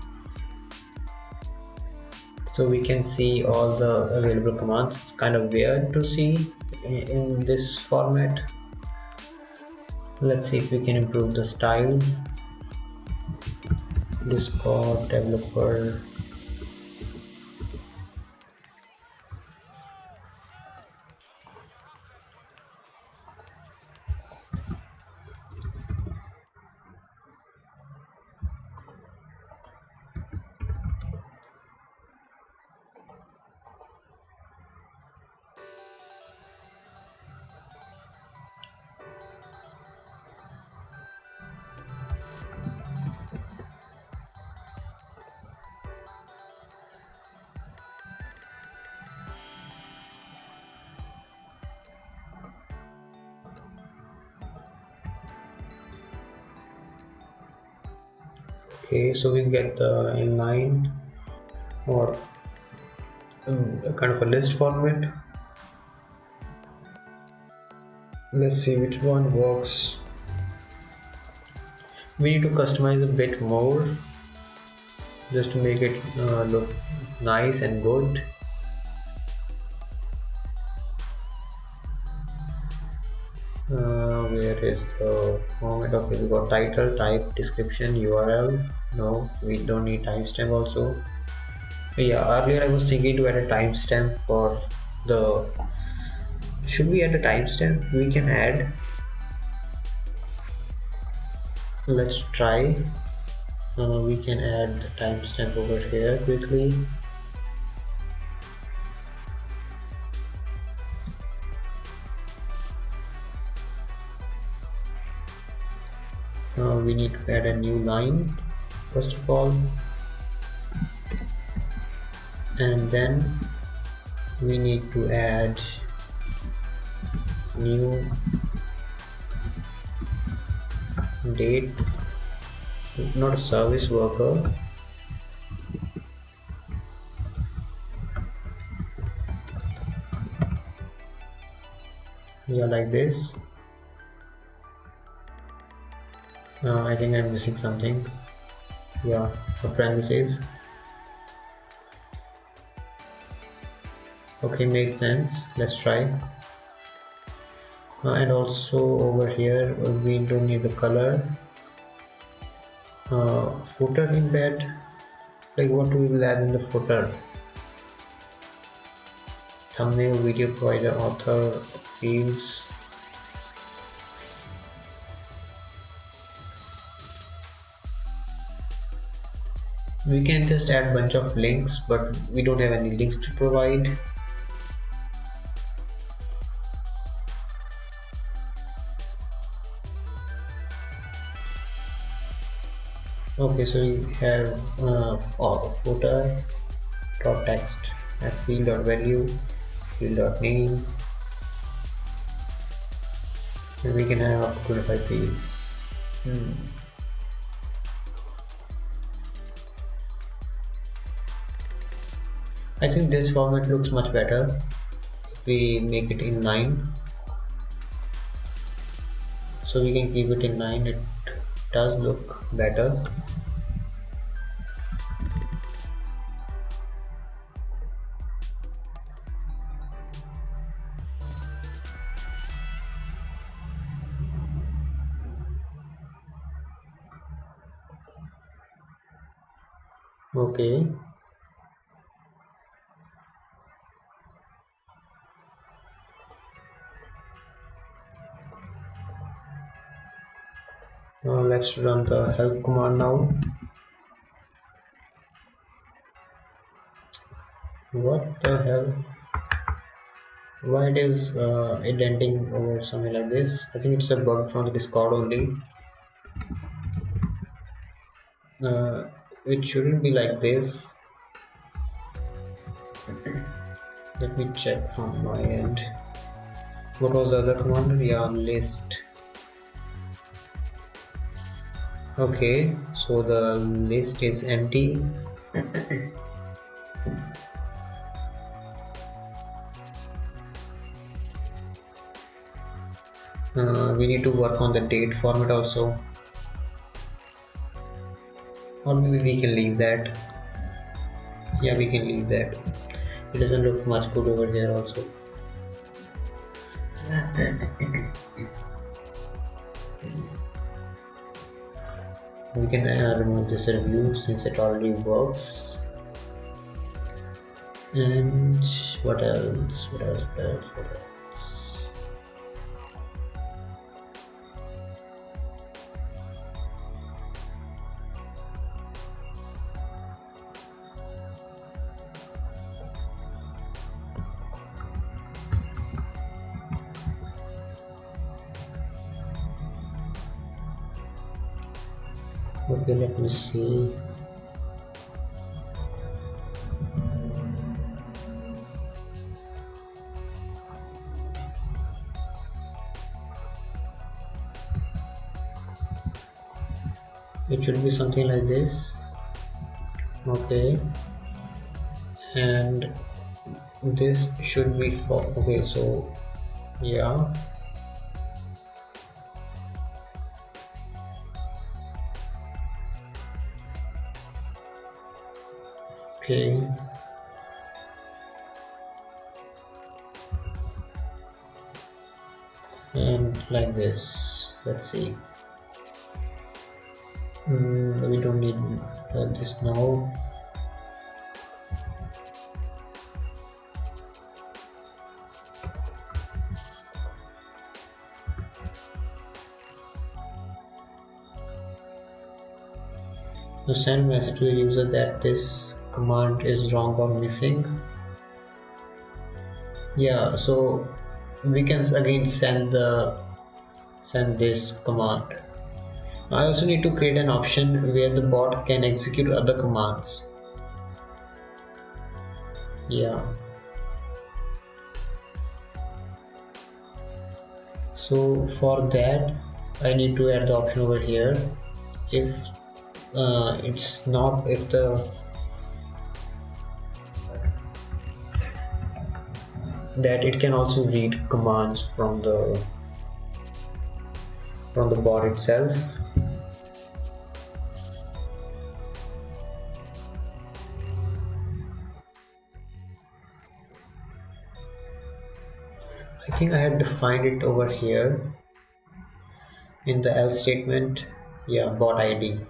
So we can see all the available commands. It's kind of weird to see in this format. Let's see if we can improve the style. Discord developer. Okay, so we get the inline or kind of a list format. Let's see which one works. We need to customize a bit more just to make it look nice and good. Where is the format? Okay, we got title, type, description, URL. No, we don't need timestamp also. Yeah, earlier I was thinking to add a timestamp for the. Should we add a timestamp? We can add. Let's try. We can add the timestamp over here quickly. We need to add a new line first of all, and then we need to add new date, not a service worker. Yeah, like this. I think I'm missing something. Yeah, for parentheses. Okay, makes sense. Let's try. And also over here we don't need the color. Footer embed. Like what we will add in the footer? Thumbnail, video provider, author, fields. We can just add a bunch of links, but we don't have any links to provide. Okay, so we have footer, dot text, field.value, field.name, and we can have up to 25 fields. I think this format looks much better if we make it inline. So we can keep it inline, it does look better. Okay. Let's run the help command now. What the hell? Why it is indenting or something like this? I think it's a bug from the Discord only. Uh, it shouldn't be like this. Let me check from my end. What was the other command? Yeah, list. Okay, so the list is empty. We need to work on the date format also, or maybe we can leave that. Yeah, we can leave that. It doesn't look much good over here also. We can remove this review since it already works. And what else? What else? What else? What else? Okay, let me see. It should be something like this. Okay, and this should be for, okay, so yeah, okay, and like this. Let's see. We don't need this now. To send message to the user that this command is wrong or missing. Yeah, so we can again send this command. I also need to create an option where the bot can execute other commands. Yeah. So for that, I need to add the option over here. If it's not, if the that it can also read commands from the bot itself. I think I had defined it over here in the else statement. Yeah, bot ID.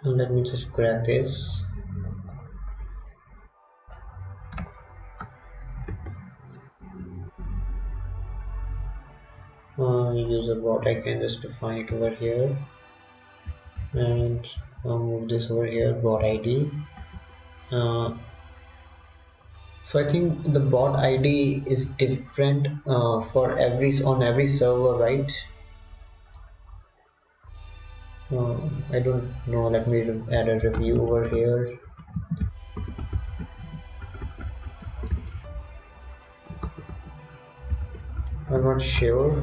Let me just grab this. User bot, I can just define it over here and move this over here, bot ID. So I think the bot ID is different for every server, right? I don't know. Let me add a review over here. I'm not sure.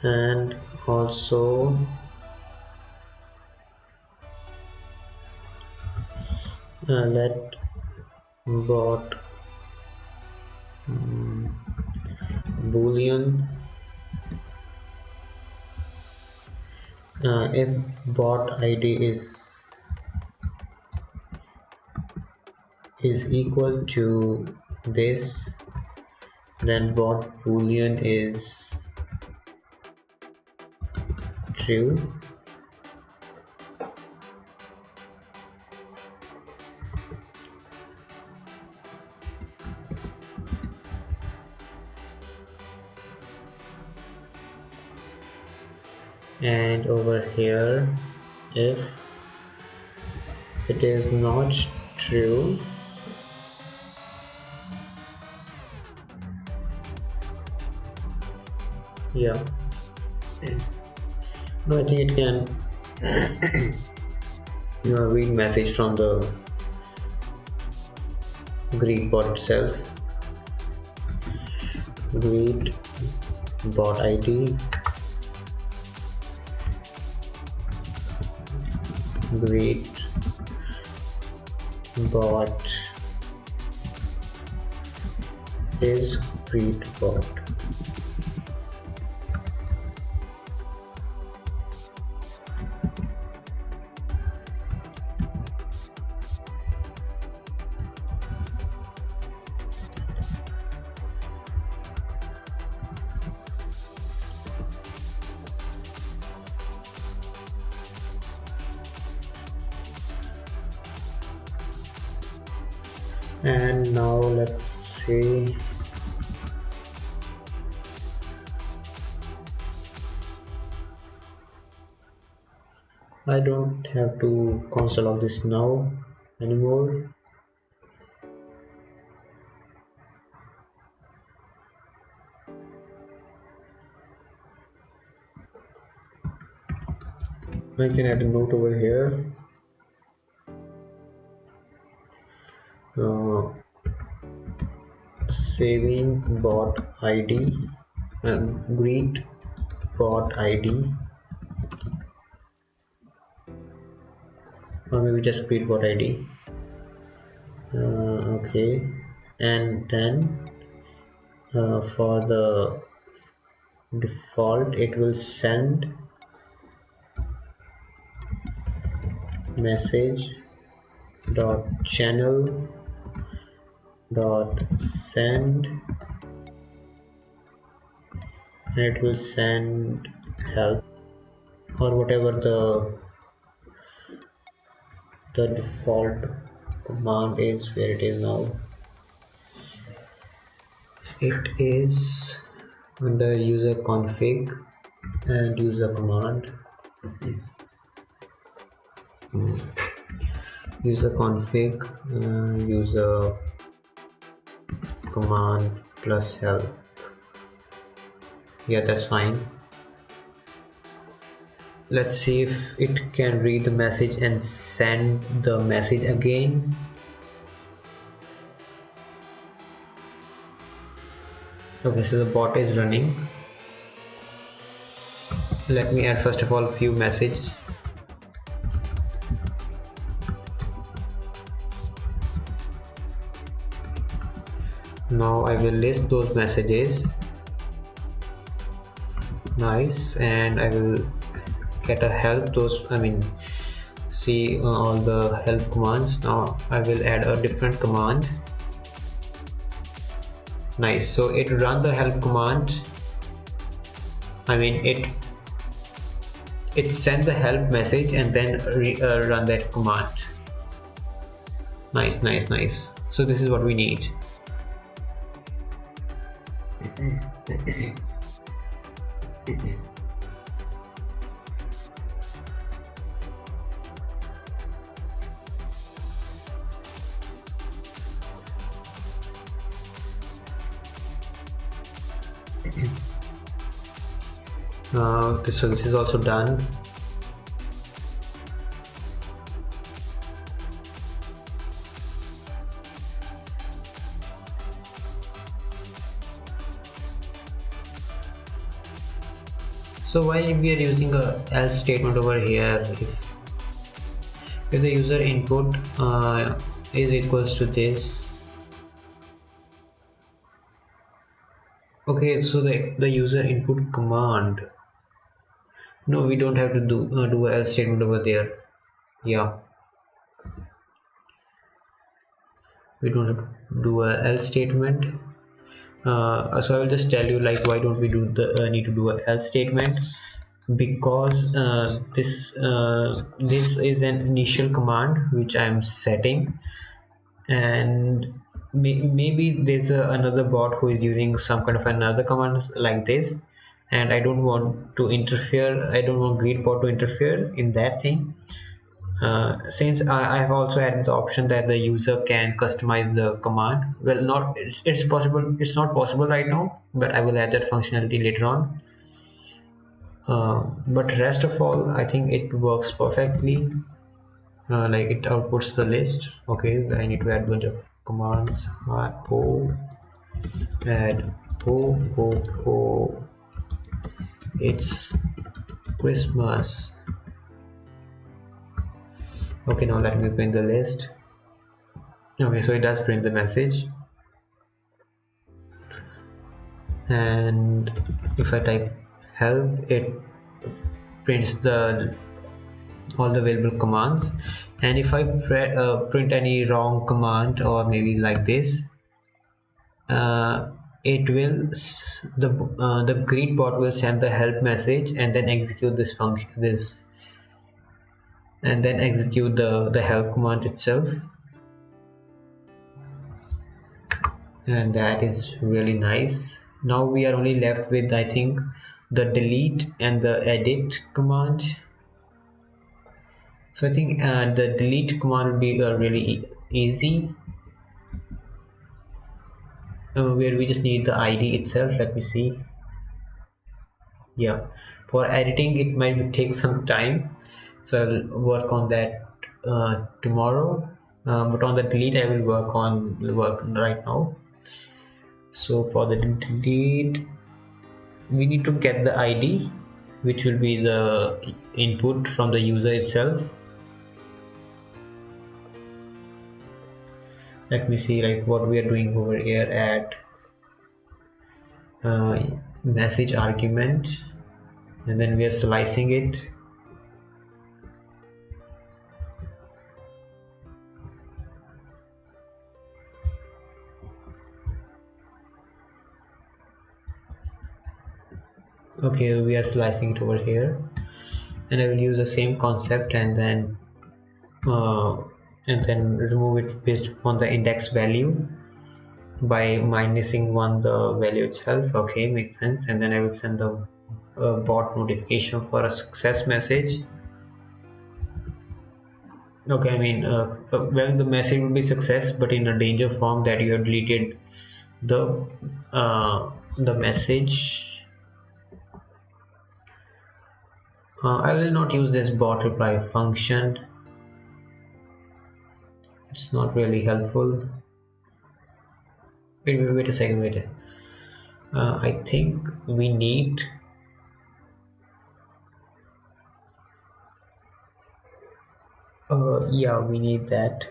And also let bot boolean if bot id is equal to this, then bot boolean is true. And over here, if it is not true, yeah, no, I think it can read message from the GreetBot itself. GreetBot ID, GreetBot is GreetBot. And now let's see. I don't have to console log this now anymore. I can add a note over here. Saving bot ID and greet bot ID, or maybe just greet bot ID. Okay, and then for the default it will send message dot channel dot send, and it will send help or whatever the default command is, where it is now. It is under user config and user command. User config, user command plus help. Yeah, that's fine. Let's see if it can read the message and send the message again. Okay, so the bot is running. Let me add first of all a few messages. Now I will list those messages. Nice, and I will get a help see all the help commands. Now I will add a different command. Nice, so it run the help command. It send the help message and then run that command. Nice. So this is what we need. So this is also done. So why we are using a else statement over here? If the user input is equals to this, Okay, so the user input command. No, we don't have to do a else statement over there. Yeah, we don't have to do a else statement. So I will just tell you like why don't we do the need to do a else statement, because this is an initial command which I am setting, and maybe there's another bot who is using some kind of another command like this, and I don't want to interfere. I don't want GreetBot to interfere in that thing. Since I have also added the option that the user can customize the command. Well, not it's possible. It's not possible right now, but I will add that functionality later on. But rest of all, I think it works perfectly. Like it outputs the list. Okay, I need to add bunch of commands. Add it's Christmas. Okay, now let me print the list. Okay, so it does print the message, and if I type help, it prints the all the available commands. And if I print any wrong command, or maybe like this, it will the GreetBot will send the help message and then execute this function, and then execute the help command itself. And that is really nice. Now we are only left with, I think, the delete and the edit command. So I think the delete command would be really easy, where we just need the ID itself. Let me see. Yeah, for editing it might take some time, so I'll work on that tomorrow. But on the delete I will work right now. So for the delete, we need to get the ID, which will be the input from the user itself. Let me see like what we are doing over here at message argument, and then we are slicing it. Okay, we are slicing it over here, and I will use the same concept and then remove it based on the index value by minusing one the value itself. Okay, makes sense. And then I will send the bot notification for a success message. Okay, I mean well, the message will be success, but in a danger form that you have deleted the message. I will not use this bot reply function. It's not really helpful. Wait a second. I think we need yeah, we need that,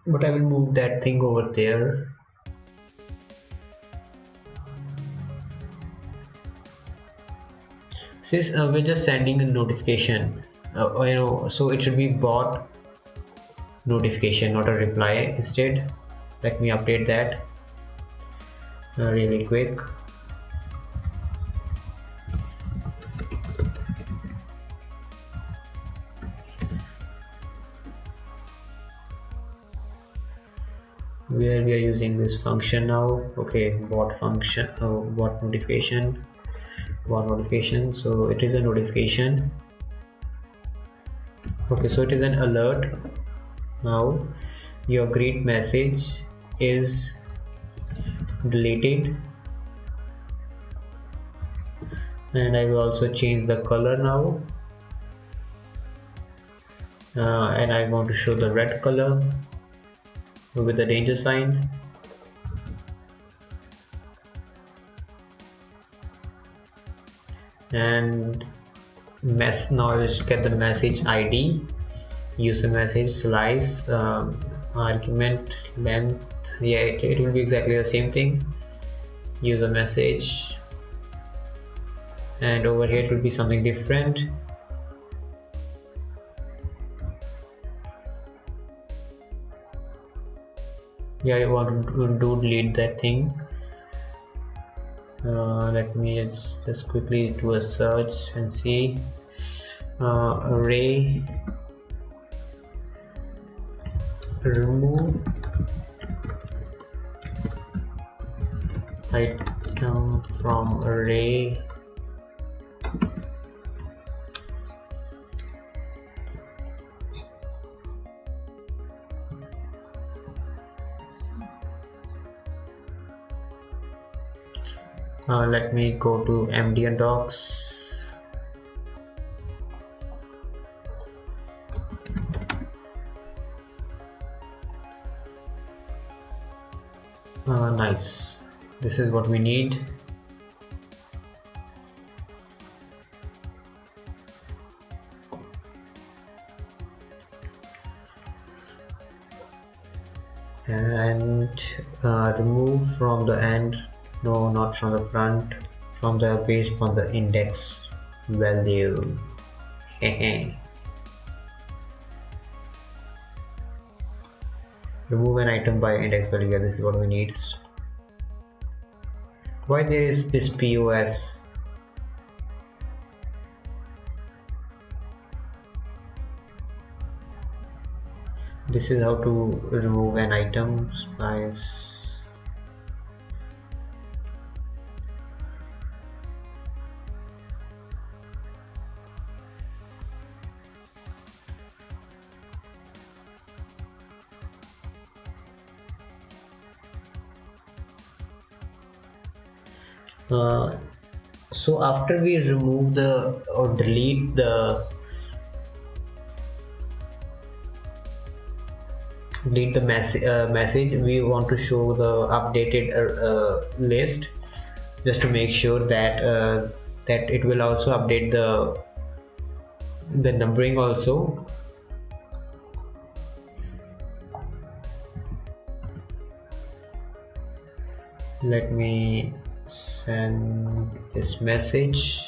but I will move that thing over there. Since we're just sending a notification, so it should be bot notification, not a reply instead. Let me update that really quick. Where we are using this function now. Okay, bot function, bot notification. So it is a notification. Okay, so it is an alert. Now your greet message is deleted, and I will also change the color now, and I want to show the red color with the danger sign. And now I will get the message ID, user message, slice, argument length. Yeah, it will be exactly the same thing. user message, and over here it will be something different. Yeah, I want to do delete that thing. Let me just quickly do a search and see. Array remove item from array. Let me go to MD docs. Nice. This is what we need. And remove from the end. No, not from the front. From the based on the index value. Remove an item by index value. Yeah, this is what we need. Why there is this POS? This is how to remove an item. Spice. So after we remove the or delete the message, we want to show the updated list, just to make sure that that it will also update the numbering also. Let me send this message.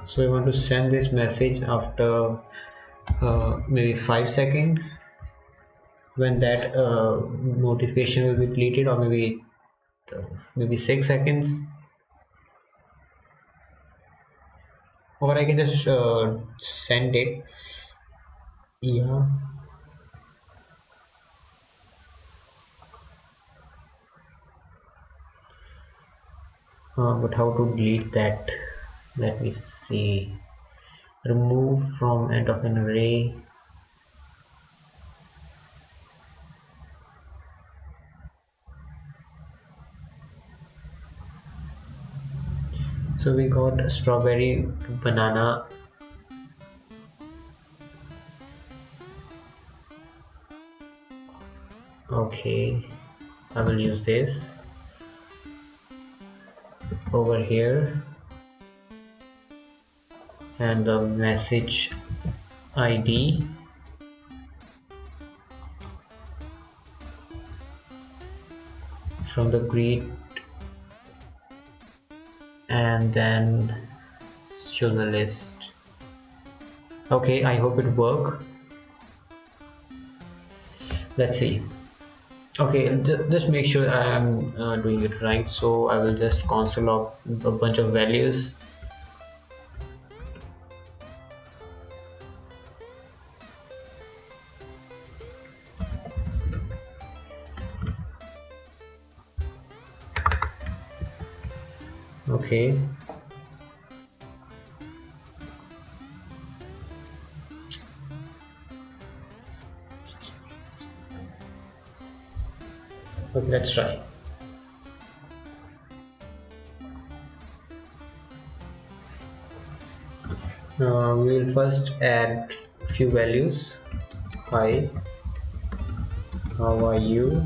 So I want to send this message after maybe 5 seconds, when that notification will be deleted, or maybe 6 seconds. Or I can just send it. Yeah. But how to delete that? Let me see. Remove from end of an array. So we got strawberry, banana. Okay, I will use this over here, and the message ID from the greet, and then show the list. Okay, I hope it work. Let's see. Okay, just make sure I am doing it right. So I will just console log a bunch of values. Okay. Okay, let's try. We will first add a few values. Hi, how are you?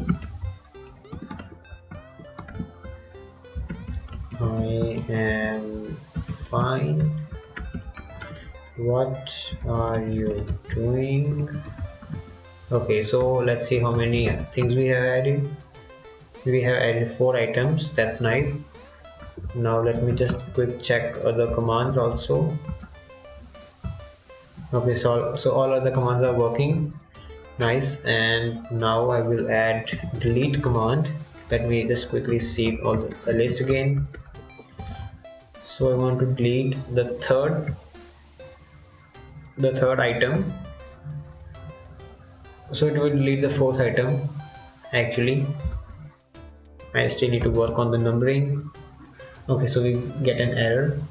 I am fine. What are you doing? Okay, so let's see how many things we have added. We have added 4 items. That's nice. Now let me just quick check other commands also. Okay, so all other commands are working. Nice. And now I will add delete command. Let me just quickly see all the list again. So I want to delete the third item. So it will delete the fourth item. Actually, I still need to work on the numbering. Okay, so we get an error.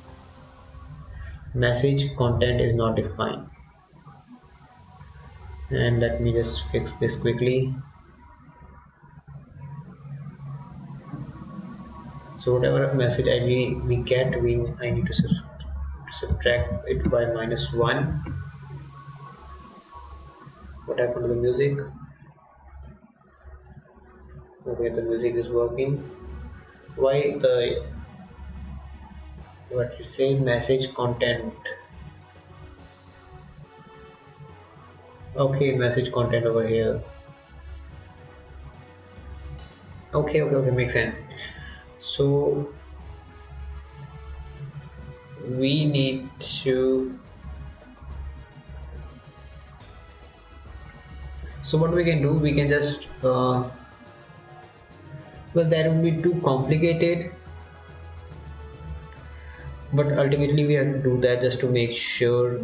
Message content is not defined. And let me just fix this quickly. So whatever message ID we get, I need to subtract it by -1. What happened to the music? Okay, the music is working. Why the what you say message content? Okay, message content over here. Okay, makes sense. So we need to. So what we can do, we can just well, that would be too complicated, but ultimately we have to do that just to make sure.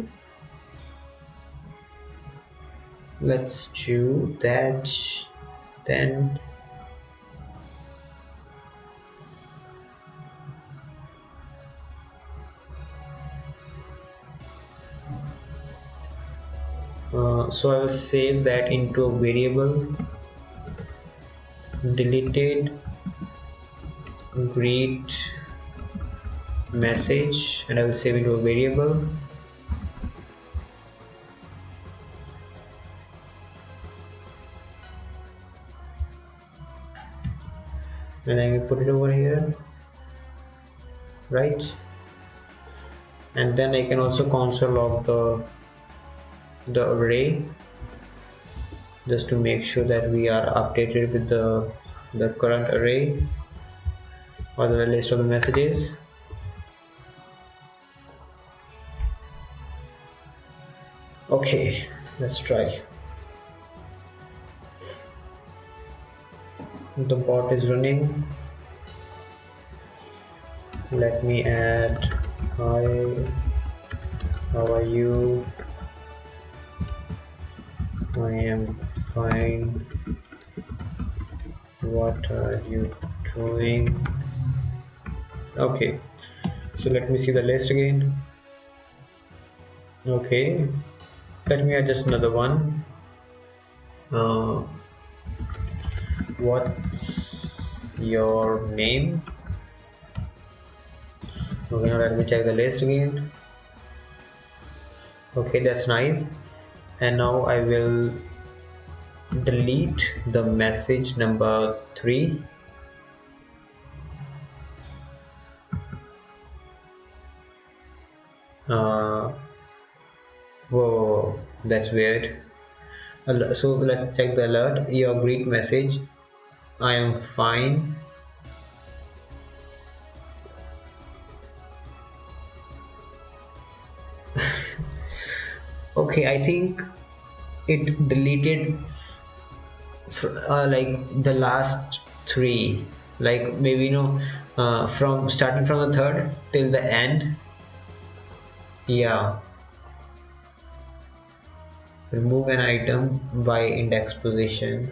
Let's do that then. So I will save that into a variable deleted greet message, and I will save into a variable. And I will put it over here, right? And then I can also console log the array just to make sure that we are updated with the current array or the list of the messages. Okay, let's try. The bot is running. Let me add hi, how are you? I am fine. What are you doing? Okay, so let me see the list again. Okay, let me add just another one. What's your name? Okay, now let me check the list again. Okay, that's nice. And now I will delete the message number 3. Whoa, that's weird. So let's check the alert. Your greet message, I am fine. Okay, I think it deleted like the last 3, like maybe from starting from the third till the end. Yeah, remove an item by index position.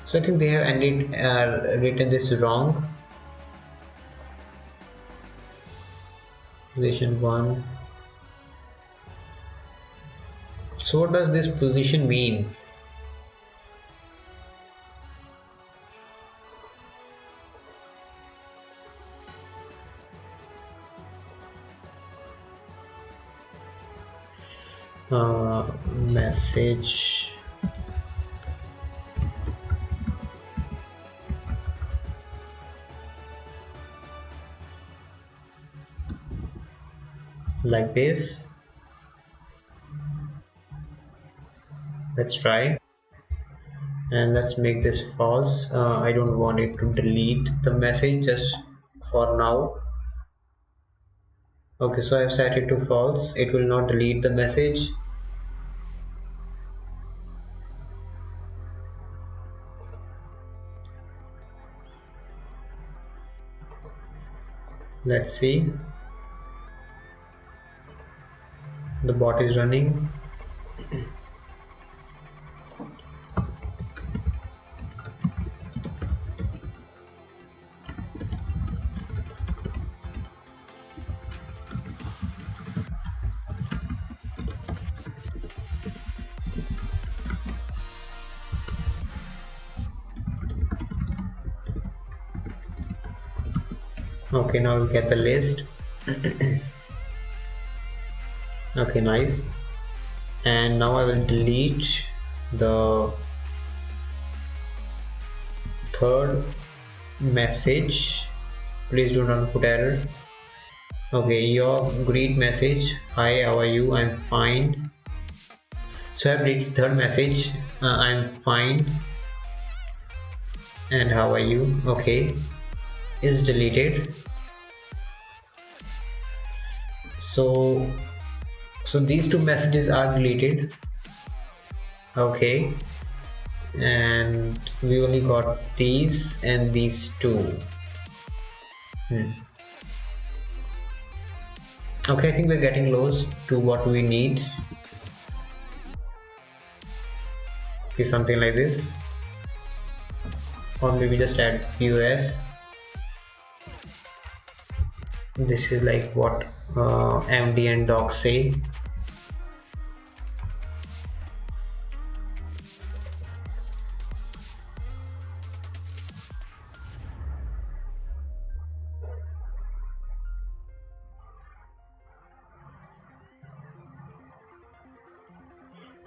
So I think they have written this wrong. Position 1. So what does this position mean? Message like this. Let's try, and let's make this false. I don't want it to delete the message just for now. Okay, so I've set it to false. It will not delete the message. Let's see. The bot is running. Okay, now we'll get the list. Okay, nice. And now I will delete the third message. Please do not put error. Okay, your greet message. Hi, how are you? I'm fine. So I've read third message. I'm fine. And how are you? Okay, is deleted. So these two messages are deleted. Okay, and we only got these and these two. Okay, I think we're getting close to what we need. Okay, something like this, or maybe just add POS. This is like what MD and doc say.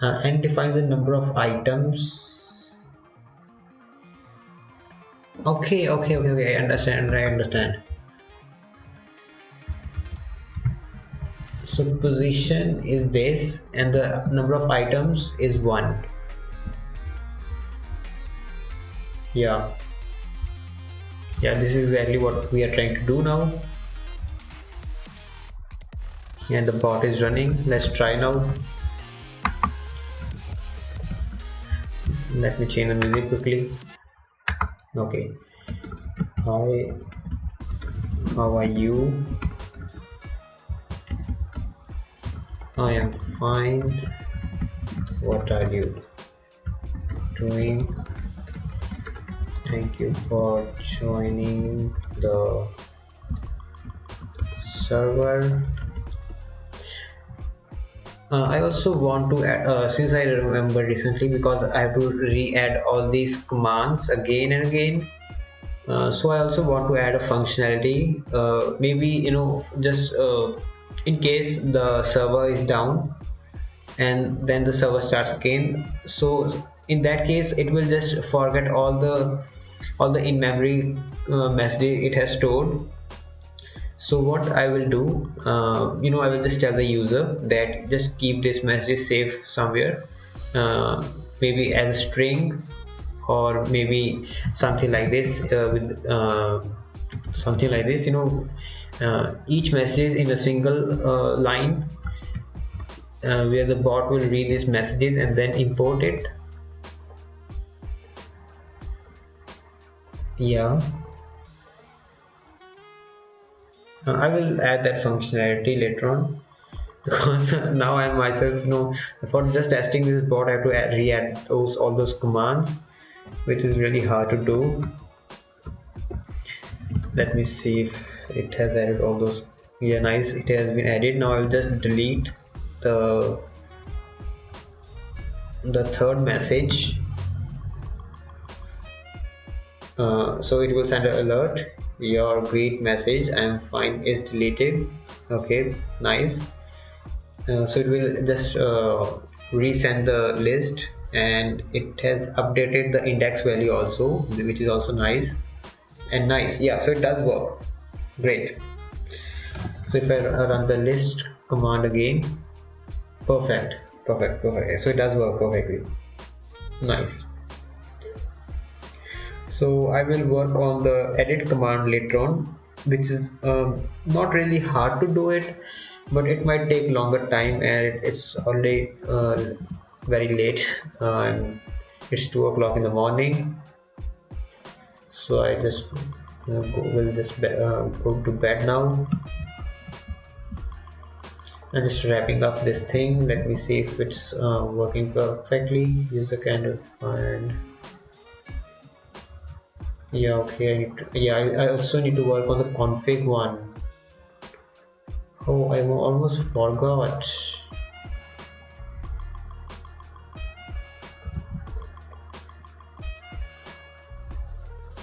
And defines the number of items. Okay, I understand. So position is this and the number of items is 1. Yeah, this is exactly what we are trying to do now. And the bot is running. Let's try now. Let me change the music quickly. Okay, hi, how are you? I am fine. What are you doing? Thank you for joining the server. I also want to add, since I remember recently, because I have to re-add all these commands again and again. So I also want to add a functionality. Maybe just in case the server is down and then the server starts again. So in that case, it will just forget all the in-memory messages it has stored. So what I will do, I will just tell the user that just keep this message safe somewhere, maybe as a string, or maybe something like this, with something like this. Each message in a single line, where the bot will read these messages and then import it. Yeah. I will add that functionality later on, because now I myself for just testing this bot I have to re-add all those commands, which is really hard to do. Let me see if it has added all those. Yeah, nice, it has been added. Now I'll just delete the third message. So it will send an alert. Your greet message I'm fine is deleted. Okay, nice. So it will just resend the list, and it has updated the index value also, which is also nice. Yeah, so it does work. Great. So if I run the list, command again. Perfect, perfect. So it does work perfectly. Nice. So I will work on the edit command later on, which is not really hard to do it, but it might take longer time, and it's already very late, and it's 2 o'clock in the morning. So I just will just go to bed now. I'm just wrapping up this thing. Let me see if it's working perfectly. User can find. Yeah, okay. I also need to work on the config one. Oh, I almost forgot.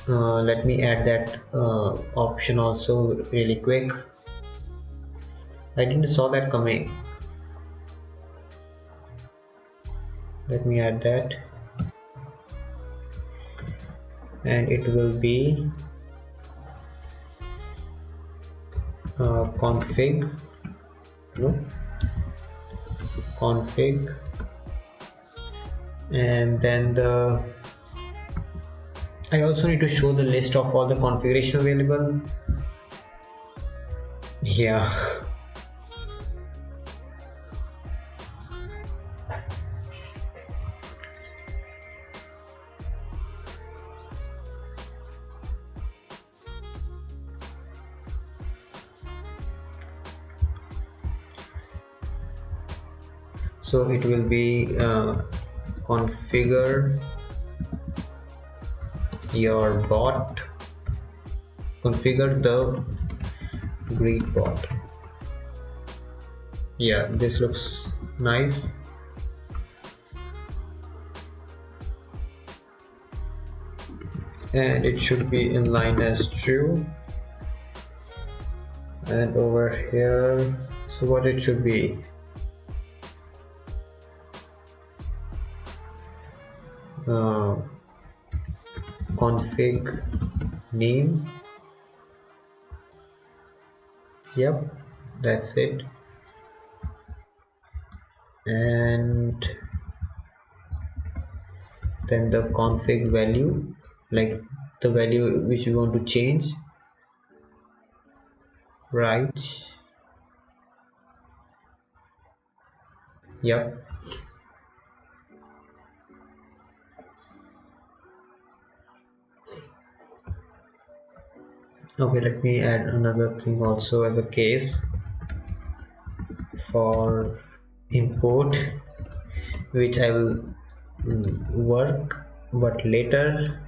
Let me add that option also really quick. I didn't saw that coming. Let me add that, and it will be config. No, config, and then I also need to show the list of all the configuration available. Yeah. So it will be configure your bot, configure the GreetBot. Yeah, this looks nice. And it should be in line as true. And over here, so what it should be, config name. Yep, that's it. And then the config value, like the value which you want to change, right? Yep. Okay, let me add another thing also as a case for import, which I will work but later.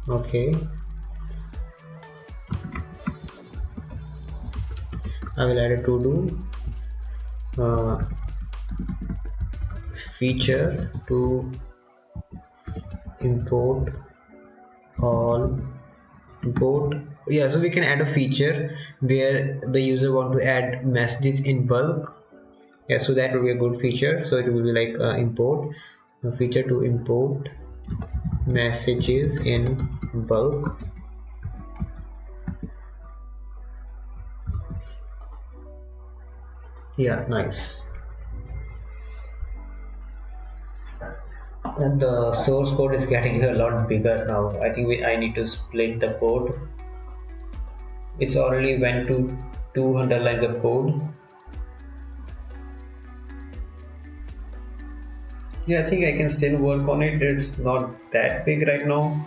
Okay, I will add a to do feature to import all import. Yeah, so we can add a feature where the user want to add messages in bulk. Yeah, so that will be a good feature. So it will be like import a feature to import messages in bulk. Yeah, nice. And the source code is getting a lot bigger now. I think I need to split the code. It's already went to 200 lines of code. Yeah, I think I can still work on it. It's not that big right now,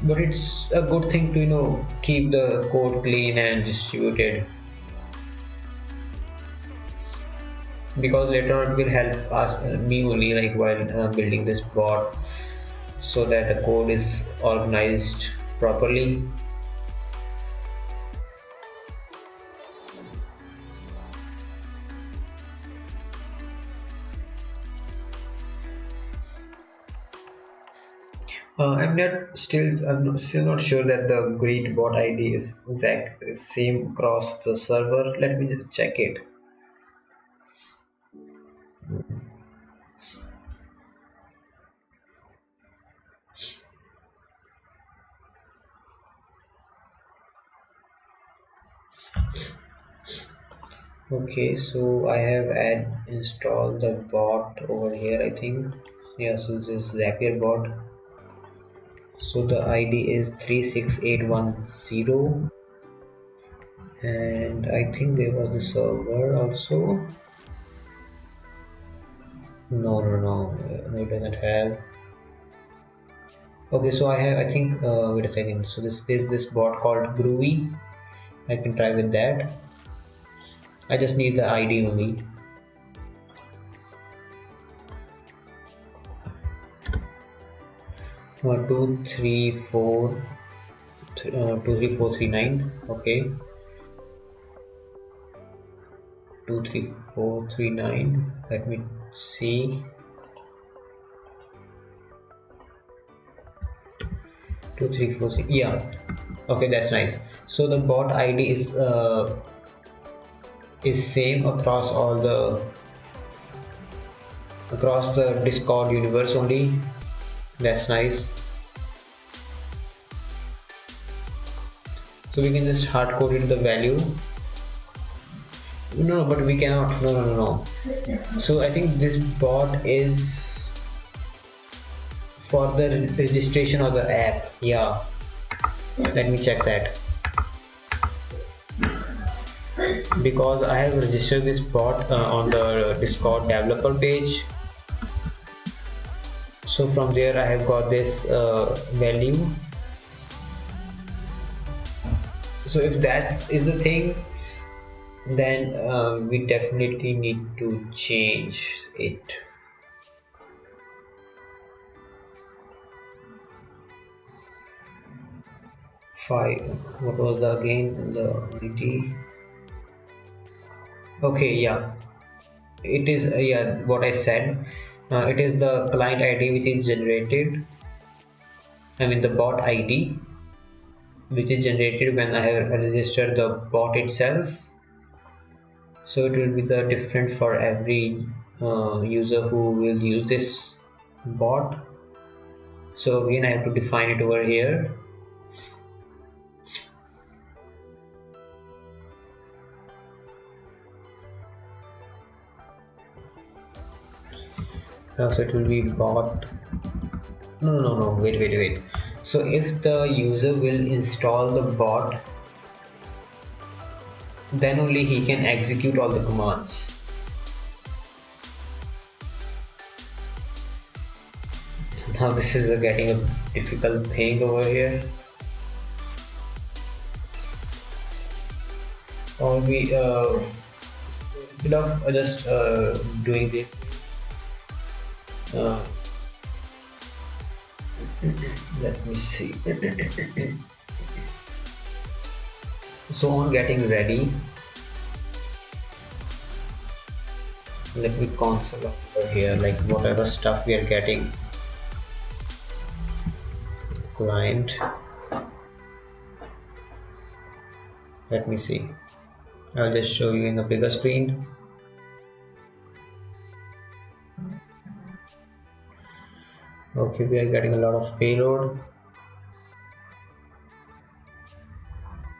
but it's a good thing to keep the code clean and distributed, because later on it will help us me only, like while building this bot, so that the code is organized properly. I'm still not sure that the GreetBot ID is same across the server. Let me just check it. Okay, so I have installed the bot over here, I think. Yeah, so this is Zapier bot. So the ID is 36810, and I think there was the server also. No, it doesn't have. Okay, so I think, wait a second. So this is this bot called Groovy. I can try with that. I just need the ID only. 234 23439. Okay, 23439. Let me see. 2346. Yeah. Okay, that's nice. So the bot ID is same across the Discord universe only. That's nice. So we can just hard code it the value. No, but we cannot. No. So I think this bot is for the registration of the app. Yeah. Let me check that. Because I have registered this bot on the Discord developer page. So from there I have got this value. So if that is the thing, then we definitely need to change it. Five. What was the again the ID? Okay, yeah, it is yeah, what I said. It is the client ID which is generated. I mean the bot ID which is generated when I have registered the bot itself. So it will be the different for every user who will use this bot. So again I have to define it over here. So it will be bot. No, wait. So if the user will install the bot, then only he can execute all the commands. Now this is getting a difficult thing over here. Or we instead of just doing this, let me see. So on getting ready, let me console over here, like whatever stuff we are getting. Client, let me see. I'll just show you in a bigger screen. Okay, we are getting a lot of payload.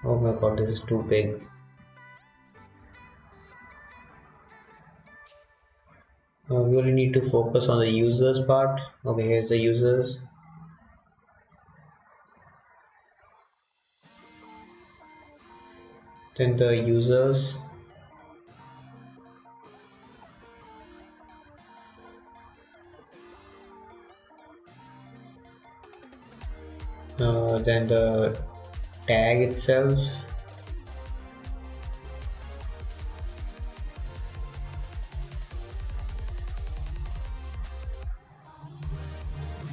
Oh my god, this is too big. We only need to focus on the users part. Okay, here's the users. Then the users. Then the tag itself.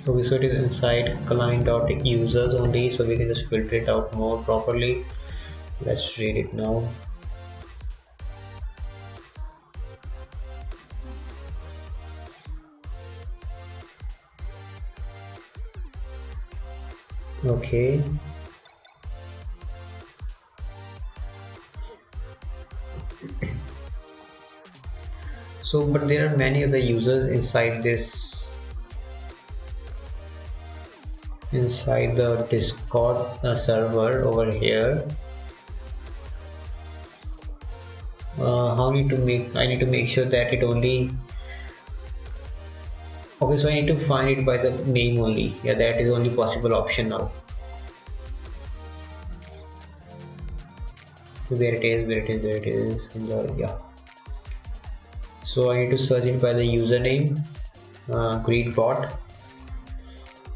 Okay, so it is inside client.users only, so we can just filter it out more properly. Let's read it now. Okay. So, but there are many other users inside the Discord server over here. How need to make? I need to make sure that it only. Okay, so I need to find it by the name only. Yeah, that is only possible option now. Where it is, where it is, where it is. Yeah. So I need to search it by the username. GreetBot.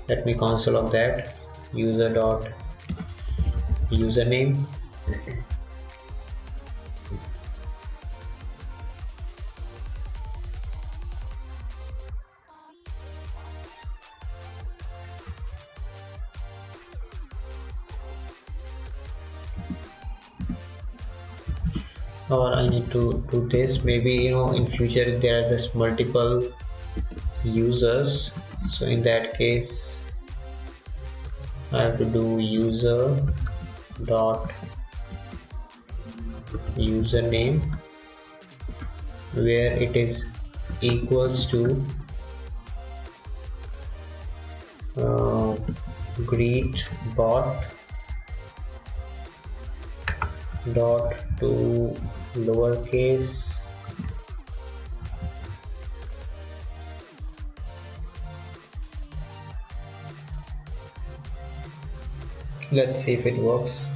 Let me console of that. User dot username. Or I need to do this. Maybe in future there are just multiple users. So in that case, I have to do user dot username where it is equals to GreetBot dot to lowercase let's see if it works.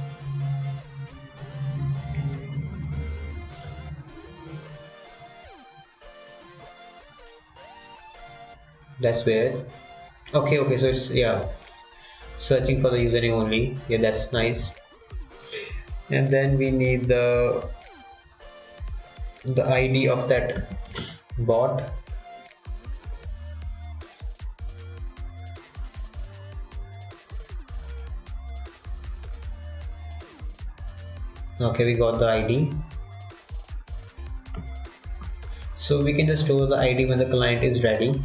That's weird. Okay, so it's, yeah, searching for the username only. Yeah, that's nice. And then we need the ID of that bot. Okay, we got the ID. So we can just store the ID when the client is ready.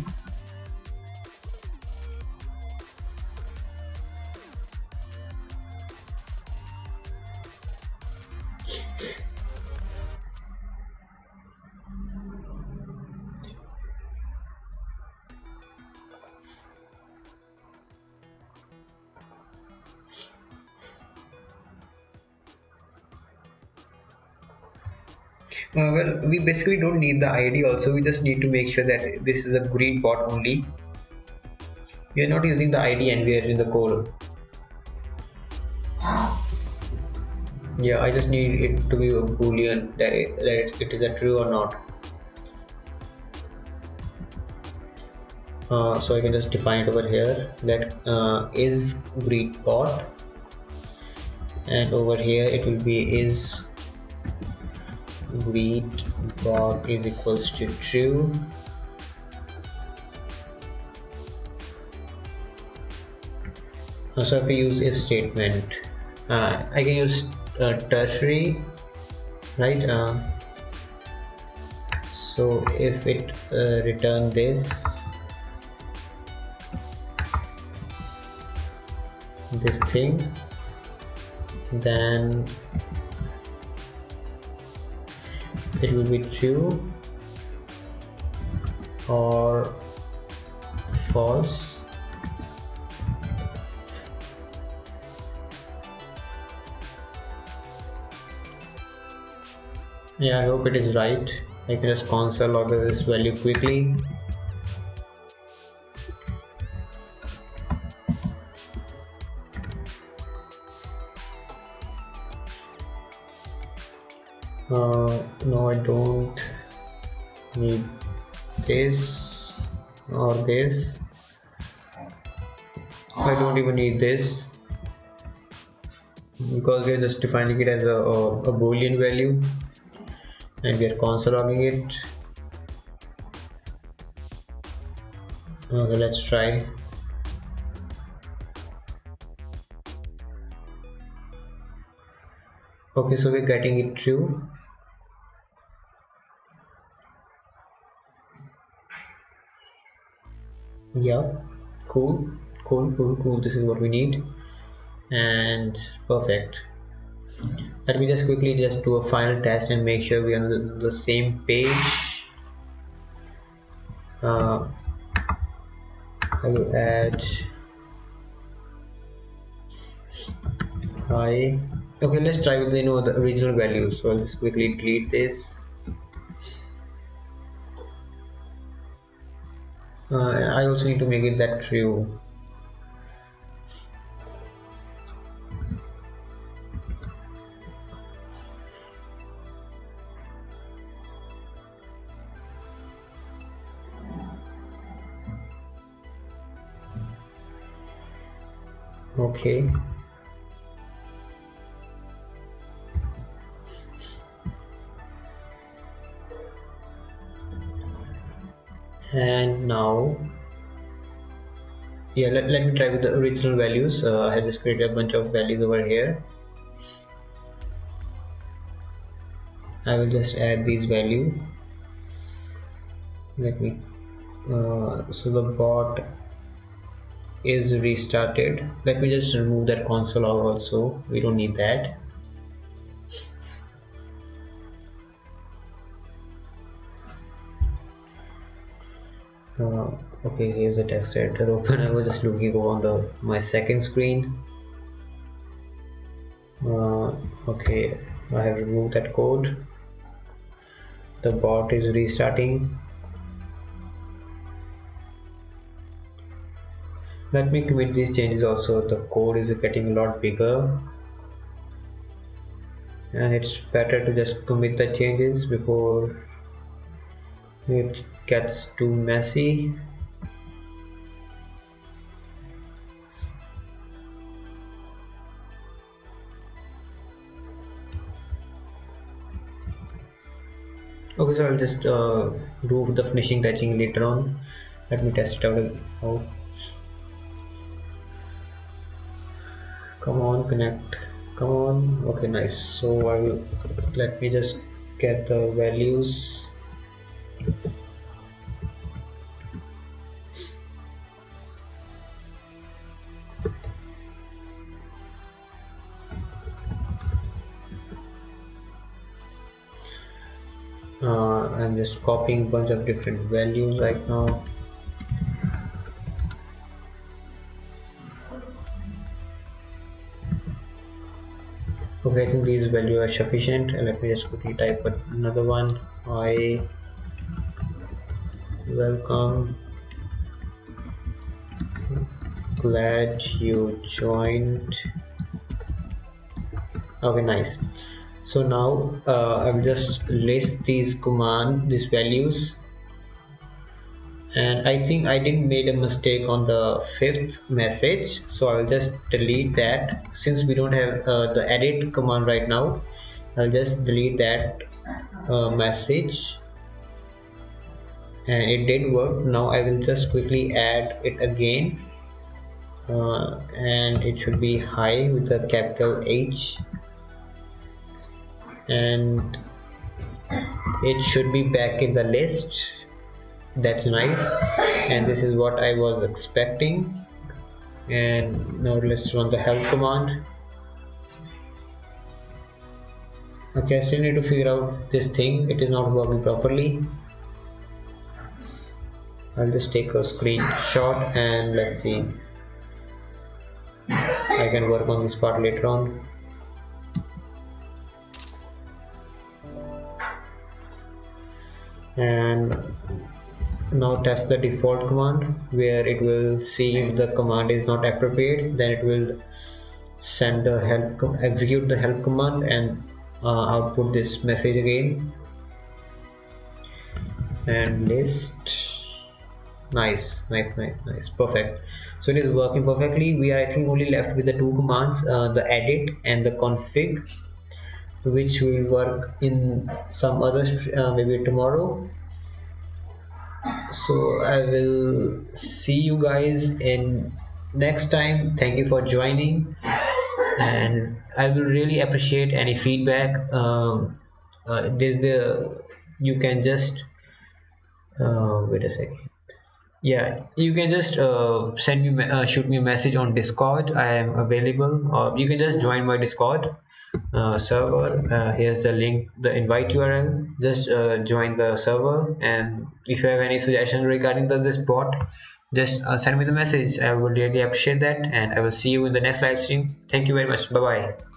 Well, we basically don't need the ID also, we just need to make sure that this is a GreetBot only. We are not using the ID anywhere in the code. Yeah, I just need it to be a boolean that it is a true or not. So I can just define it over here that is GreetBot, and over here it will be is GreetBot is equals to true. So if we use if statement, I can use tertiary, right? So if it return this thing, then it will be true or false. Yeah, I hope it is right. I can just console log this value quickly. No, I don't need this or this. I don't even need this because we are just defining it as a boolean value and we are console logging it. Okay, let's try. Okay, so we're getting it true. Yeah, cool. This is what we need. and perfect. Let me just quickly just do a final test and make sure we are on the same page. I will add I. Okay, let's try with the original values. So I'll just quickly delete this. I also need to make it that true. Okay. And now, yeah, let me try with the original values. I have just created a bunch of values over here. I will just add these value. Let me so the bot is restarted. Let me just remove that console log also, we don't need that. Okay, here's the text editor open. I was just looking on my second screen. Okay, I have removed that code. The bot is restarting. Let me commit these changes also. The code is getting a lot bigger, and it's better to just commit the changes before it gets too messy. Okay, so I'll just do the finishing touching later on. Let me test it out. Come on, connect. Come on. Okay, nice. So I will let me just get the values. I'm just copying a bunch of different values right now. Okay, I think these values are sufficient. Let me just quickly type another one. Hi, welcome, glad you joined. Okay, nice. So now I will just list these values, and I think I didn't made a mistake on the fifth message, so I'll just delete that. Since we don't have the edit command right now, I'll just delete that message, and it did work. Now I will just quickly add it again, and it should be hi with a capital H, and it should be back in the list. That's nice, and this is what I was expecting. And now let's run the help command. Okay, I still need to figure out this thing, it is not working properly. I'll just take a screenshot and let's see. I can work on this part later on. And now test the default command, where it will see if the command is not appropriate, then it will send the execute the help command and output this message again. And list. Nice, perfect. So it is working perfectly. We are, I think, only left with the two commands, the edit and the config, which will work in some others maybe tomorrow. So I will see you guys in next time. Thank you for joining, and I will really appreciate any feedback. You can just wait a second. Yeah, you can just shoot me a message on Discord. I am available, or you can just join my Discord server. Here's the link, the invite URL. Just join the server, and if you have any suggestions regarding this bot, just send me the message. I would really appreciate that, and I will see you in the next live stream. Thank you very much. Bye bye.